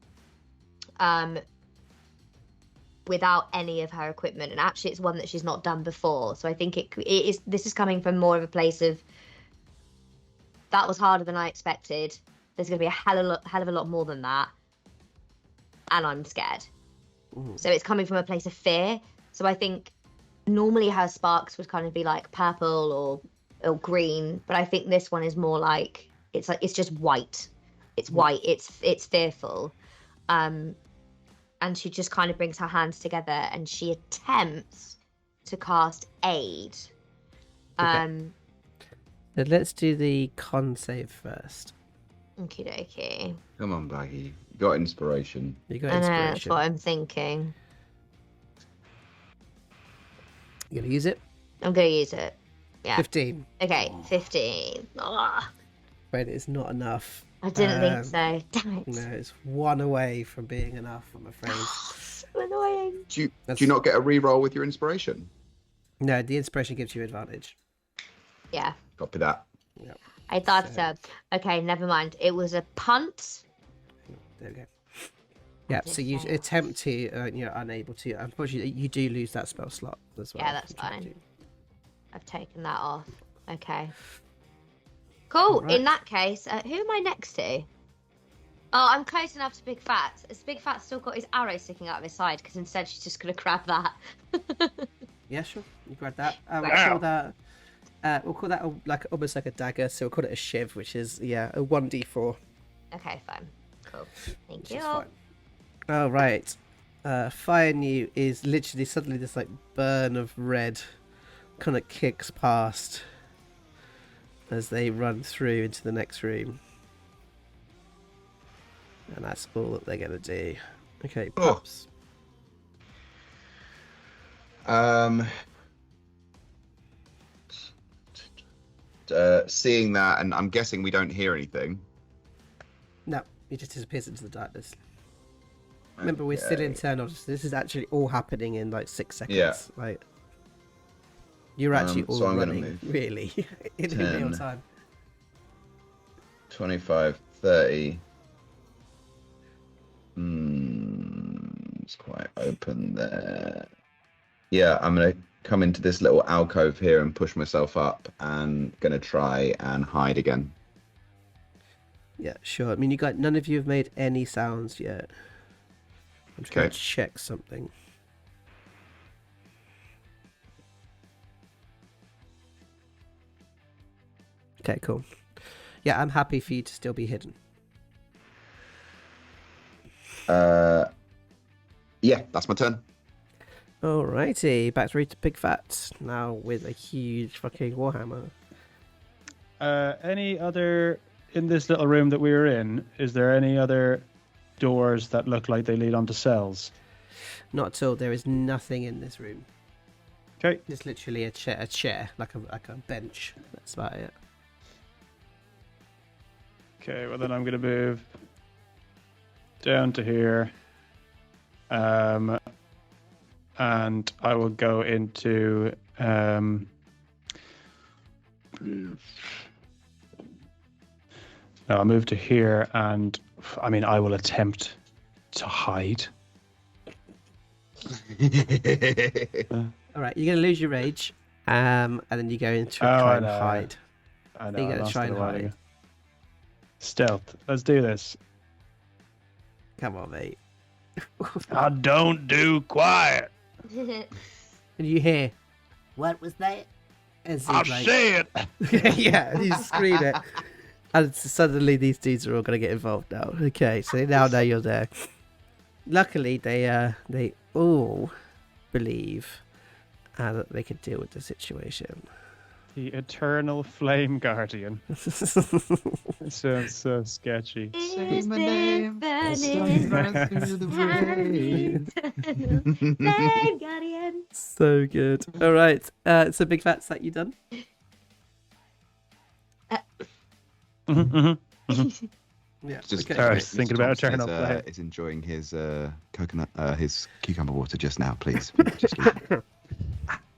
Speaker 5: without any of her equipment, and actually it's one that she's not done before. So I think this is coming from more of a place of that was harder than I expected. There's going to be a hell of a lot more than that, and I'm scared. Ooh. So it's coming from a place of fear. So I think normally her sparks would kind of be like purple or green, but I think this one is more like it's just white. It's white. It's fearful, and she just kind of brings her hands together and she attempts to cast aid.
Speaker 1: Okay. So let's do the con save first.
Speaker 5: Okie dokie.
Speaker 3: Come on, Baggi. You got inspiration.
Speaker 1: You got inspiration.
Speaker 5: I know, that's what I'm thinking.
Speaker 1: You gonna use it?
Speaker 5: I'm gonna use it. Yeah.
Speaker 1: 15.
Speaker 5: Okay, 15. Ugh.
Speaker 1: But it's not enough.
Speaker 5: I didn't think so. Damn it.
Speaker 1: No, it's one away from being enough, I'm afraid.
Speaker 5: So annoying.
Speaker 3: Do you not get a reroll with your inspiration?
Speaker 1: No, the inspiration gives you advantage.
Speaker 5: Yeah.
Speaker 3: Copy that.
Speaker 1: Yep.
Speaker 5: I thought so. Okay, never mind. It was a punt.
Speaker 1: There we go. Yeah, so you attempt to, you're unable to. Unfortunately, you do lose that spell slot as well.
Speaker 5: Yeah, that's fine. I've taken that off. Okay. Cool. Right. In that case, who am I next to? Oh, I'm close enough to Big Phatts. Has Big Phatts still got his arrow sticking out of his side? Because instead she's just going to grab that.
Speaker 1: Yeah, sure. You grab that. We'll call that almost like a dagger. So we'll call it a shiv, which is a 1d4.
Speaker 5: Okay, fine. Cool. Thank you.
Speaker 1: Oh, right. Fire New is literally suddenly this like burn of red kind of kicks past as they run through into the next room. And that's all that they're going to do. Okay, Pups.
Speaker 3: Seeing that, and I'm guessing we don't hear anything.
Speaker 1: He just disappears into the darkness. Remember, we're still internal. This is actually all happening in like 6 seconds.
Speaker 3: Yeah.
Speaker 1: Like, you're actually all
Speaker 3: so I'm
Speaker 1: running,
Speaker 3: gonna move
Speaker 1: really, in
Speaker 3: 10.
Speaker 1: real time.
Speaker 3: 25, 30. It's quite open there. Yeah, I'm going to come into this little alcove here and push myself up and going to try and hide again.
Speaker 1: Yeah, sure. I mean, none of you have made any sounds yet. I'm just going to check something. Okay, cool. Yeah, I'm happy for you to still be hidden.
Speaker 3: Yeah, that's my turn.
Speaker 1: Alrighty, back to Big Phatts now with a huge fucking warhammer.
Speaker 4: Any other in this little room that we were in? Is there any other doors that look like they lead onto cells?
Speaker 1: Not at all. There is nothing in this room.
Speaker 4: Okay.
Speaker 1: It's literally a chair, like a bench. That's about it.
Speaker 4: Okay. Well, then I'm going to move down to here. And I will go into no, I'll move to here, and I mean I will attempt to hide.
Speaker 1: All right, you're gonna lose your rage, and then you go into try and hide.
Speaker 4: I know.
Speaker 1: You're gonna try and hide.
Speaker 4: Stealth. Let's do this.
Speaker 1: Come on, mate.
Speaker 7: I don't do quiet.
Speaker 1: And you hear,
Speaker 6: What was that?
Speaker 1: as
Speaker 7: I
Speaker 1: if, like,
Speaker 7: said.
Speaker 1: yeah, you scream it, and suddenly these dudes are all gonna get involved now. Okay, so now you're there. Luckily, they all believe that they can deal with the situation.
Speaker 4: The Eternal Flame Guardian. It sounds so sketchy.
Speaker 5: Is there burning Flame Guardian?
Speaker 1: So good. All right, so Big Phatts, that you done? Yeah.
Speaker 3: Just
Speaker 1: okay.
Speaker 4: Sorry, I was thinking about
Speaker 3: Thompson
Speaker 4: Eternal Flame.
Speaker 3: is enjoying his his cucumber water just now. Please, just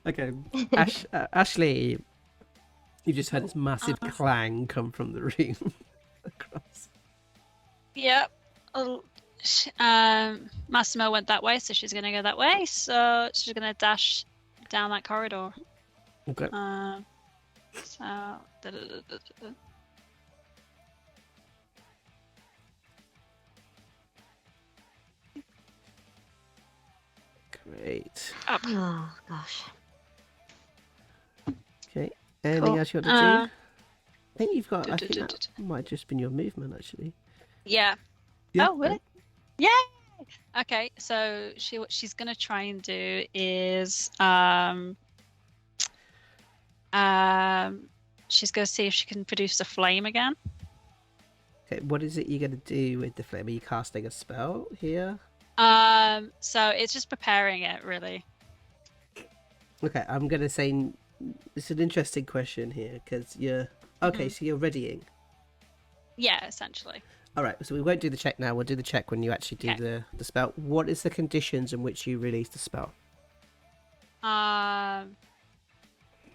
Speaker 1: Okay, Ashley, you just heard this massive clang come from the room across.
Speaker 2: Yep. Massimo went that way, so she's going to go that way. So she's going to dash down that corridor.
Speaker 1: Okay.
Speaker 2: So.
Speaker 1: Great.
Speaker 2: Up.
Speaker 5: Oh gosh.
Speaker 1: Okay. Anything
Speaker 2: Cool.
Speaker 1: else you want to do? I think you've got. I think that might have just been your movement, actually.
Speaker 2: Yeah.
Speaker 1: Yeah.
Speaker 2: Oh, really? Yay! Okay, so what she's gonna try and do is she's gonna see if she can produce a flame again.
Speaker 1: Okay. What is it you're gonna do with the flame? Are you casting a spell here?
Speaker 2: So it's just preparing it, really.
Speaker 1: Okay. I'm gonna say it's an interesting question here because you're okay. So you're readying.
Speaker 2: Yeah, essentially.
Speaker 1: All right, so we won't do the check now. We'll do the check when you actually do the spell. What is the conditions in which you release the spell?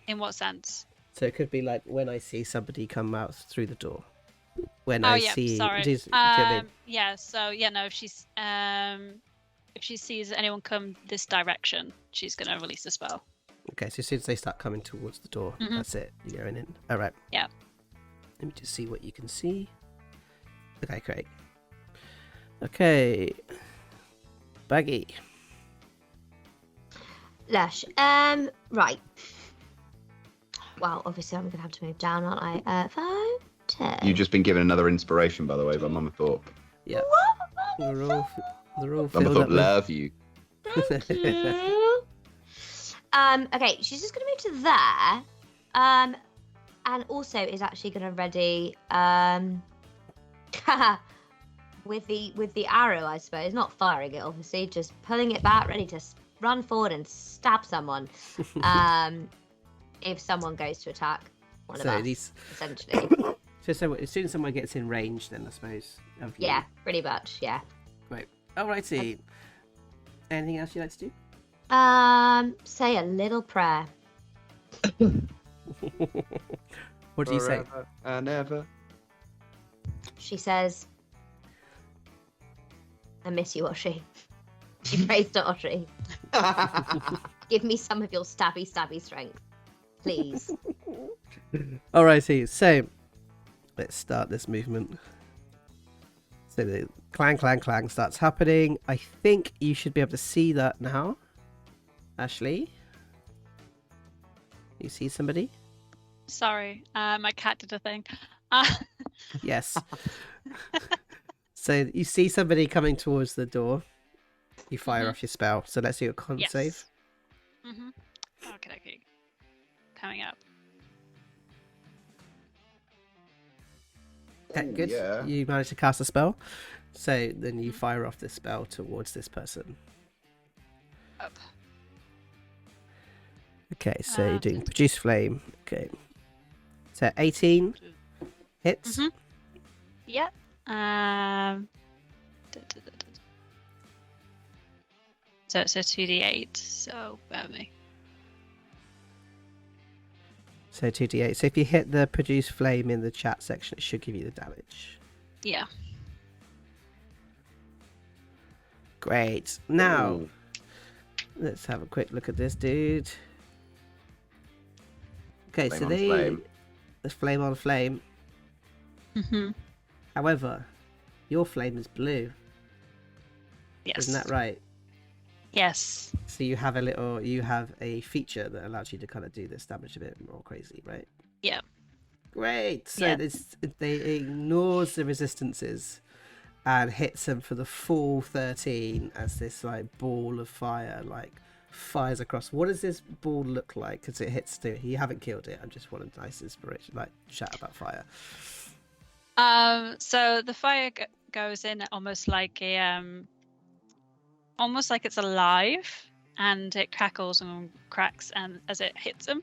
Speaker 2: In what sense?
Speaker 1: So it could be like when I see somebody come out through the door. When
Speaker 2: Sorry.
Speaker 1: Do you know what I mean?
Speaker 2: Yeah. So yeah, no. If she sees anyone come this direction, she's gonna release the spell.
Speaker 1: Okay, so as soon as they start coming towards the door, that's it. You're going in. All right.
Speaker 2: Yeah.
Speaker 1: Let me just see what you can see. Okay, great. Okay. Baggi.
Speaker 5: Lush. Right. Well, obviously I'm gonna have to move down, aren't I? 5, 10.
Speaker 3: You've just been given another inspiration, by the way, by Mama Thorpe.
Speaker 1: Yeah. They're all
Speaker 3: Mama
Speaker 1: filled
Speaker 3: Thorpe
Speaker 1: up.
Speaker 3: love you.
Speaker 5: Thank you. Okay, she's just gonna move to there. And also is actually gonna ready with the arrow, I suppose. Not firing it, obviously, just pulling it back, ready to run forward and stab someone. If someone goes to attack one of us, essentially.
Speaker 1: So as soon as someone gets in range, then I suppose. Of you.
Speaker 5: Yeah, pretty much. Yeah.
Speaker 1: Great. Alrighty. Anything else you'd like to do?
Speaker 5: Say a little prayer.
Speaker 1: What do you say?
Speaker 3: Forever and ever.
Speaker 5: She says, I miss you, Oshi. She prays to Oshi. Give me some of your stabby strength. Please.
Speaker 1: Alrighty, so let's start this movement. So the clang starts happening. I think you should be able to see that now. Ashley? You see somebody?
Speaker 2: Sorry, my cat did a thing.
Speaker 1: Yes. So you see somebody coming towards the door. You fire off your spell. So let's do a con
Speaker 2: Yes.
Speaker 1: save.
Speaker 2: Okay. Coming up.
Speaker 1: Okay, good.
Speaker 3: Yeah.
Speaker 1: You managed to cast a spell. So then you fire off this spell towards this person.
Speaker 2: Up.
Speaker 1: Okay, so you're doing produce flame. Okay. So 18 hits.
Speaker 2: Yeah. So it's a 2d8. So bear with me.
Speaker 1: So 2d8. So if you hit the produce flame in the chat section, it should give you the damage.
Speaker 2: Yeah.
Speaker 1: Great. Now,
Speaker 3: Ooh.
Speaker 1: let's have a quick look at this dude. Okay,
Speaker 3: Flame
Speaker 1: so
Speaker 3: on
Speaker 1: they...
Speaker 3: flame.
Speaker 1: There's flame on flame. However, your flame is blue.
Speaker 2: Yes.
Speaker 1: Isn't that right?
Speaker 2: Yes.
Speaker 1: So you have a feature that allows you to kind of do this damage a bit more crazy, right?
Speaker 2: Yeah.
Speaker 1: Great. So
Speaker 2: Yeah.
Speaker 1: they ignores the resistances and hits them for the full 13 as this like ball of fire fires across. What does this ball look like? Because it hits to you haven't killed it. I just want a nice inspiration, like chat about fire.
Speaker 2: So the fire goes in almost like it's alive, and it crackles and cracks, and as it hits them.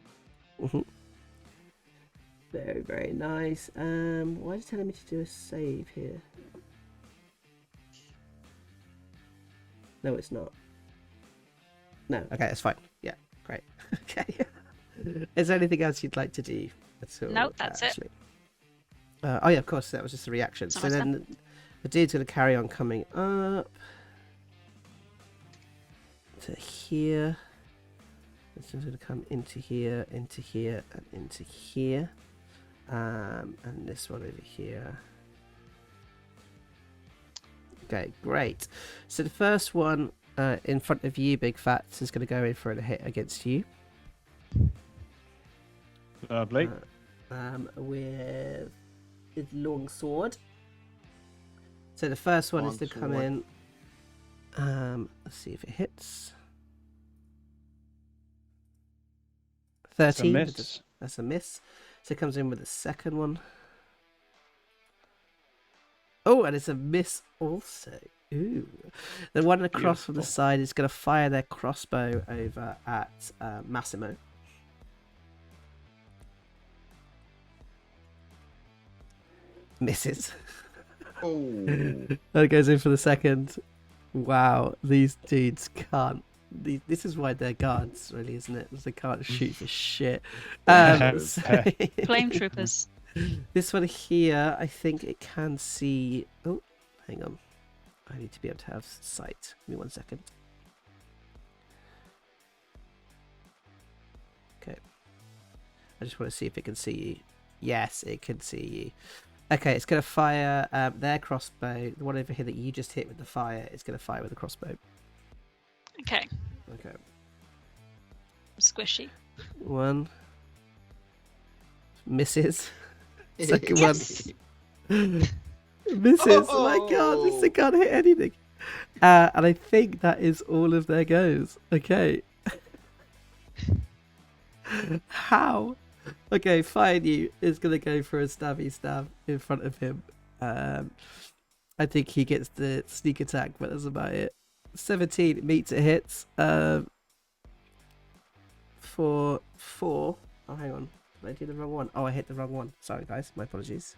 Speaker 1: Very, very nice. Why is it telling me to do a save here? No, it's not. No, okay, it's fine. Yeah, great. Okay. Is there anything else you'd like to do at all?
Speaker 2: No, that's it.
Speaker 1: Ashley? Oh yeah, of course, that was just a reaction.
Speaker 2: That's
Speaker 1: So
Speaker 2: almost
Speaker 1: then the dude's going to carry on coming up to here. This one's going to come into here, and into here. And this one over here. Okay, great. So the first one in front of you, Big Phatts, is going to go in for a hit against you.
Speaker 4: Lovely.
Speaker 1: With his long sword. So the first one is to come in. Let's see if it hits. 13. That's a miss. So it comes in with the second one. Oh, and it's a miss also. Ooh. The one across from the side is going to fire their crossbow over at Massimo. Misses.
Speaker 3: Oh.
Speaker 1: That goes in for the second. Wow, these dudes can't. This is why they're guards, really, isn't it? They can't shoot for shit.
Speaker 2: Flame troopers.
Speaker 1: This one here, I think it can see. Oh, hang on. I need to be able to have sight. Give me 1 second. Okay. I just want to see if it can see you. Yes, it can see you. Okay, it's going to fire their crossbow. The one over here that you just hit with the fire is going to fire with the crossbow.
Speaker 2: Okay.
Speaker 1: Okay.
Speaker 2: Squishy.
Speaker 1: One. Misses. Second
Speaker 3: Yes.
Speaker 1: one. Misses. Oh my god, this thing can't hit anything. And I think that is all of their goes. Okay. How? Okay, fine. You is gonna go for a stabby stab in front of him. I think he gets the sneak attack, but that's about it. 17 meets it hits. For 4. Oh, hang on. Did I do the wrong one? Oh, I hit the wrong one. Sorry, guys. My apologies.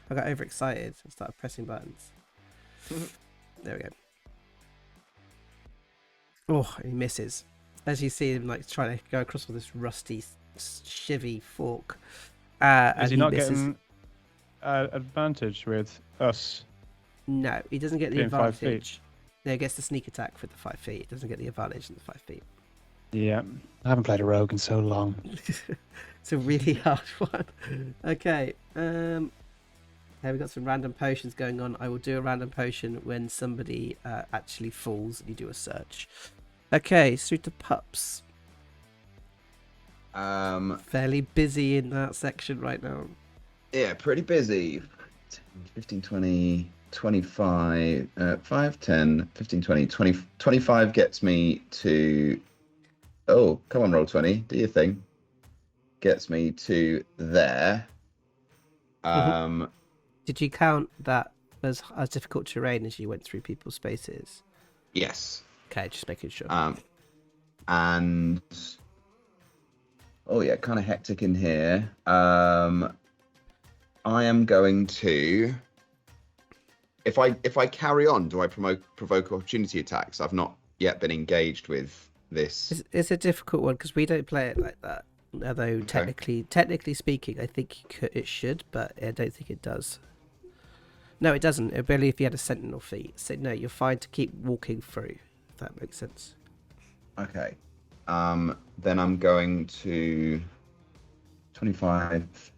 Speaker 1: I got overexcited and started pressing buttons. There we go. Oh, he misses. As you see him like trying to go across with this rusty, shivvy fork.
Speaker 4: Is he not getting advantage with us?
Speaker 1: No, he doesn't get the
Speaker 4: Being 5 feet.
Speaker 1: advantage. No, he gets the sneak attack for the 5 feet. He doesn't get the advantage in the 5 feet.
Speaker 4: Yeah, I haven't played a rogue in so long.
Speaker 1: It's a really hard one. Okay. Okay, we've got some random potions going on. I will do a random potion when somebody actually falls and you do a search. Okay, through to Pups. Fairly busy in that section right now.
Speaker 3: Yeah, pretty busy. 15, 20, 25, 5, 10, 15, 20, 20, 25 gets me to... Oh, come on, roll 20. Do your thing. Gets me to there.
Speaker 1: Did you count that as difficult terrain as you went through people's spaces?
Speaker 3: Yes.
Speaker 1: Okay, just making sure.
Speaker 3: And... Oh, yeah, kind of hectic in here. I am going to... If I carry on, do I provoke opportunity attacks? I've not yet been engaged with this.
Speaker 1: It's a difficult one because we don't play it like that. Although technically speaking, I think it should, but I don't think it does. No, it doesn't. It barely if you had a sentinel feat. So no, you're fine to keep walking through. If that makes sense.
Speaker 3: Okay. Then I'm going to 25.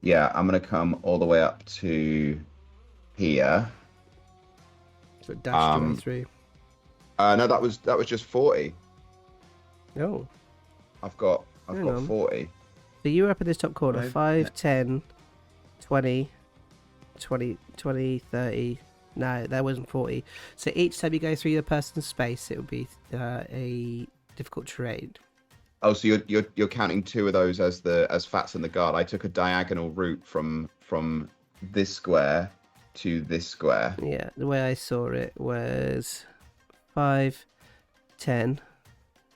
Speaker 3: Yeah, I'm gonna come all the way up to here.
Speaker 1: So dash your way through.
Speaker 3: No, that was just 40.
Speaker 1: Oh.
Speaker 3: I've got 40.
Speaker 1: So you were up in this top corner. 5, 10, 20, 20, 30. No, that wasn't 40. So each time you go through the person's space, it will be a difficult terrain.
Speaker 3: Oh, so you're counting 2 of those as Phatts and the guard. I took a diagonal route from this square to this square.
Speaker 1: Yeah, the way I saw it was 5, 10.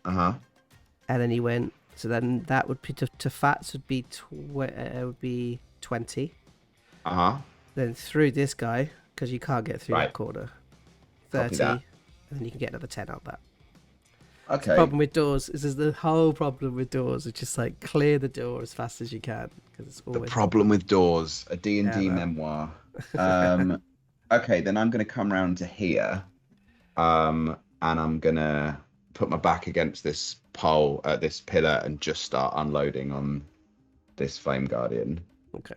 Speaker 1: And then he went. So then that would be to Phatts would be 20. Then through this guy, because you can't get through that corner. 30, and then you can get another 10 out that.
Speaker 3: Okay.
Speaker 1: The problem with doors is the whole problem with doors. It's just like clear the door as fast as you can because it's always
Speaker 3: the problem with doors. A D&D memoir. Okay, then I'm going to come round to here, and I'm going to put my back against this pole, this pillar, and just start unloading on this Flame Guardian.
Speaker 1: Okay.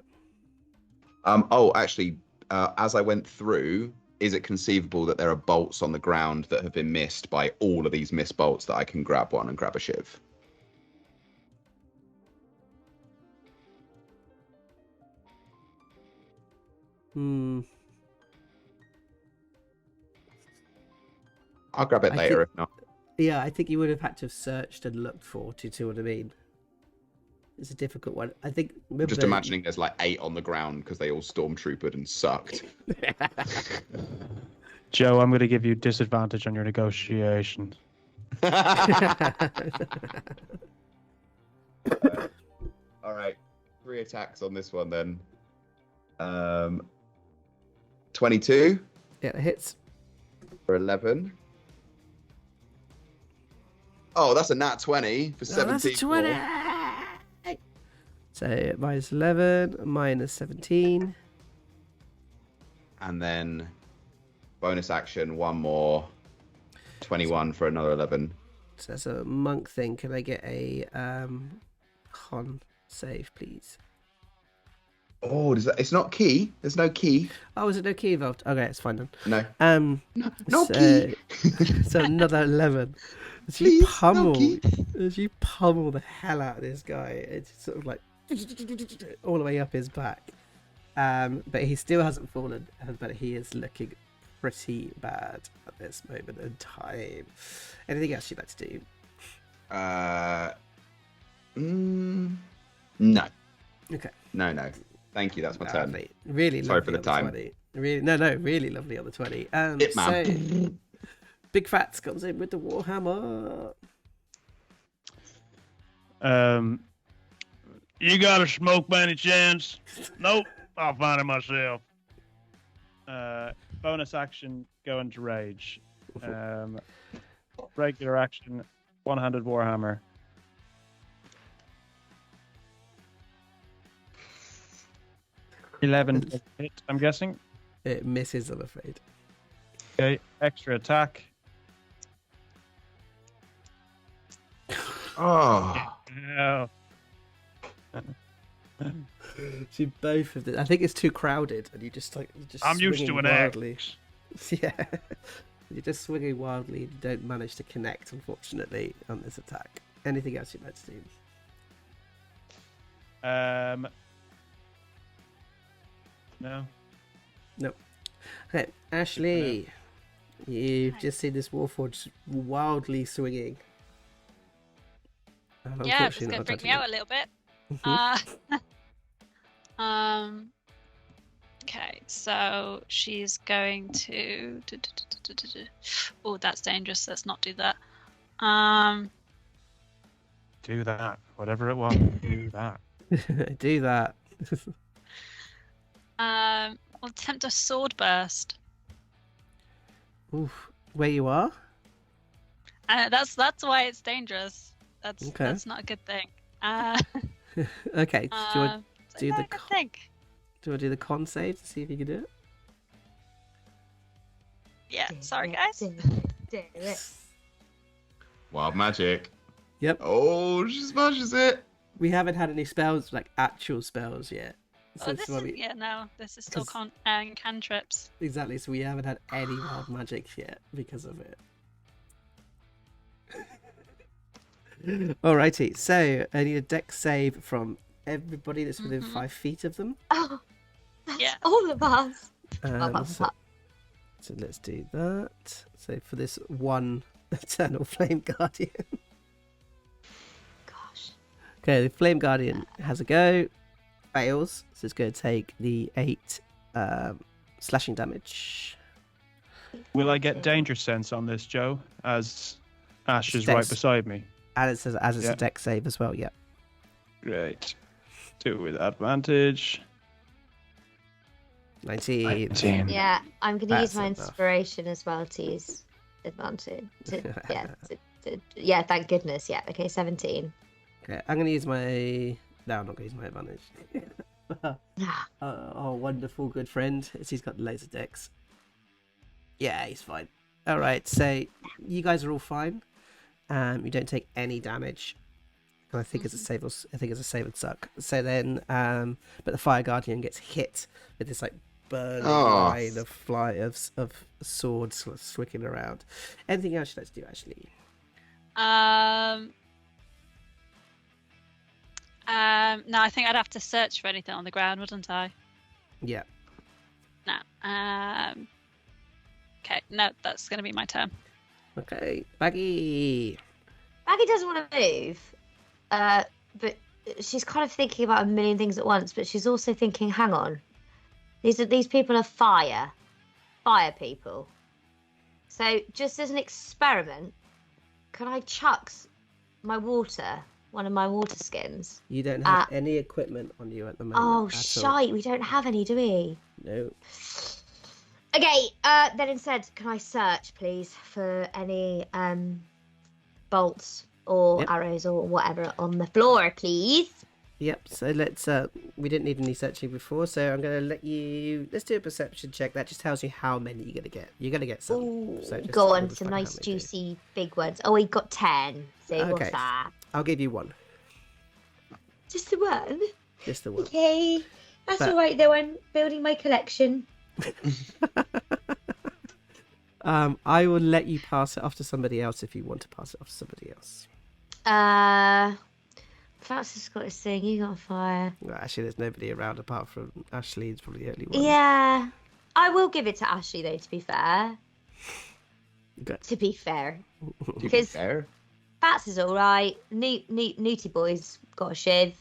Speaker 3: Oh, actually, as I went through, is it conceivable that there are bolts on the ground that have been missed by all of these missed bolts that I can grab one and grab a shiv? I'll grab it later if not.
Speaker 1: Yeah, I think you would have had to have searched and looked for to see what I mean. It's a difficult one. I think.
Speaker 3: Just imagining there's like 8 on the ground because they all stormtroopered and sucked.
Speaker 4: Joe, I'm going to give you disadvantage on your negotiation.
Speaker 3: All right, 3 attacks on this one then. 22.
Speaker 1: Yeah, it hits.
Speaker 3: For 11. Oh, that's a nat 20 for 17.
Speaker 1: That's a 20. So minus 11, minus 17.
Speaker 3: And then bonus action, 1 more. 21 for another 11.
Speaker 1: So that's a monk thing. Can I get a con save, please?
Speaker 3: Oh, it's not key. There's no key.
Speaker 1: Oh, is it no key involved? Okay, it's fine then.
Speaker 3: No.
Speaker 1: No
Speaker 3: key.
Speaker 1: So another 11. As you pummel the hell out of this guy, it's sort of like all the way up his back. But he still hasn't fallen, but he is looking pretty bad at this moment in time. Anything else you'd like to do?
Speaker 3: No.
Speaker 1: Okay.
Speaker 3: No. Thank you. That's my turn.
Speaker 1: Really
Speaker 3: Sorry
Speaker 1: lovely
Speaker 3: for the time.
Speaker 1: 20. Really lovely on the 20.
Speaker 3: Man.
Speaker 1: So, Big Phatts comes in with the Warhammer.
Speaker 7: You got a smoke by any chance? Nope. I'll find it myself.
Speaker 4: Bonus action, go into rage. Regular action, one-handed warhammer. 11 to hit, I'm guessing.
Speaker 1: It misses, I'm afraid.
Speaker 4: Okay, extra attack.
Speaker 3: Oh.
Speaker 4: No.
Speaker 1: See, both of them. I think it's too crowded, and
Speaker 7: I'm used to
Speaker 1: swinging
Speaker 7: an
Speaker 1: wildly.
Speaker 7: axe.
Speaker 1: Yeah, you're just swinging wildly, and you don't manage to connect, unfortunately, on this attack. Anything else you'd like to do?
Speaker 4: No.
Speaker 1: Nope. Okay, Ashley, you've just seen this Warforged wildly swinging. And
Speaker 2: Yeah, it's
Speaker 1: unfortunately
Speaker 2: going to
Speaker 1: not
Speaker 2: freak me
Speaker 1: attacking
Speaker 2: out a little bit.
Speaker 1: you.
Speaker 2: Okay, so she's going to. Oh, that's dangerous. Let's not do that.
Speaker 4: Do that. Whatever it was, do that.
Speaker 1: Do that.
Speaker 2: I'll attempt a sword burst.
Speaker 1: Oof. Where you are?
Speaker 2: That's why it's dangerous.
Speaker 1: Okay.
Speaker 2: That's not a good thing.
Speaker 1: Okay. Do you want
Speaker 2: so
Speaker 1: do
Speaker 2: not
Speaker 1: the
Speaker 2: a good thing.
Speaker 1: to do the con save to see if you can do it?
Speaker 2: Yeah, sorry guys.
Speaker 5: Do it.
Speaker 3: Wild magic.
Speaker 1: Yep.
Speaker 3: Oh, she smashes it.
Speaker 1: We haven't had any spells, like actual spells yet.
Speaker 2: Oh,
Speaker 1: it's
Speaker 2: this
Speaker 1: why
Speaker 2: is,
Speaker 1: we-
Speaker 2: yeah, no, this is still
Speaker 1: 'Cause-
Speaker 2: cantrips.
Speaker 1: Exactly, so we haven't had any wild magic yet because of it. Alrighty, so I need a dex save from everybody that's within 5 feet of them.
Speaker 5: Oh, that's
Speaker 2: Yeah.
Speaker 5: all of us.
Speaker 1: So let's do that. So for this one Eternal Flame Guardian.
Speaker 5: Gosh.
Speaker 1: Okay, the Flame Guardian has a go. Fails, so it's going to take the 8 slashing damage.
Speaker 4: Will I get danger sense on this, Joe? As Ash is
Speaker 1: Dex.
Speaker 4: right beside me.
Speaker 1: And it says as it's
Speaker 4: Yeah.
Speaker 1: a dex save as well, yeah.
Speaker 4: Great. Do it with advantage.
Speaker 1: 19.
Speaker 4: 19.
Speaker 5: Yeah, I'm going to use
Speaker 1: That's
Speaker 5: my
Speaker 1: enough.
Speaker 5: inspiration as well to use advantage. Yeah, thank goodness. Yeah, okay, 17.
Speaker 1: Okay, I'm going to use my... No, I'm not going to use my advantage.
Speaker 5: Ah,
Speaker 1: Oh, wonderful good friend. He's got the laser dex. Yeah, he's fine. Alright, so you guys are all fine. You don't take any damage. And I think it's a save. I think it's a save and suck. So then, but the Fire Guardian gets hit with this like burning line of swords sort of swicking around. Anything else you'd like to do, Ashley?
Speaker 2: No, I think I'd have to search for anything on the ground, wouldn't I?
Speaker 1: Yeah.
Speaker 2: No. Okay, no, that's going to be my turn.
Speaker 1: Okay, Baggi.
Speaker 5: Baggy doesn't want to move, but she's kind of thinking about a million things at once. But she's also thinking, hang on, these people are fire people. So just as an experiment, can I chuck one of my water skins?
Speaker 1: You don't have any equipment on you at the moment.
Speaker 5: Oh,
Speaker 1: at all.
Speaker 5: shite, we don't have any, do we?
Speaker 1: No.
Speaker 5: Okay, then instead, can I search, please, for any bolts or
Speaker 1: Yep.
Speaker 5: arrows or whatever on the floor, please?
Speaker 1: Yep. So let's. We didn't need any searching before, so I'm gonna let's do a perception check. That just tells you how many you're gonna get. You're gonna get some.
Speaker 5: Ooh,
Speaker 1: So just
Speaker 5: go on,
Speaker 1: remember
Speaker 5: some
Speaker 1: how
Speaker 5: nice,
Speaker 1: many.
Speaker 5: juicy, big ones. Oh, we got 10. So
Speaker 1: Okay.
Speaker 5: what's that?
Speaker 1: I'll give you one.
Speaker 5: Just the one?
Speaker 1: Just the one.
Speaker 5: Okay. That's
Speaker 1: But-
Speaker 5: all right, though. I'm building my collection.
Speaker 1: I will let you pass it off to somebody else if you want to pass it off to somebody else.
Speaker 5: Phatts has got his thing. You got fire.
Speaker 1: Well, actually, there's nobody around apart from Ashley. It's probably the only one.
Speaker 5: Yeah. I will give it to Ashley, though, to be fair.
Speaker 1: Okay.
Speaker 5: To be fair.
Speaker 3: To be
Speaker 5: Because-
Speaker 3: fair.
Speaker 5: Phatts is all right. Newty Boy's got a shiv.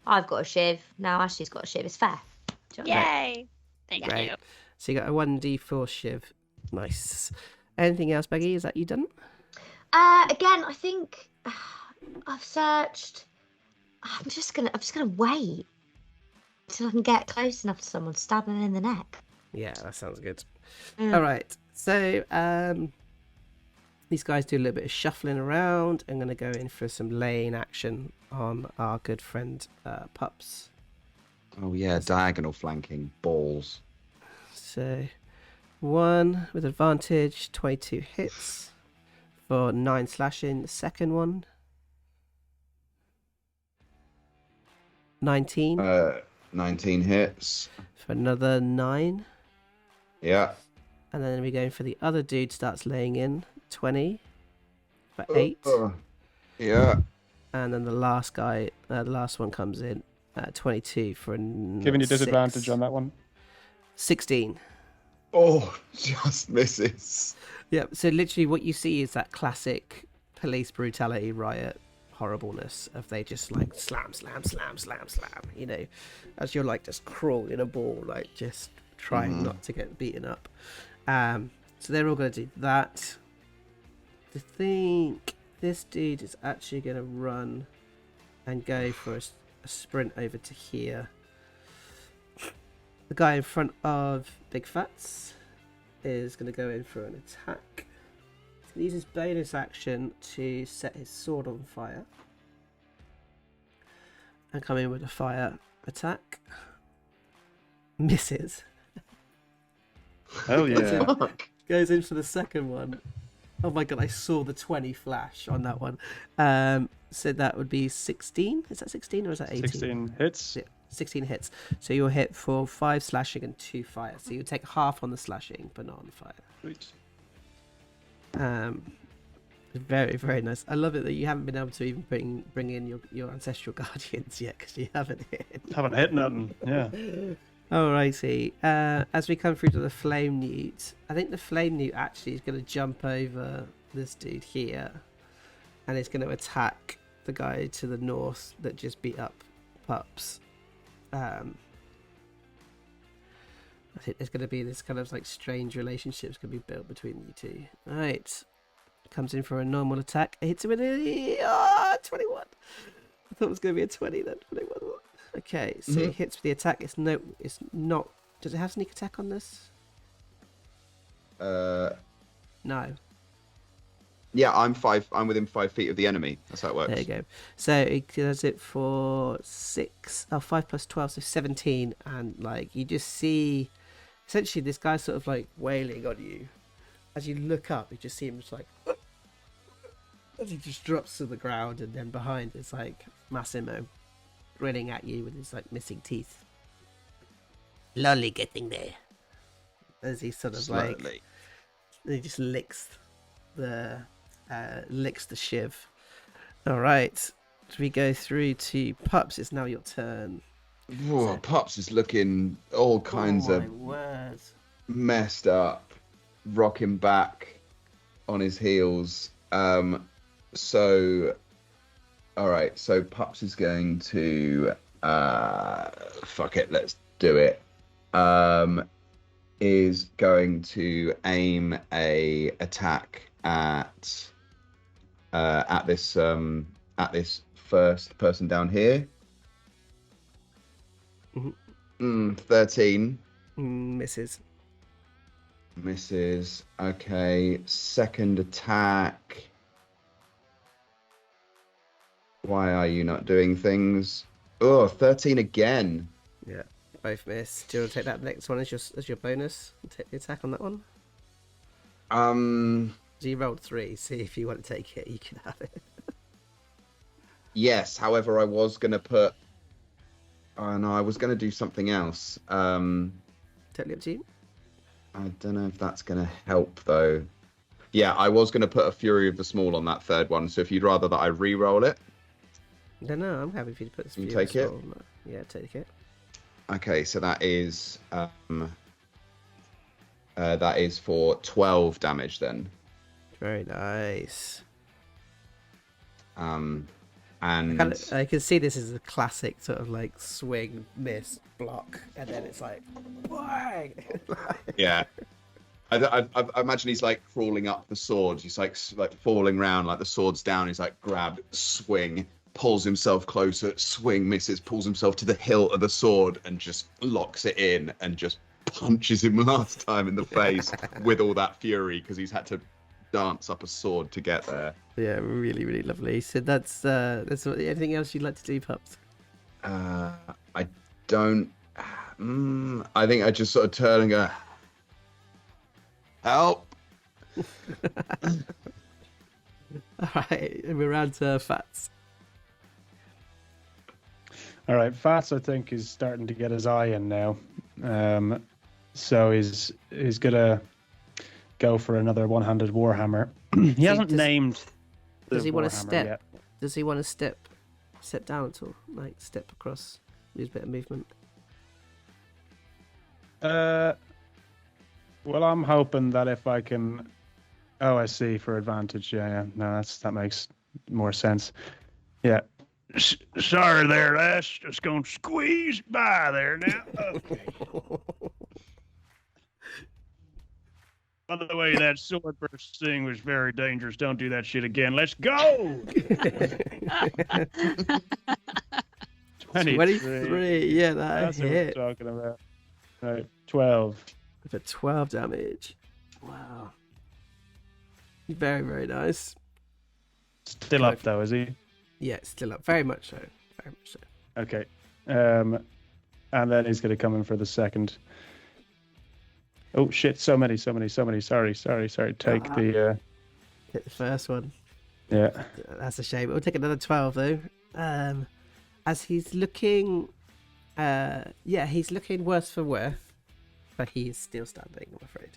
Speaker 5: I've got a shiv. Now Ashley's got a shiv. It's fair. Do you know what I mean?
Speaker 2: Yay! Thank
Speaker 1: Great.
Speaker 2: you.
Speaker 1: So you got a 1d4 shiv. Nice. Anything else, Baggy? Is that you done?
Speaker 5: Again, I think I've searched. I'm just gonna wait till I can get close enough to someone, stab them in the neck.
Speaker 1: Yeah, that sounds good.
Speaker 5: Mm.
Speaker 1: All right. So these guys do a little bit of shuffling around. I'm going to go in for some lane action on our good friend Pups.
Speaker 3: Oh yeah, diagonal flanking balls.
Speaker 1: So 1 with advantage, 22 hits for 9 slashing. The second one, 19
Speaker 3: 19 hits.
Speaker 1: for another 9.
Speaker 3: Yeah.
Speaker 1: And then we go for the other dude, starts laying in 20 for 8.
Speaker 3: Yeah.
Speaker 1: And then the last guy, the last one comes in 22 for
Speaker 4: Giving you disadvantage on that one.
Speaker 1: 16.
Speaker 3: Oh, just misses.
Speaker 1: Yeah, so literally what you see is that classic police brutality riot horribleness of they just like slam, you know, as you're like just crawling a ball, like just trying not to get beaten up. So they're all going to do that. I think this dude is actually going to run and go for a sprint over to here. The guy in front of Big Phatts is going to go in for an attack. He's going to use his bonus action to set his sword on fire. And come in with a fire attack. Misses.
Speaker 4: Hell yeah.
Speaker 1: Goes in for the second one. Oh my god, I saw the 20 flash on that one. So that would be 16. Is that 16 or is that 18?
Speaker 4: 16 hits.
Speaker 1: Yeah, 16 hits. So you'll hit for 5 slashing and 2 fire. So you take half on the slashing, but not on the fire.
Speaker 4: Sweet.
Speaker 1: Very, very nice. I love it that you haven't been able to even bring in your ancestral guardians yet because you haven't hit.
Speaker 4: Haven't hit nothing. Yeah.
Speaker 1: Alrighty. As we come through to the flame newt, I think the flame newt actually is going to jump over this dude here, and it's going to attack the guy to the north that just beat up Pups. I think there's going to be this kind of like strange relationships going to be built between you two. All right. Comes in for a normal attack. It hits him with a 21. I thought it was going to be a 20 then. 21. Okay, so it hits with the attack. It's not. Does it have sneak attack on this?
Speaker 3: No. Yeah, I'm within 5 feet of the enemy. That's how it works.
Speaker 1: There you go. So it does it for 6. 5 plus 12, so 17. And like you just see, essentially this guy's sort of like wailing on you. As you look up, you just see him just like, as he just drops to the ground, and then behind is like Massimo grinning at you with his like missing teeth.
Speaker 6: Slowly getting there.
Speaker 1: As he sort of
Speaker 3: Slowly.
Speaker 1: like, he just licks the shiv. All right, so we go through to Pups. It's now your turn.
Speaker 3: Whoa, Pups is looking all kinds of messed up, rocking back on his heels. So Pups is going to fuck it, let's do it. Is going to aim a attack at this first person down here. 13
Speaker 1: misses.
Speaker 3: Misses. Okay, second attack. Why are you not doing things? Oh, 13 again.
Speaker 1: Yeah, both miss. Do you want to take that next one as your bonus? Take the attack on that one. So you rolled 3. See if you want to take it, you can have it.
Speaker 3: Yes. However, I was gonna put. Oh no, I was gonna do something else.
Speaker 1: Totally up to you.
Speaker 3: I don't know if that's gonna help though. Yeah, I was gonna put a Fury of the Small on that third one. So if you'd rather that I re-roll it.
Speaker 1: No, I'm happy for you to put this.
Speaker 3: You take it.
Speaker 1: Yeah, take it.
Speaker 3: Okay, so that is for 12 damage then.
Speaker 1: Very nice.
Speaker 3: And
Speaker 1: I can see this is a classic sort of like swing, miss, block, and then it's like, wang!
Speaker 3: yeah. I imagine he's like crawling up the sword. He's like falling around, like the sword's down. He's like grab, swing, pulls himself closer, swing misses, pulls himself to the hilt of the sword and just locks it in and just punches him last time in the face with all that fury because he's had to dance up a sword to get there.
Speaker 1: Yeah, really, really lovely. So that's anything else you'd like to do, Pups?
Speaker 3: I don't. I think I just sort of turn and go, help.
Speaker 1: All right, and we're around to Phatts.
Speaker 4: All right, Phatts, I think, is starting to get his eye in now. So he's gonna go for another one-handed warhammer. He hasn't named.
Speaker 1: Does he want to
Speaker 4: warhammer
Speaker 1: step?
Speaker 4: yet.
Speaker 1: Does he want to step down at all? Like step across, use a bit of movement.
Speaker 4: Well, I'm hoping that if I can. Oh, I see. For advantage, yeah. No, that makes more sense. Yeah.
Speaker 7: Sorry there, lass. Just gonna squeeze by there now. Okay. By the way, that sword burst thing was very dangerous. Don't do that shit again. Let's go!
Speaker 1: 23. Yeah,
Speaker 4: That's what
Speaker 1: hit.
Speaker 4: we're talking about. Right, 12.
Speaker 1: For 12 damage. Wow. Very, very nice.
Speaker 4: Still up, though, is he?
Speaker 1: Yeah, still up. Very much so. Very much so.
Speaker 4: Okay. And then he's going to come in for the second. Oh, shit. So many. Sorry. Take the...
Speaker 1: Hit the first one.
Speaker 4: Yeah.
Speaker 1: That's a shame. We'll take another 12, though. As he's looking... he's looking worse for wear. But he is still standing, I'm afraid.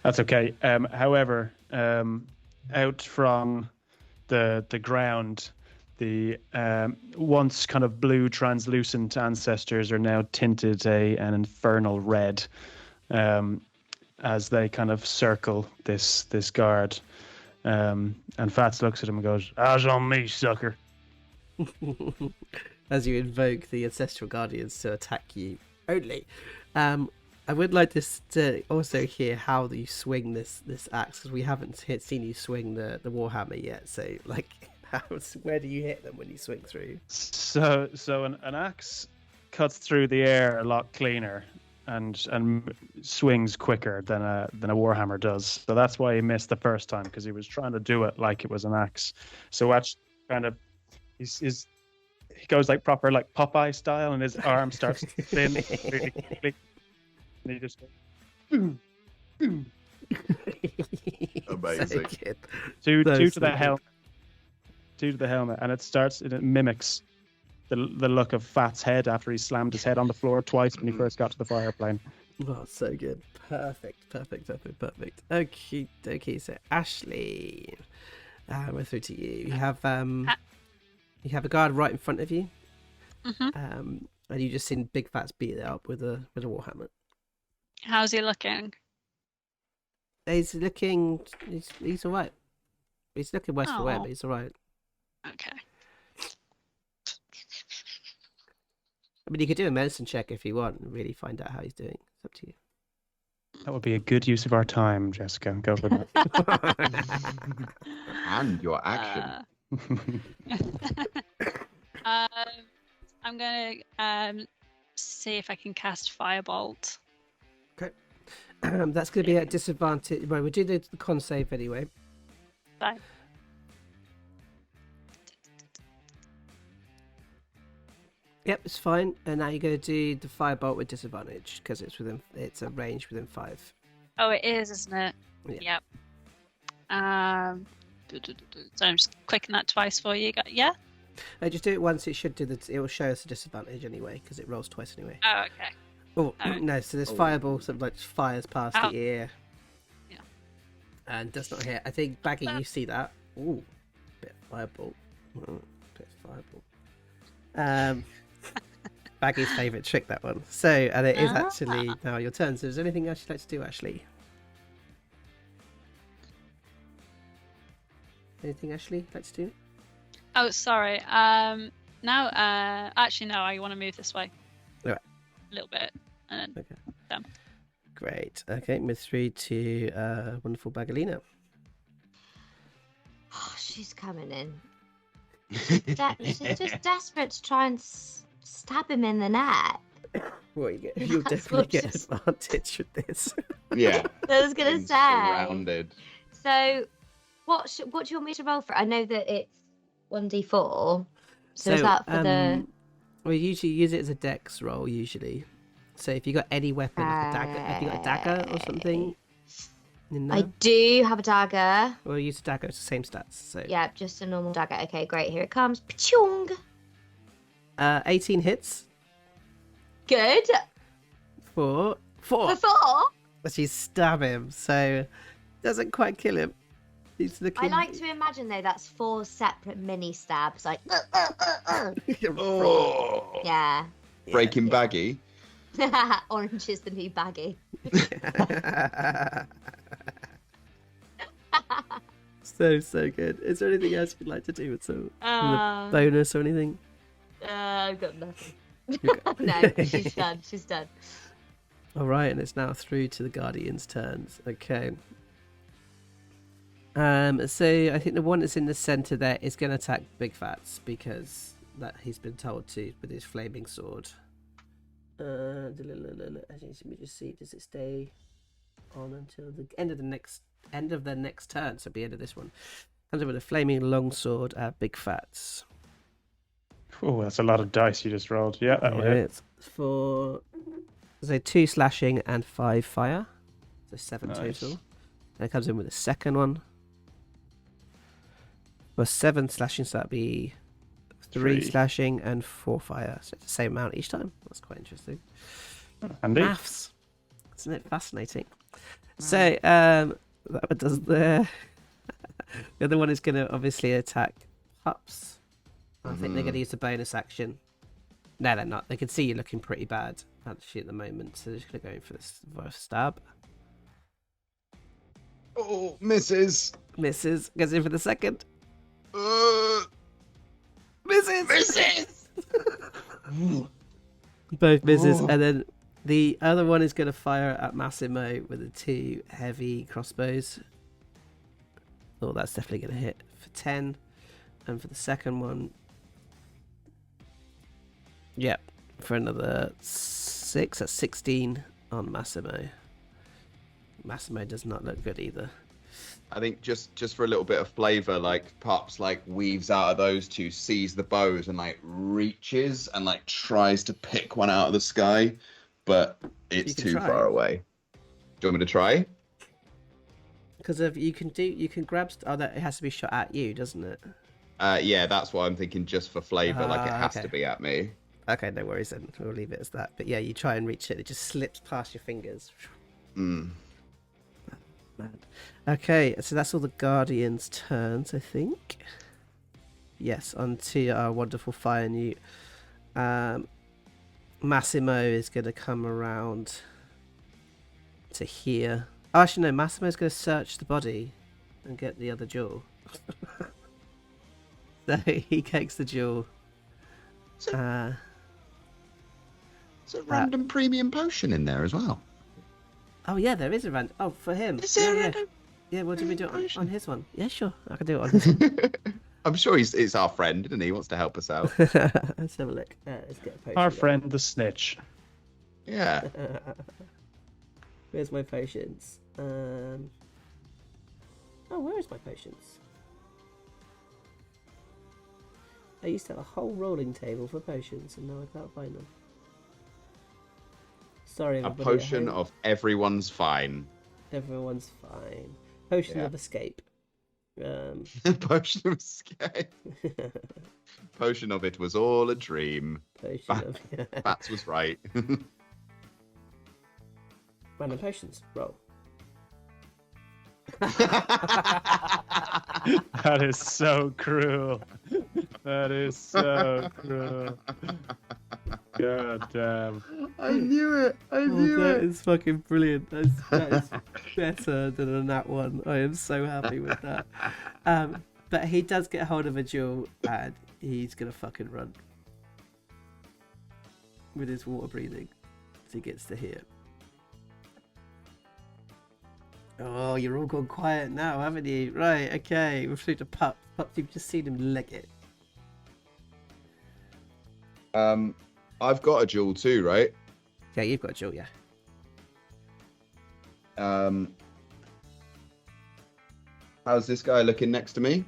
Speaker 4: That's okay. However, out from the ground, the once kind of blue translucent ancestors are now tinted an infernal red, as they kind of circle this guard. And Phatts looks at him and goes, "Eyes on me, sucker."
Speaker 1: As you invoke the ancestral guardians to attack you only. I would like to also hear how you swing this axe, because we haven't seen you swing the warhammer yet. So, like, where do you hit them when you swing through?
Speaker 4: So an axe cuts through the air a lot cleaner and swings quicker than a warhammer does. So that's why he missed the first time, because he was trying to do it like it was an axe. So actually, kind of, he goes like proper like Popeye style, and his arm starts to spin really quickly. And he just goes, boom, boom.
Speaker 3: Amazing.
Speaker 1: So good.
Speaker 4: Two
Speaker 1: So
Speaker 4: to the
Speaker 1: good.
Speaker 4: helmet. Two to the helmet, and it mimics the look of Phat's head after he slammed his head on the floor twice when he first got to the fireplane.
Speaker 1: Oh, so good. Perfect. Okay. So Ashley, we're through to you. You have a guard right in front of you.
Speaker 2: Mm-hmm.
Speaker 1: And you just seen Big Phatts beat it up with a warhammer.
Speaker 2: How's he looking?
Speaker 1: He's all right. He's looking worse for wear,
Speaker 2: Oh.
Speaker 1: but he's all right.
Speaker 2: Okay.
Speaker 1: I mean, you could do a medicine check if you want and really find out how he's doing. It's up to you.
Speaker 4: That would be a good use of our time, Jessica. Go for that.
Speaker 3: And your action.
Speaker 2: I'm gonna see if I can cast Firebolt.
Speaker 1: That's going to be at disadvantage. Well, we'll do the con save anyway.
Speaker 2: Fine.
Speaker 1: Yep, it's fine. And now you're going to do the firebolt with disadvantage because it's a range within 5.
Speaker 2: Oh, it is, isn't it?
Speaker 1: Yeah.
Speaker 2: Yep. So I'm just clicking that twice for you. Yeah.
Speaker 1: Just do it once. It will show us a disadvantage anyway because it rolls twice anyway.
Speaker 2: Oh, okay.
Speaker 1: Oh
Speaker 2: Alright.
Speaker 1: no! So there's fireball, sort of like fires past
Speaker 2: Ow.
Speaker 1: the ear.
Speaker 2: Yeah.
Speaker 1: And does not hit. I think Baggy, you see that? Ooh, bit of fireball. Bit of fireball. Baggy's favourite trick, that one. So, and it is actually now your turn. So, is there anything else you'd like to do, Ashley? Anything, Ashley, you'd like to do?
Speaker 2: Oh, sorry. Now, actually, no. I want to move this way.
Speaker 1: Alright.
Speaker 2: A little bit, and then
Speaker 1: Okay.
Speaker 2: done.
Speaker 1: Great. Okay, move through to wonderful Bagalina.
Speaker 5: Oh, she's coming in. She's just desperate to try and stab him in the neck.
Speaker 1: Well, you'll
Speaker 5: That's
Speaker 1: definitely
Speaker 5: what
Speaker 1: get
Speaker 5: just-
Speaker 1: advantage with this.
Speaker 3: Yeah.
Speaker 5: I was gonna
Speaker 3: being
Speaker 5: say.
Speaker 3: surrounded.
Speaker 5: So, what do you want me to roll for? I know that it's 1d4. So is that for the?
Speaker 1: We usually use it as a dex roll, usually. So if you got any weapon, like a dagger, have you got a dagger or something? In there?
Speaker 5: I do have a dagger.
Speaker 1: We'll use a dagger, it's the same stats. So
Speaker 5: Yeah, just a normal dagger. Okay, great. Here it comes. Pachung.
Speaker 1: 18 hits
Speaker 5: Good.
Speaker 1: for 4.
Speaker 5: For 4.
Speaker 1: But you stab him, so doesn't quite kill him. He's looking.
Speaker 5: I like to imagine though that's 4 separate mini stabs, like.
Speaker 3: Oh.
Speaker 5: Yeah.
Speaker 3: Breaking Baggy.
Speaker 5: Orange is the new baggy.
Speaker 1: So good. Is there anything else you'd like to do with some bonus or anything?
Speaker 5: I've got nothing.
Speaker 1: Okay.
Speaker 5: No, she's done. She's done.
Speaker 1: All right, and it's now through to the Guardian's turns. Okay. So I think the one that's in the center there is going to attack Big Phatts because that he's been told to with his flaming sword. Let me just see. Does it stay on until the end of the next turn? So at the end of this one, comes in with a flaming longsword at Big Phatts.
Speaker 4: Oh, that's a lot of dice you just rolled. Yeah, that will hit.
Speaker 1: It's for 2 slashing and 5 fire, so 7
Speaker 4: Nice.
Speaker 1: total. And it comes in with a second one for 7 slashing, so that'd be 3
Speaker 4: 3.
Speaker 1: slashing and 4 fire. So it's the same amount each time. That's quite interesting.
Speaker 4: Handy.
Speaker 1: Maths, isn't it fascinating? So that one does there. The other one is going to obviously attack Pups. I think they're going to use a bonus action. No, they're not. They can see you looking pretty bad actually at the moment, so they're just going to go in for this stab.
Speaker 3: Oh, misses.
Speaker 1: Misses. Goes in for the second.
Speaker 3: Misses.
Speaker 1: Misses. Both misses, and then the other one is going to fire at Massimo with the 2 heavy crossbows. Oh, that's definitely going to hit for 10. And for the second one, yep, for another 6. That's 16 on Massimo. Massimo does not look good either.
Speaker 3: I think just for a little bit of flavor, like Pups like weaves out of those 2, sees the bows and like reaches and like tries to pick one out of the sky, but it's
Speaker 1: can
Speaker 3: too
Speaker 1: try.
Speaker 3: far away. Do you want me to try?
Speaker 1: Because you can grab. That it has to be shot at you, doesn't it?
Speaker 3: Yeah, that's what I'm thinking. Just for flavor, like it has
Speaker 1: okay.
Speaker 3: to be at me.
Speaker 1: Okay, no worries then. We'll leave it as that. But yeah, you try and reach it. It just slips past your fingers.
Speaker 3: Mm.
Speaker 1: Man. Okay, so that's all the Guardians' turns, I think. Yes, on to our wonderful fire newt. Massimo is going to come around to here. Oh, actually, no, Massimo's going to search the body and get the other jewel. So he takes the jewel.
Speaker 3: Is there a random premium potion in there as well?
Speaker 1: Oh, yeah, there is a random. Oh, for him.
Speaker 3: Is there a
Speaker 1: yeah.
Speaker 3: random?
Speaker 1: Yeah, what do we do
Speaker 3: potion?
Speaker 1: on his one? Yeah, sure. I can do it on his one.
Speaker 3: I'm sure it's our friend, isn't he? He wants to help us out.
Speaker 1: Let's have a look. Let's get a potion.
Speaker 4: Our
Speaker 1: going.
Speaker 4: friend the snitch.
Speaker 3: Yeah.
Speaker 1: Where's my potions? Oh, where is my potions? I used to have a whole rolling table for potions, and now I can't find them. Sorry,
Speaker 3: A
Speaker 1: everybody. at
Speaker 3: potion
Speaker 1: home.
Speaker 3: of everyone's fine.
Speaker 1: Everyone's fine. Potion
Speaker 3: Yeah.
Speaker 1: of escape.
Speaker 3: Potion of escape. Potion of it was all a dream.
Speaker 1: Potion of
Speaker 3: Phatts was right.
Speaker 1: random potions. Roll.
Speaker 4: That is so cruel. That is so cruel. God damn.
Speaker 3: I knew it. I
Speaker 1: Oh,
Speaker 3: knew
Speaker 1: that
Speaker 3: it.
Speaker 1: is fucking brilliant. That is better than a nat one. I am so happy with that. But he does get hold of a jewel and he's gonna fucking run with his water breathing as he gets to here. Oh, you're all gone quiet now, haven't you? Right, okay. We're through to Pups. Pups, you've just seen him leg it.
Speaker 3: I've got a jewel too, right?
Speaker 1: Yeah, you've got a jewel, yeah.
Speaker 3: How's this guy looking next to me?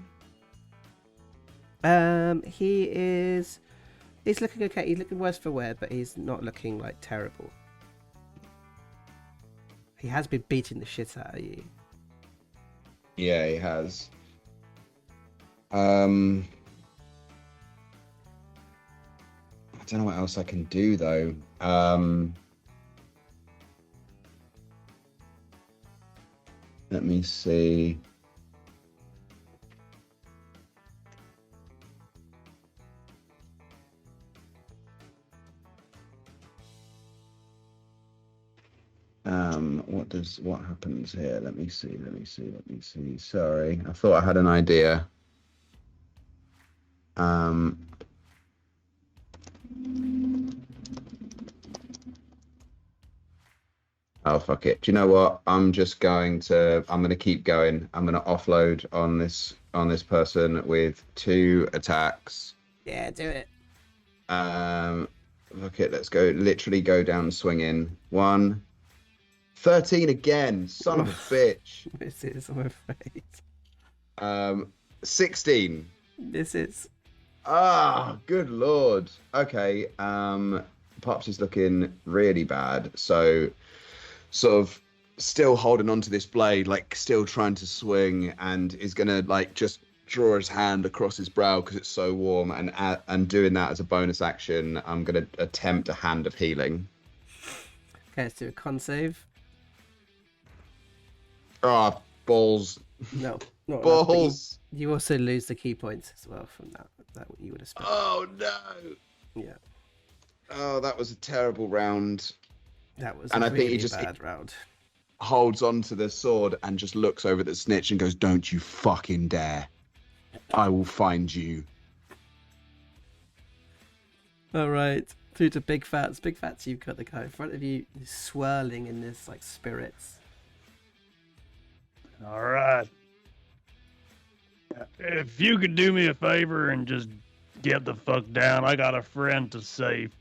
Speaker 1: He's looking okay. He's looking worse for wear, but he's not looking like terrible. He has been beating the shit out of you.
Speaker 3: Yeah, he has. I don't know what else I can do though. Let me see. What happens here? Let me see. Sorry, I thought I had an idea. Oh, fuck it. Do you know what? I'm going to keep going. I'm going to offload on this person with 2 attacks.
Speaker 1: Yeah, do it.
Speaker 3: Fuck it. Let's go. Literally go down swinging. 1. 13 again. Son of a bitch.
Speaker 1: This is, I'm afraid.
Speaker 3: 16.
Speaker 1: This is.
Speaker 3: Ah, good lord. Okay. Pups is looking really bad. So, sort of still holding onto this blade, like still trying to swing, and is gonna like just draw his hand across his brow because it's so warm, and doing that as a bonus action, I'm gonna attempt a hand of healing.
Speaker 1: Okay, let's do a con save.
Speaker 3: Ah, balls.
Speaker 1: No, not
Speaker 3: balls.
Speaker 1: Enough, you also lose the key points as well from that you would have spent.
Speaker 3: Oh no.
Speaker 1: Yeah.
Speaker 3: Oh, that was a terrible round.
Speaker 1: That was
Speaker 3: and
Speaker 1: a
Speaker 3: I
Speaker 1: really
Speaker 3: think he just
Speaker 1: bad round.
Speaker 3: Holds onto the sword and just looks over at the snitch and goes, "Don't you fucking dare. I will find you."
Speaker 1: All right, through to Big Phatts. Big Phatts, you've got the guy in front of you swirling in this like spirits.
Speaker 7: All right. If you could do me a favor and just get the fuck down, I got a friend to save.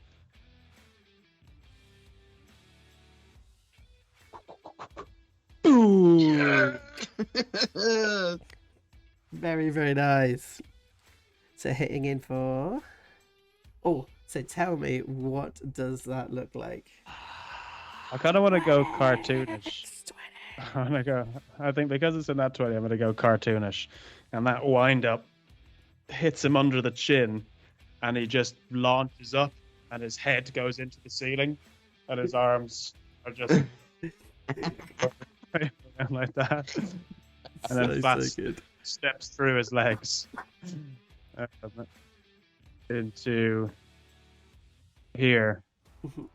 Speaker 3: Ooh.
Speaker 1: Very, very nice. So hitting in for... Oh, so tell me, what does that look like?
Speaker 4: I kind of want to go cartoonish. I think because it's in that 20, I'm going to go cartoonish. And that wind up hits him under the chin, and he just launches up, and his head goes into the ceiling, and his arms are just like that. And then Phatts steps through his legs into here,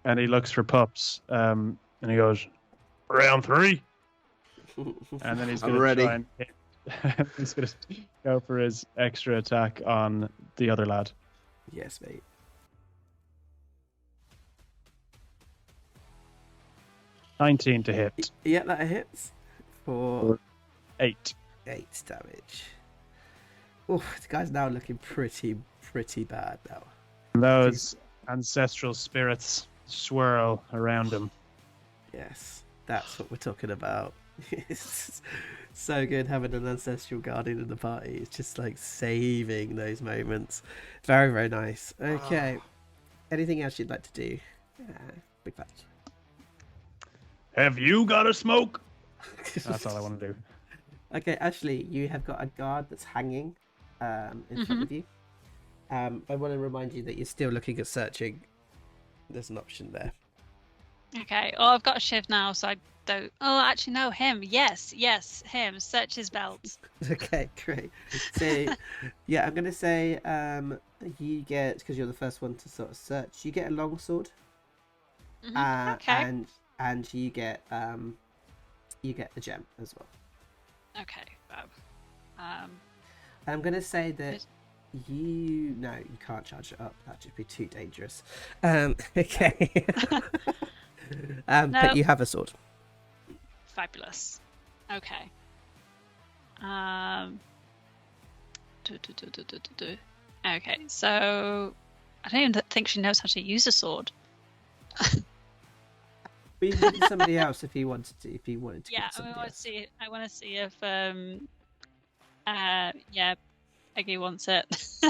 Speaker 4: and he looks for Pups, and he goes,
Speaker 7: "Round 3."
Speaker 4: And then he's going to try and hit. He's going to go for his extra attack on the other lad.
Speaker 1: Yes, mate.
Speaker 4: $19 to hit.
Speaker 1: Yeah, that hits for
Speaker 4: 8
Speaker 1: damage. Oh, the guy's now looking pretty bad now.
Speaker 4: Those ancestral spirits swirl around him.
Speaker 1: Yes, that's what we're talking about. It's so good having an ancestral guardian in the party. It's just like saving those moments. Very, very nice. Okay. Anything else you'd like to do? Big Phatts.
Speaker 7: Have you got a smoke?
Speaker 4: That's all I want to do.
Speaker 1: Okay, Ashley, you have got a guard that's hanging in front of you. I want to remind you that you're still looking at searching. There's an option there.
Speaker 2: Okay. Oh, I've got a shiv now, so I don't. Oh, actually, no, him. Yes, him. Search his belt.
Speaker 1: Okay, great. So, yeah, I'm going to say you get, because you're the first one to sort of search, you get a longsword.
Speaker 2: Okay.
Speaker 1: And you get the gem as well.
Speaker 2: Okay.
Speaker 1: I'm going to say that you can't charge it up. That'd just be too dangerous. Okay. But you have a sword.
Speaker 2: Fabulous. Okay. Okay, so I don't even think she knows how to use a sword.
Speaker 1: But you could somebody else if he wanted to. If he wanted to.
Speaker 2: Yeah,
Speaker 1: give somebody else.
Speaker 2: I want to see if Baggi wants it.
Speaker 1: Let's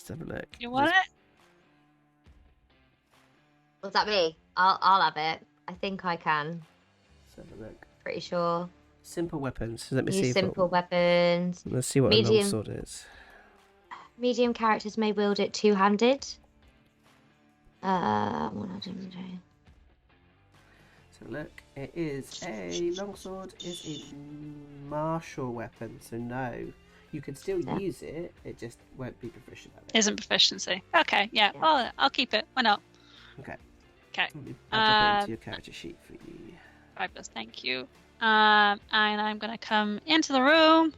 Speaker 1: have a look.
Speaker 2: You want it?
Speaker 5: Was that me? I'll have it. I think I can.
Speaker 1: Let's have a look.
Speaker 5: Pretty sure.
Speaker 1: Simple weapons. Let me
Speaker 5: Use
Speaker 1: see.
Speaker 5: simple weapons.
Speaker 1: Let's see what a
Speaker 5: Medium.
Speaker 1: longsword is.
Speaker 5: Medium characters may wield it two-handed.
Speaker 1: So look, it is a longsword. Is a martial weapon. So no, you can still use it. It just won't be proficient at it.
Speaker 2: Isn't proficiency. Okay, yeah. I'll keep it. Why not?
Speaker 1: Okay.
Speaker 2: Okay.
Speaker 1: I'll drop it into your character sheet for you.
Speaker 2: Fabulous, thank you. And I'm gonna come into the room.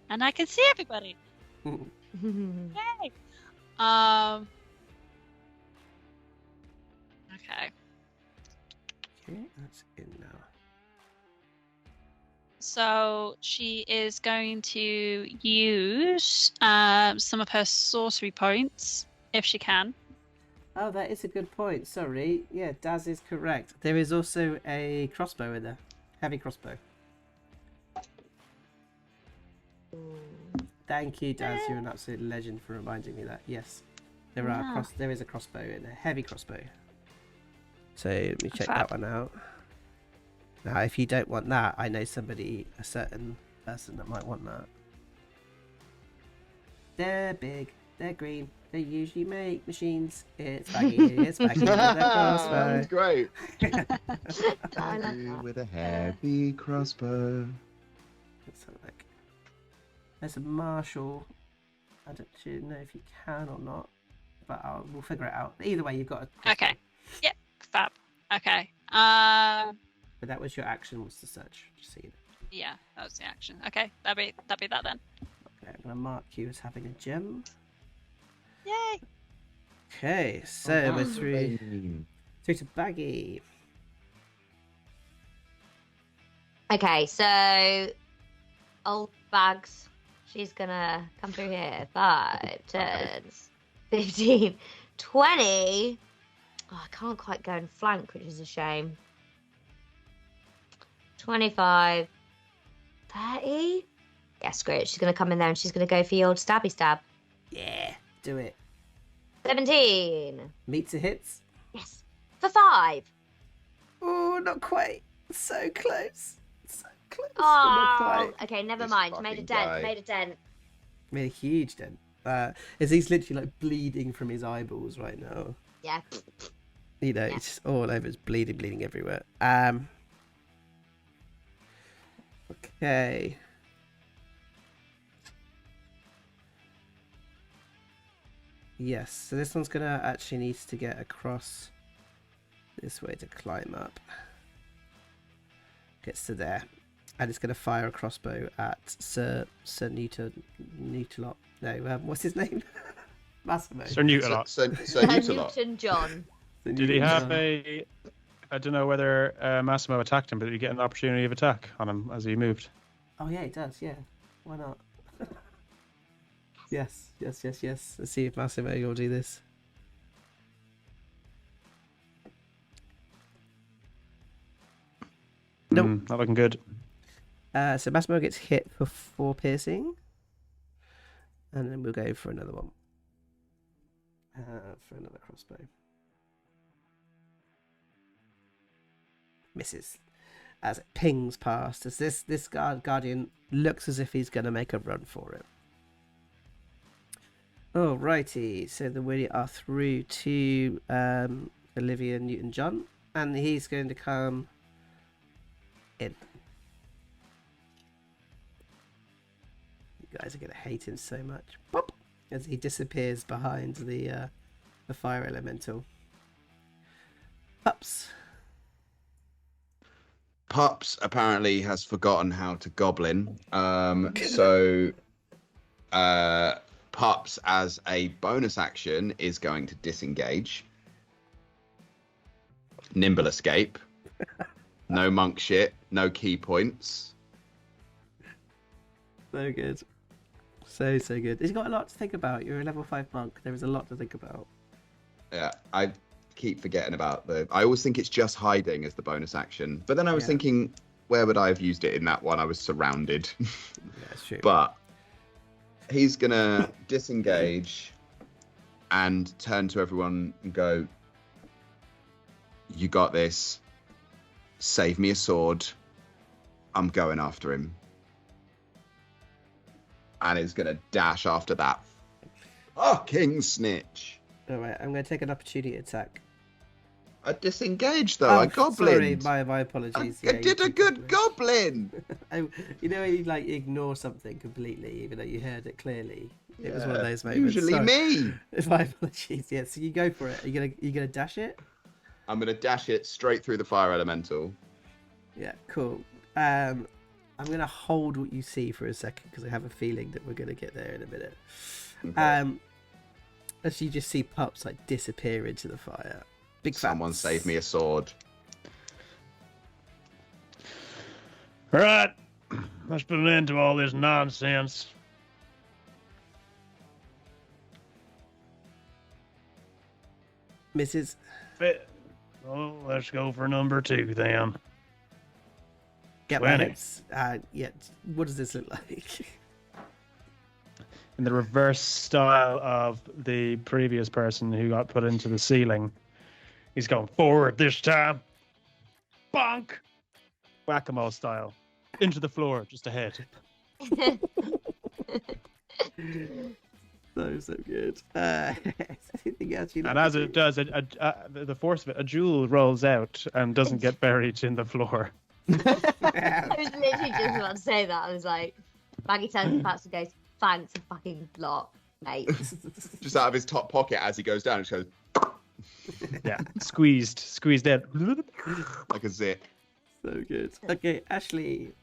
Speaker 2: And I can see everybody. Yay! Okay.
Speaker 1: Okay, that's in now.
Speaker 2: So she is going to use some of her sorcery points, if she can.
Speaker 1: Oh, that is a good point. Sorry. Yeah, Daz is correct. There is also a crossbow in there. Heavy crossbow. Thank you, Daz. You're an absolute legend for reminding me that. Yes, there is a crossbow in there. Heavy crossbow. So let me check that one out. Now, if you don't want that, I know somebody, a certain person that might want that. They're big. They're green. They usually make machines. It's Baggi. It's Baggi with a crossbow.
Speaker 3: That's great.
Speaker 5: I love that.
Speaker 3: With a heavy crossbow.
Speaker 1: Let's have a look. There's a martial. I don't actually know if you can or not, but we'll figure it out. Either way, you've got a.
Speaker 2: Okay. Yep. Fab. Okay.
Speaker 1: But that was your action, was to search. Just so you know.
Speaker 2: Yeah, that was the action. Okay, that'd be that then.
Speaker 1: Okay, I'm gonna mark you as having a gem.
Speaker 2: Yay!
Speaker 1: Okay, so we're through
Speaker 3: Bane.
Speaker 1: to Baggi.
Speaker 5: Okay, so old Bags, she's gonna come through here. 5 turns, 15, 20. Oh, I can't quite go and flank, which is a shame. 25, 30. Yeah, screw it. She's gonna come in there and she's gonna go for the old stabby stab.
Speaker 1: Yeah, do it.
Speaker 5: 17.
Speaker 1: Meets the hits.
Speaker 5: Yes, for 5.
Speaker 1: Oh, not quite. So close. So close. but not
Speaker 5: Oh,
Speaker 1: quite.
Speaker 5: okay, never
Speaker 3: This
Speaker 5: mind. Made a
Speaker 3: fucking
Speaker 5: dent.
Speaker 3: guy.
Speaker 5: Made a dent.
Speaker 1: Made a huge dent. As he's literally like bleeding from his eyeballs right now.
Speaker 5: Yeah.
Speaker 1: You know,
Speaker 5: Yeah.
Speaker 1: it's just all over. It's bleeding everywhere. Okay. Yes, so this one's gonna actually needs to get across this way to climb up. Gets to there. And it's gonna fire a crossbow at Sir Nutalot. No, what's his name? Massimo.
Speaker 7: Sir Newton.
Speaker 3: So Nutalot.
Speaker 5: Newton John.
Speaker 1: Sir
Speaker 7: Did he have
Speaker 1: Nutalot.
Speaker 7: a? I don't know whether Massimo attacked him, but did he get an opportunity of attack on him as he moved?
Speaker 1: Oh yeah, it does. Yeah, why not? Yes. Let's see if Massimo will do this. Nope.
Speaker 7: Not looking good.
Speaker 1: So Massimo gets hit for 4 piercing, and then we'll go for another one. For another crossbow. Misses as it pings past. As this guardian looks as if he's going to make a run for it. Alrighty, so then we are through to Olivia Newton-John, and he's going to come in. You guys are going to hate him so much. Pop! As he disappears behind the fire elemental. Pups.
Speaker 3: Pups apparently has forgotten how to goblin. So Pups, as a bonus action, is going to disengage. Nimble escape. No monk shit. No key points.
Speaker 1: So good. So good. He's got a lot to think about. You're a level 5 monk. There is a lot to think about.
Speaker 3: Yeah, I keep forgetting about I always think it's just hiding as the bonus action. But then I was thinking, where would I have used it in that one? I was surrounded.
Speaker 1: Yeah, that's true.
Speaker 3: But he's going to disengage and turn to everyone and go, you got this. Save me a sword. I'm going after him. And he's going to dash after that fucking snitch.
Speaker 1: All right, I'm going to take an opportunity attack.
Speaker 3: I disengaged, though. I goblined.
Speaker 1: Sorry, my apologies.
Speaker 3: I did a good goblin.
Speaker 1: You know when you like ignore something completely, even though you heard it clearly. It was one of those moments.
Speaker 3: Usually me.
Speaker 1: My apologies. Yeah, so you go for it. Are you gonna dash it?
Speaker 3: I'm gonna dash it straight through the fire elemental.
Speaker 1: Yeah, cool. I'm gonna hold what you see for a second because I have a feeling that we're gonna get there in a minute.
Speaker 3: Okay.
Speaker 1: As you just see Pups like disappear into the fire.
Speaker 3: Someone save me a sword.
Speaker 7: Right. Let's put an end to all this nonsense.
Speaker 1: Mrs.
Speaker 7: Well, let's go for number 2 then.
Speaker 1: Get my hopes. Yeah. What does this look like?
Speaker 4: In the reverse style of the previous person who got put into the ceiling. He's going forward this time. Bonk! Whack-a-mole style. Into the floor, just ahead.
Speaker 1: So good. Anything else you
Speaker 4: And as it does, the force of it, a jewel rolls out and doesn't get buried in the floor.
Speaker 5: I was literally just about to say that. I was like, Baggi turns to Phatts and goes, thanks a fucking lot, mate.
Speaker 3: Just out of his top pocket as he goes down, it goes
Speaker 4: Yeah, squeezed in.
Speaker 3: like a zip.
Speaker 1: So good. Okay, Ashley,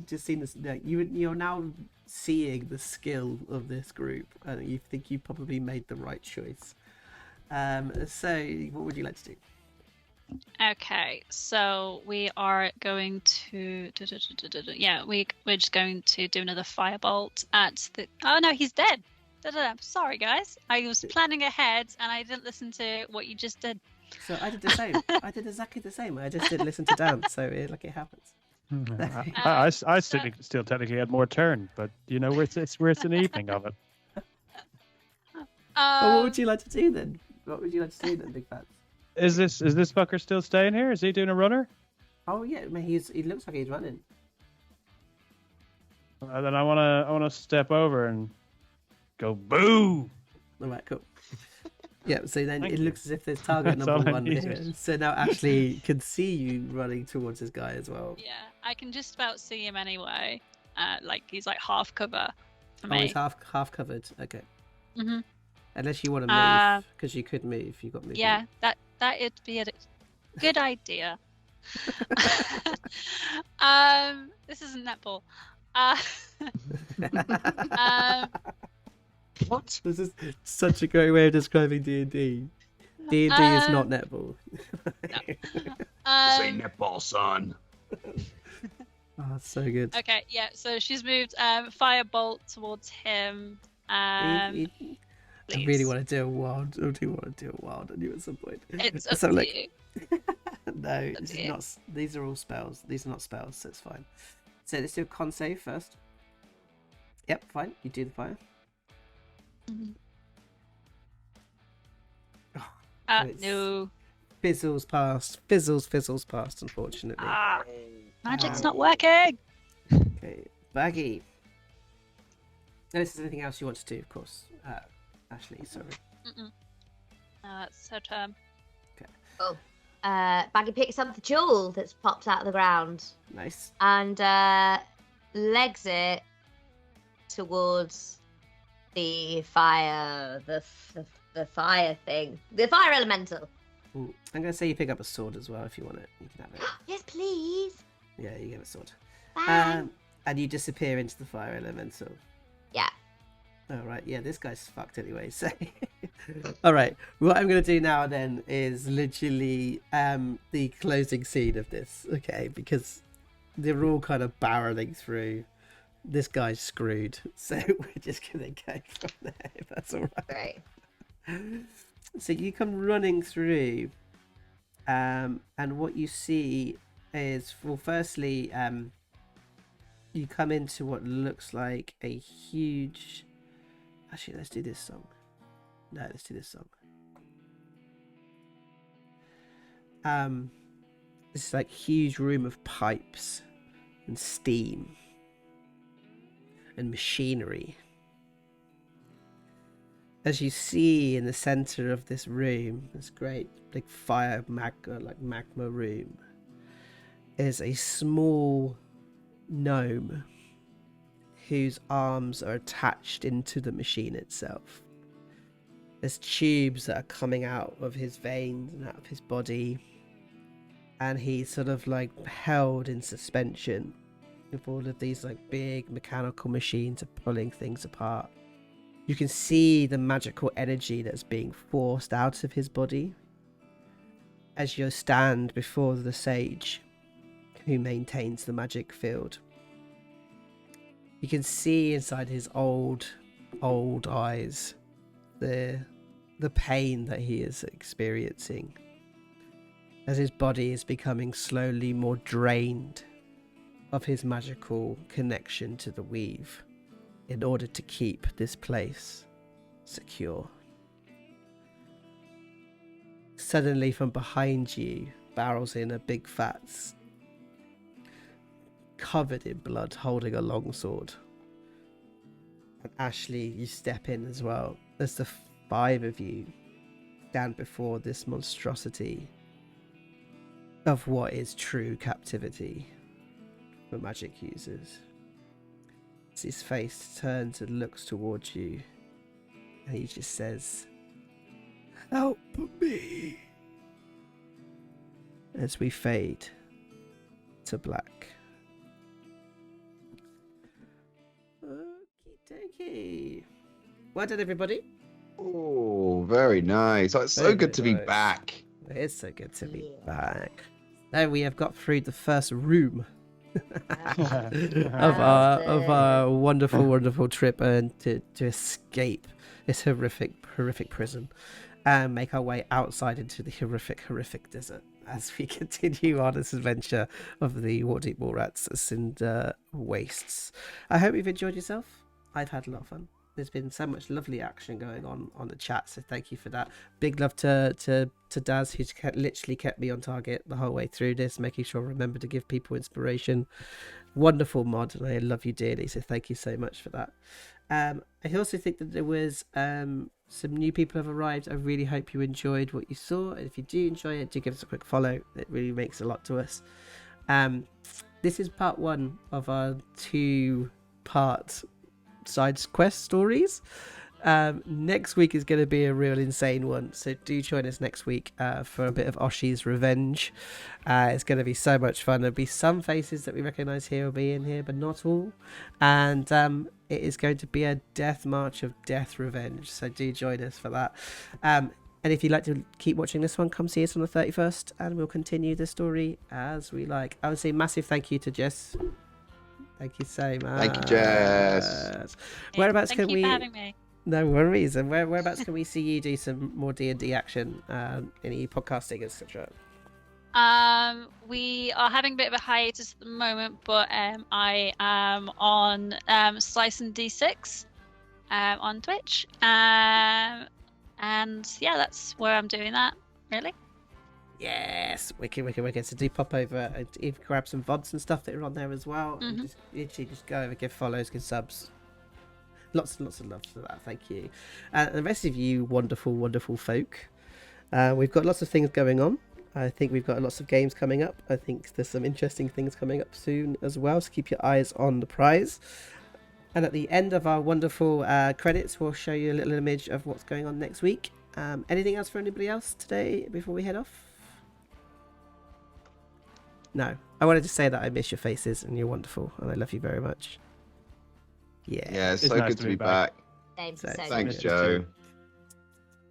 Speaker 1: just seen this. You're now seeing the skill of this group, and you think you probably made the right choice. So, what would you like to do?
Speaker 2: Okay, so we are going to we're just going to do another firebolt at the. Oh no, he's dead. Sorry guys, I was planning ahead and I didn't listen to what you just did.
Speaker 1: So I did the same. I did exactly the same. I just didn't listen to Dan, so it happens.
Speaker 4: I still technically had more turn, but you know, it's an evening of it.
Speaker 1: Well, what would you like to do then? Big Phatts?
Speaker 4: Is this fucker still staying here? Is he doing a runner?
Speaker 1: Oh yeah, I mean, he looks like he's running.
Speaker 4: Then I wanna step over and go boo.
Speaker 1: All right, cool. Yeah, so then
Speaker 4: Thank
Speaker 1: it
Speaker 4: you.
Speaker 1: looks as if there's target
Speaker 4: That's
Speaker 1: number
Speaker 4: all I
Speaker 1: 1 here.
Speaker 4: needed.
Speaker 1: So now Ashley can see you running towards this guy as well.
Speaker 2: Yeah, I can just about see him anyway. Like he's like half cover for
Speaker 1: Oh,
Speaker 2: me.
Speaker 1: he's half covered. Okay.
Speaker 2: Mhm.
Speaker 1: Unless you want to move, because you could move. You got movement.
Speaker 2: Yeah, that'd be a good idea. This isn't netball.
Speaker 3: What?
Speaker 1: This is such a great way of describing D&D. D&D is not netball.
Speaker 3: Say netball, son.
Speaker 1: Oh, that's so good.
Speaker 2: Okay, yeah. So she's moved firebolt towards him.
Speaker 1: I
Speaker 2: Please.
Speaker 1: really want to do a wild. I do want to do a wild on you at some point.
Speaker 2: It's
Speaker 1: So,
Speaker 2: up to
Speaker 1: like-
Speaker 2: you.
Speaker 1: No,
Speaker 2: That's
Speaker 1: this is
Speaker 2: it.
Speaker 1: not. These are all spells. These are not spells, so it's fine. So let's do a con save first. Yep, fine. You do the fire.
Speaker 2: Mhm.
Speaker 1: Oh, it's-
Speaker 2: No.
Speaker 1: Fizzles past. Unfortunately.
Speaker 2: Magic's not working.
Speaker 1: Okay, Baggi. Unless there's anything else you want to do, of course. Ashley, sorry.
Speaker 2: No, that's her turn.
Speaker 5: Cool. Baggi picks up the jewel that's popped out of the ground
Speaker 1: Nice.
Speaker 5: and legs it towards the fire, the fire thing, the fire elemental.
Speaker 1: Ooh, I'm gonna say you pick up a sword as well if you want it. You can have it.
Speaker 5: Yes, please.
Speaker 1: Yeah, you get a sword.
Speaker 5: Bye.
Speaker 1: And you disappear into the fire elemental.
Speaker 5: Yeah.
Speaker 1: All right. Yeah, this guy's fucked anyway. So, all right. What I'm gonna do now then is literally the closing scene of this. Okay, because they're all kind of barreling through. this guy's screwed. So we're just gonna go from there, if that's all right.
Speaker 5: Great.
Speaker 1: So you come running through, and what you see is, well, firstly, you come into what looks like a huge. Actually, let's do this song. No, let's do this song. This like huge room of pipes and steam and machinery. As you see in the center of this room, this great big magma room, is a small gnome whose arms are attached into the machine itself. There's tubes that are coming out of his veins and out of his body, and he's sort of like held in suspension with all of these like big mechanical machines are pulling things apart. You can see the magical energy that's being forced out of his body as you stand before the sage who maintains the magic field. You can see inside his old eyes the pain that he is experiencing as his body is becoming slowly more drained of his magical connection to the weave in order to keep this place secure. Suddenly from behind you barrels in a big Phatts, covered in blood, holding a longsword. And Ashley, you step in as well as the 5 of you stand before this monstrosity of what is true captivity for magic users. As his face turns and looks towards you, and he just says, "Help me," as we fade to black. Okie dokie. Well done, everybody.
Speaker 3: Oh, very nice. Oh, it's so
Speaker 1: Very
Speaker 3: good to be
Speaker 1: nice.
Speaker 3: back.
Speaker 1: It is so good to be back. Now we have got through the first room of our wonderful trip and to escape this horrific prison and make our way outside into the horrific desert as we continue on this adventure of the Waterdeep Mallrats Cinder wastes. I hope you've enjoyed yourself. I've had a lot of fun. There's been so much lovely action going on the chat, so thank you for that. Big love to Daz, who's literally kept me on target the whole way through this, making sure I remember to give people inspiration. Wonderful mod, and I love you dearly, so thank you so much for that. I also think that there was some new people have arrived. I really hope you enjoyed what you saw, and if you do enjoy it, do give us a quick follow. It really makes a lot to us. This is part 1 of our 2-part side quest stories. Next week is going to be a real insane one, so do join us next week for a bit of Oshi's revenge. It's going to be so much fun. There'll be some faces that we recognize here will be in here, but not all, and it is going to be a death march of death revenge, so do join us for that. And if you'd like to keep watching this one, come see us on the 31st and we'll continue the story as we like. I would say massive thank you to Jess. Thank you so much.
Speaker 3: Thank you, Jess.
Speaker 1: Whereabouts
Speaker 2: Thank
Speaker 1: can
Speaker 2: you
Speaker 1: we?
Speaker 2: for having me.
Speaker 1: No worries. And whereabouts can we see you do some more D&D action? Any podcasting, etc.
Speaker 2: We are having a bit of a hiatus at the moment, but I am on Slice and D6 on Twitch. And yeah, that's where I'm doing that, really.
Speaker 1: Yes, wicked. So do pop over and even grab some VODs and stuff that are on there as well. And just literally just go over, give follows, give subs. Lots and lots of love for that. Thank you. And the rest of you wonderful folk. We've got lots of things going on. I think we've got lots of games coming up. I think there's some interesting things coming up soon as well. So keep your eyes on the prize. And at the end of our wonderful credits, we'll show you a little image of what's going on next week. Anything else for anybody else today before we head off? No. I wanted to say that I miss your faces and you're wonderful and I love you very much.
Speaker 3: Yeah, it's so
Speaker 4: nice
Speaker 3: good to be back. Thanks,
Speaker 1: good.
Speaker 3: Joe.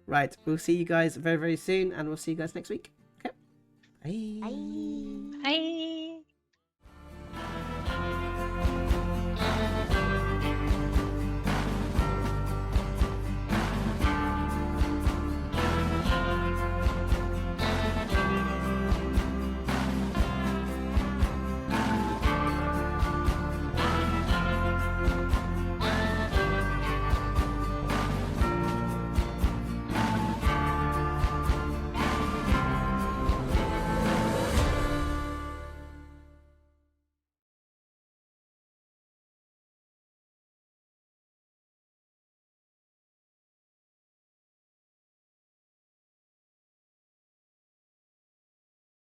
Speaker 1: Right, we'll see you guys very soon and we'll see you guys next week. Okay. Bye.
Speaker 2: Bye.